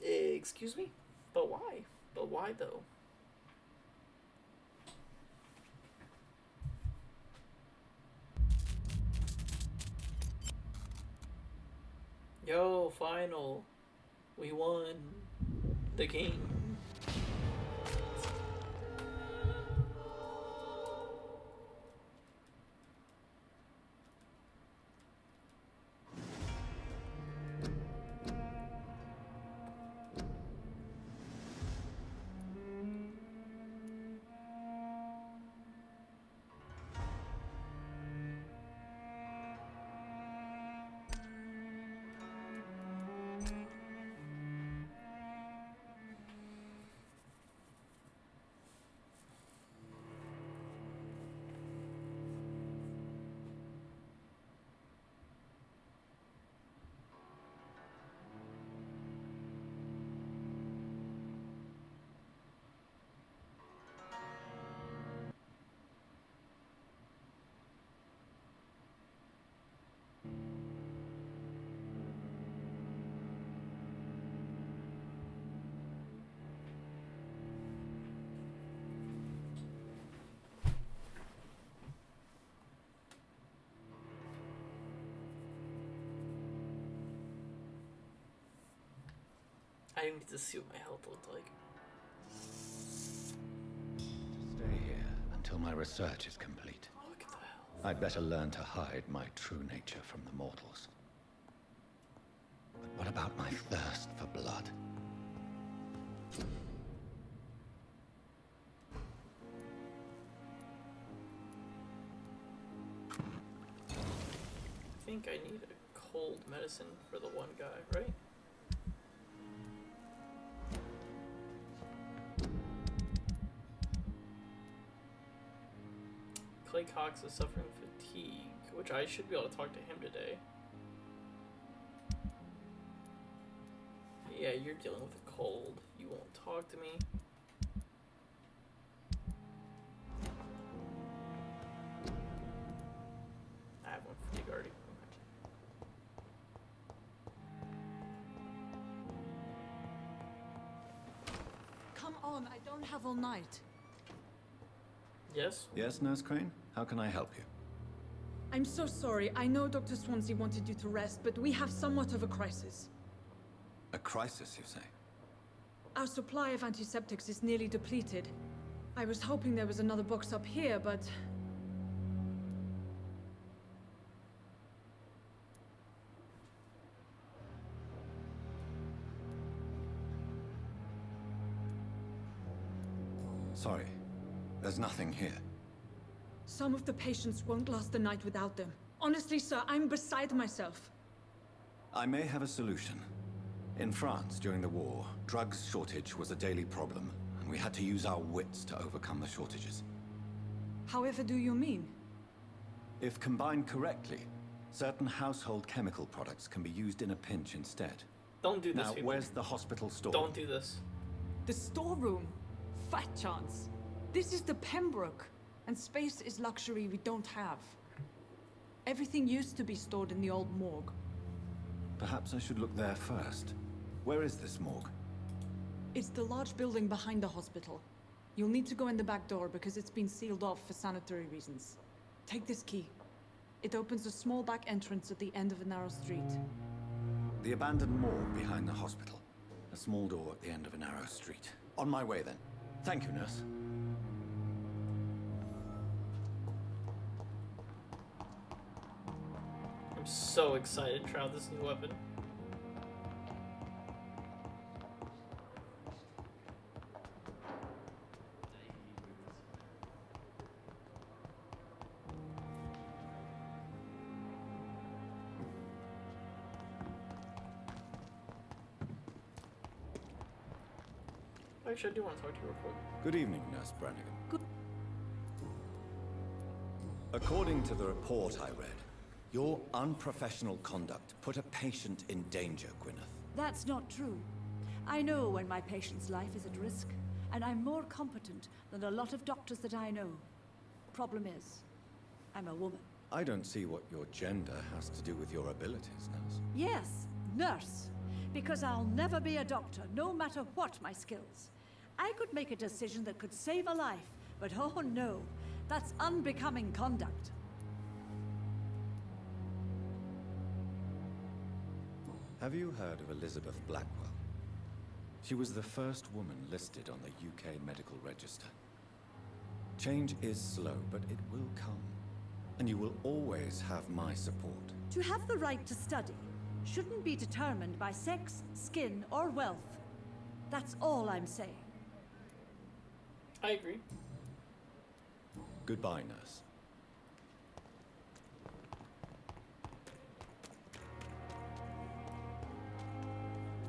Excuse me? But why? But why though? Yo, final. We won the game. I didn't get to see what my health looked like. Stay here until my research is complete. Look at the health. I'd better learn to hide my true nature from the mortals. But what about my thirst for blood? I think I need a cold medicine for the one guy, right? Clay Cox is suffering fatigue, which I should be able to talk to him today. Yeah, you're dealing with a cold. You won't talk to me. I have one fatigue already. Come on, I don't have all night. Yes? Yes, Nurse Crane? How can I help you? I'm so sorry. I know Dr. Swansea wanted you to rest, but we have somewhat of a crisis. A crisis, you say? Our supply of antiseptics is nearly depleted. I was hoping there was another box up here, but... Sorry. There's nothing here. Some of the patients won't last the night without them. Honestly, sir, I'm beside myself. I may have a solution. In France, during the war, drugs shortage was a daily problem, and we had to use our wits to overcome the shortages. However do you mean? If combined correctly, certain household chemical products can be used in a pinch instead. Don't do this, Now, people. where's the hospital store? Don't do this. The storeroom? Fat chance. This is the Pembroke, and space is luxury we don't have. Everything used to be stored in the old morgue. Perhaps I should look there first. Where is this morgue? It's the large building behind the hospital. You'll need to go in the back door because it's been sealed off for sanitary reasons. Take this key. It opens a small back entrance at the end of a narrow street. The abandoned morgue behind the hospital. A small door at the end of a narrow street. On my way then. Thank you, nurse. I'm so excited to try out this new weapon. Actually, I do want to talk to you real quick. Good evening, Nurse Brannigan. According to the report I read, your unprofessional conduct put a patient in danger, Gwyneth. That's not true. I know when my patient's life is at risk, and I'm more competent than a lot of doctors that I know. Problem is, I'm a woman. I don't see what your gender has to do with your abilities, nurse. Yes, nurse. Because I'll never be a doctor, no matter what my skills. I could make a decision that could save a life, but oh no, that's unbecoming conduct. Have you heard of Elizabeth Blackwell? She was the first woman listed on the UK Medical Register. Change is slow, but it will come. And you will always have my support. To have the right to study shouldn't be determined by sex, skin, or wealth. That's all I'm saying. I agree. Goodbye, nurse.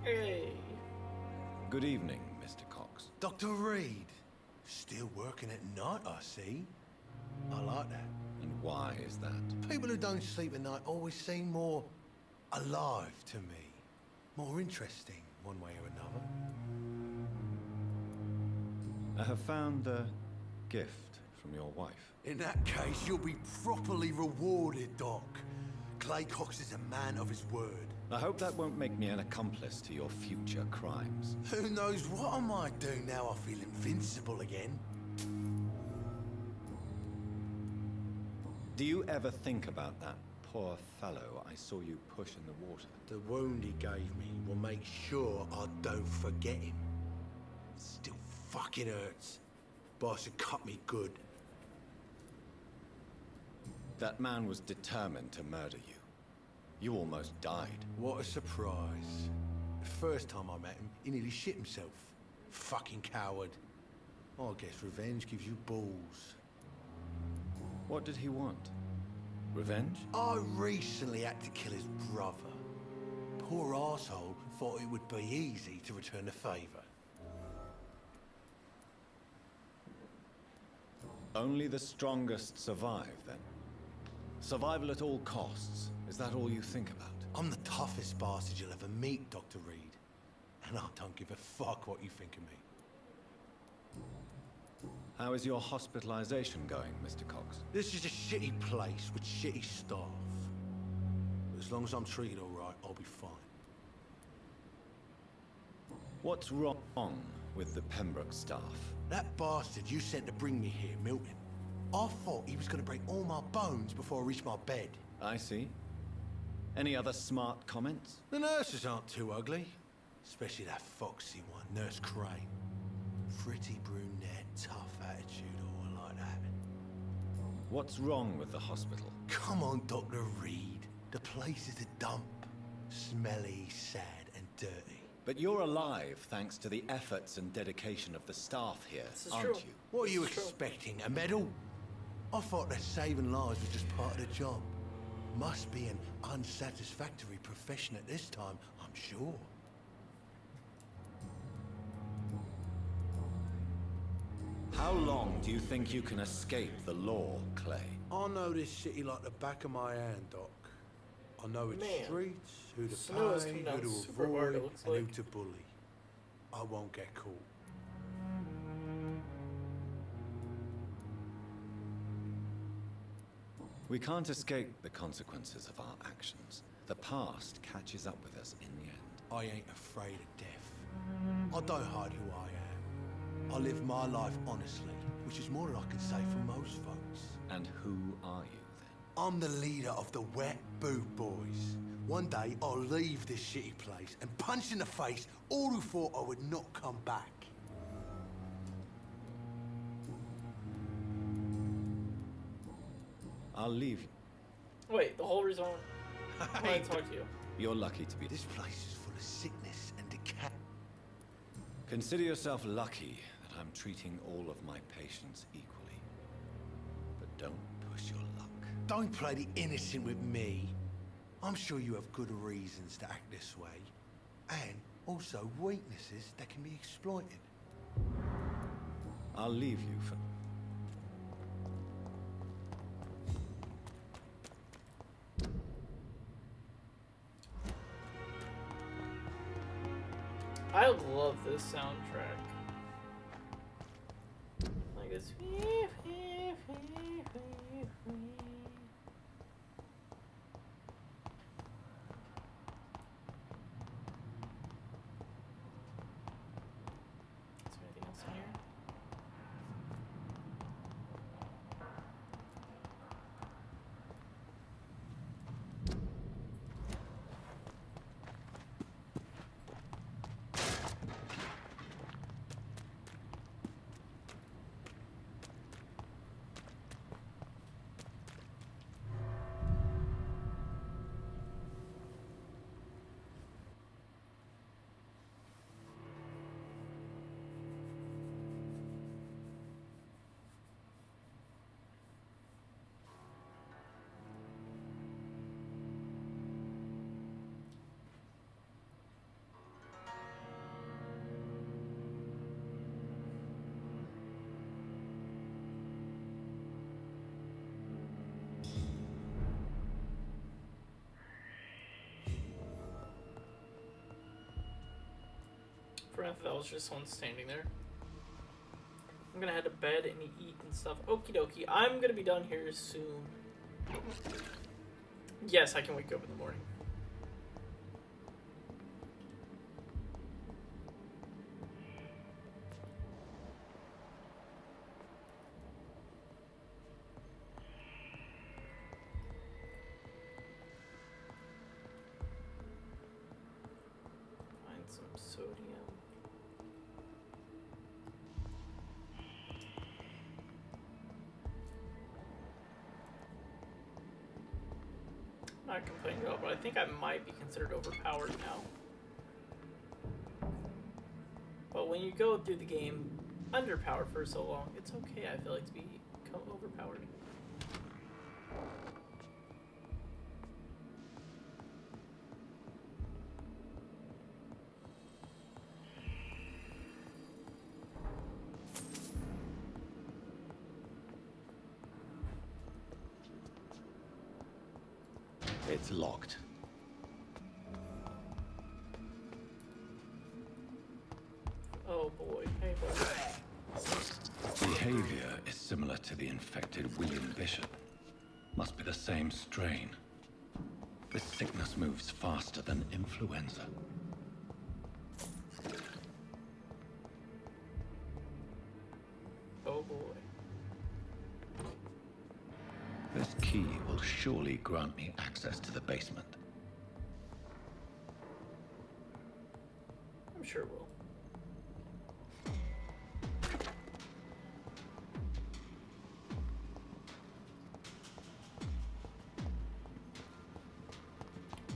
Hey. Good evening, Mr. Cox. Dr. Reed. Still working at night, I see. I like that. And why is that? People who don't sleep at night always seem more alive to me. More interesting, one way or another. I have found a gift from your wife. In that case, you'll be properly rewarded, Doc. Clay Cox is a man of his word. I hope that won't make me an accomplice to your future crimes. Who knows what I might do now I feel invincible again? Do you ever think about that poor fellow I saw you push in the water. The wound he gave me will make sure I don't forget him. It still fucking hurts. Boss had cut me good. That man was determined to murder you. You almost died. What a surprise. The first time I met him, he nearly shit himself. Fucking coward. I guess revenge gives you balls. What did he want? Revenge? I recently had to kill his brother. Poor arsehole thought it would be easy to return the favour. Only the strongest survive, then? Survival at all costs. Is that all you think about? I'm the toughest bastard you'll ever meet, Dr. Reed. And I don't give a fuck what you think of me. How is your hospitalization going, Mr. Cox? This is a shitty place with shitty staff. But as long as I'm treated all right, I'll be fine. What's wrong with the Pembroke staff? That bastard you sent to bring me here, Milton. I thought he was going to break all my bones before I reached my bed. I see. Any other smart comments? The nurses aren't too ugly. Especially that foxy one, Nurse Crane. Pretty brunette, tough attitude, all like that. What's wrong with the hospital? Come on, Dr. Reed. The place is a dump. Smelly, sad, and dirty. But you're alive thanks to the efforts and dedication of the staff here, aren't you? What are you expecting, a medal? I thought that saving lives was just part of the job. Must be an unsatisfactory profession at this time, I'm sure. How long do you think you can escape the law, Clay? I know this city like the back of my hand, Doc. I know its Man, streets, who to snow is pay, coming down who to super hard, avoid, it looks and who like. to bully. I won't get caught. We can't escape the consequences of our actions. The past catches up with us in the end. I ain't afraid of death. I don't hide who I am. I live my life honestly, which is more than I can say for most folks. And who are you, then? I'm the leader of the Wet Boot Boys. One day, I'll leave this shitty place and punch in the face all who thought I would not come back. I'll leave you. Wait, the whole reason I wanted to talk to you. You're lucky to be... This place is full of sickness and decay. Consider yourself lucky that I'm treating all of my patients equally. But don't push your luck. Don't play the innocent with me. I'm sure you have good reasons to act this way. And also weaknesses that can be exploited. I'll leave you for... I love this soundtrack. Like this. Is there anything else in here? For now, that was just someone standing there. I'm gonna head to bed and eat and stuff. Okie dokie. I'm gonna be done here soon. Yes, I can wake up in the morning. I'm not complaining at all, but I think I might be considered overpowered now. But when you go through the game underpowered for so long, it's okay, I feel like, to become overpowered. It's locked. Oh boy, hey boy. Behavior is similar to the infected William Bishop. Must be the same strain. This sickness moves faster than influenza. Oh boy. This key will surely grant me access to the basement. I'm sure it will.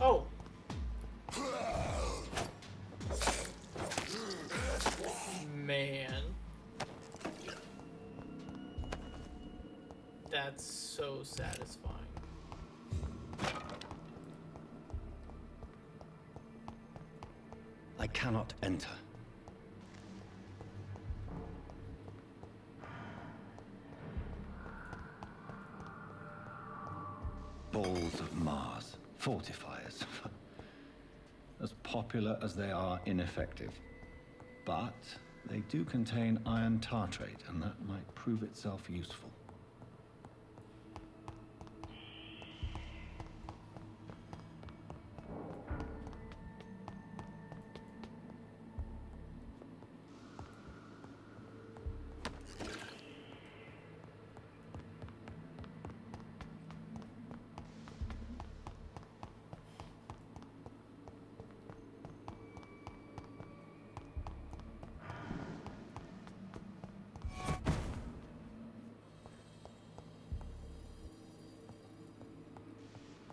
Oh. Man. That's so satisfying. I cannot enter. Balls of Mars, fortifiers. As popular as they are ineffective. But they do contain iron tartrate, and that might prove itself useful.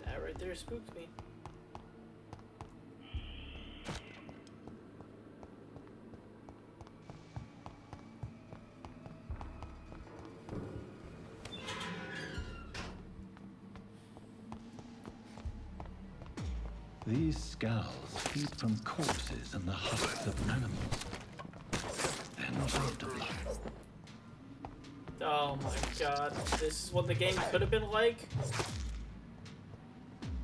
That right there spooked me. These skulls feed from corpses and the husks of animals. They're not after blood. Oh my god. This is what the game could have been like?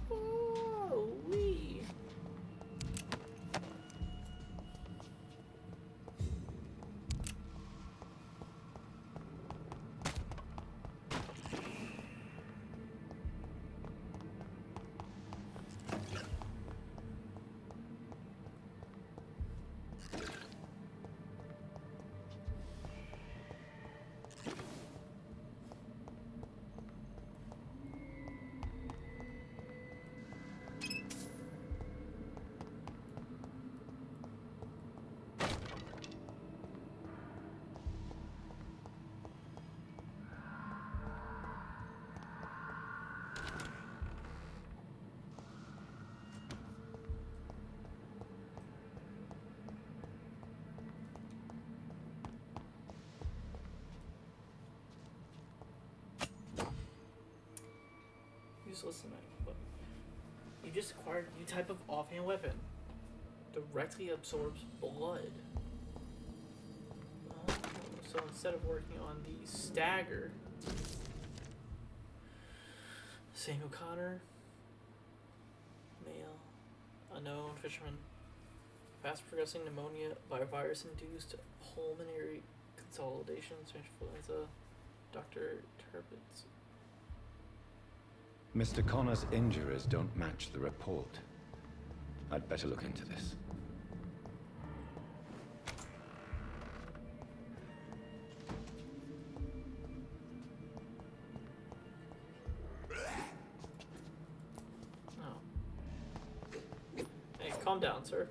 Holy. Useless tonight, but you just acquired a new type of offhand weapon. Directly absorbs blood. Oh, so instead of working on the stagger, St. O'Connor, male, unknown fisherman, fast progressing pneumonia by virus induced pulmonary consolidation, Spanish influenza, Dr. Turbid's. Mr. Connor's injuries don't match the report. I'd better look into this. Oh. Hey, calm down, sir.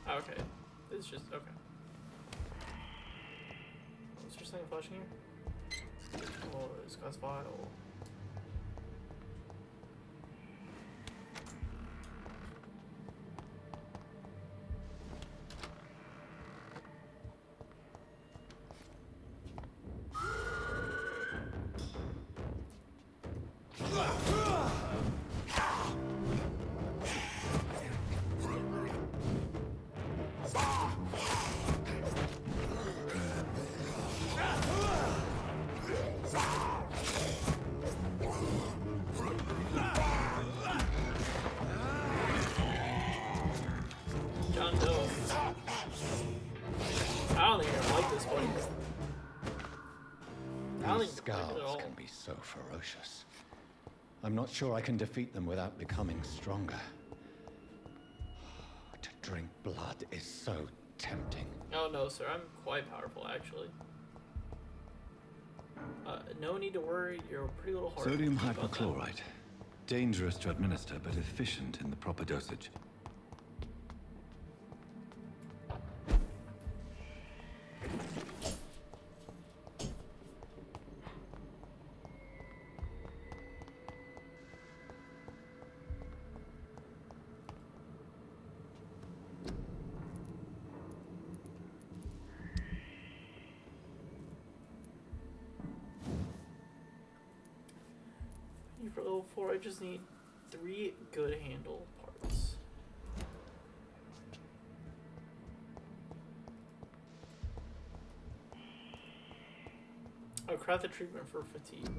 Okay. This is just something flashing here? Oh, this guy's vital. John Doe. I don't think I like this one. I don't These think I like it at scars all. can be so ferocious. I'm not sure I can defeat them without becoming stronger. To drink blood is so tempting. Oh no, sir. I'm quite powerful, actually. No need to worry. You're a pretty little hard. Sodium hypochlorite. Dangerous to administer, but efficient in the proper dosage. For level 4, I just need 3 good handle parts. Oh, craft the treatment for fatigue.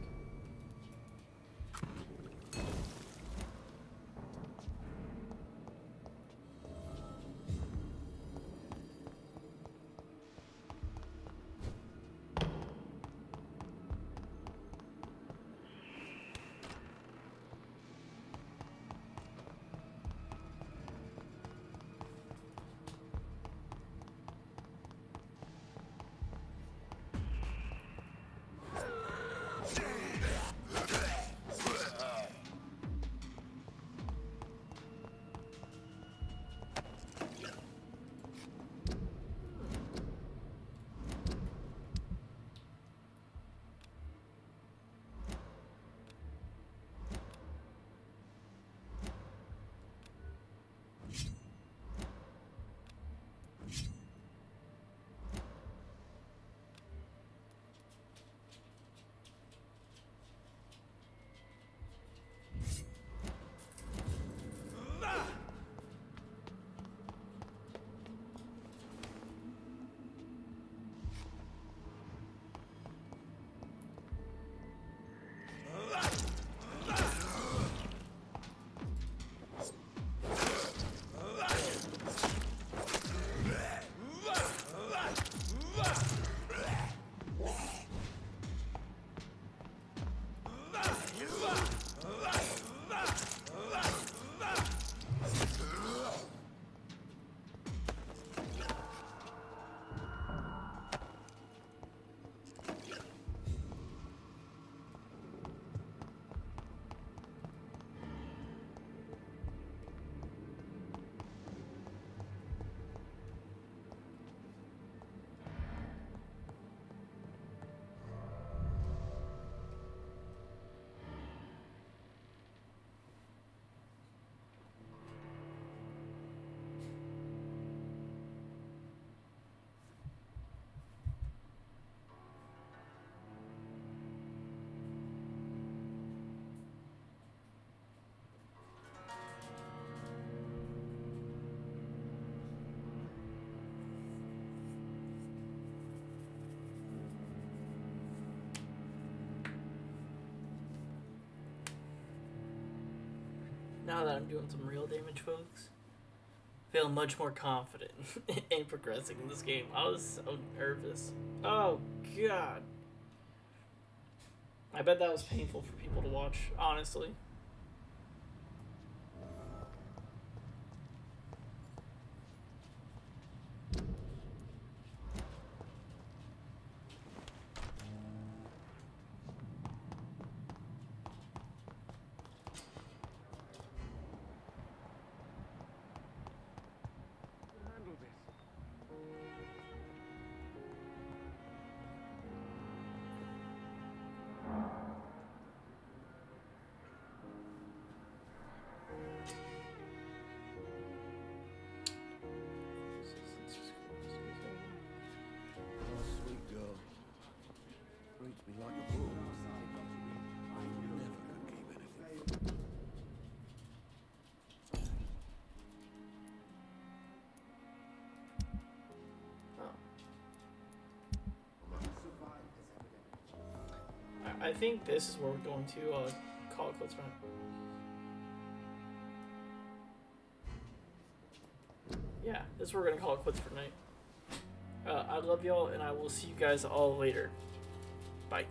Now that I'm doing some real damage, folks, I feel much more confident in progressing in this game. I was so nervous. Oh, God. I bet that was painful for people to watch, honestly. I think this is where we're going to call it quits for now. Yeah, this is where we're gonna call it quits for tonight. I love y'all, and I will see you guys all later. Bye.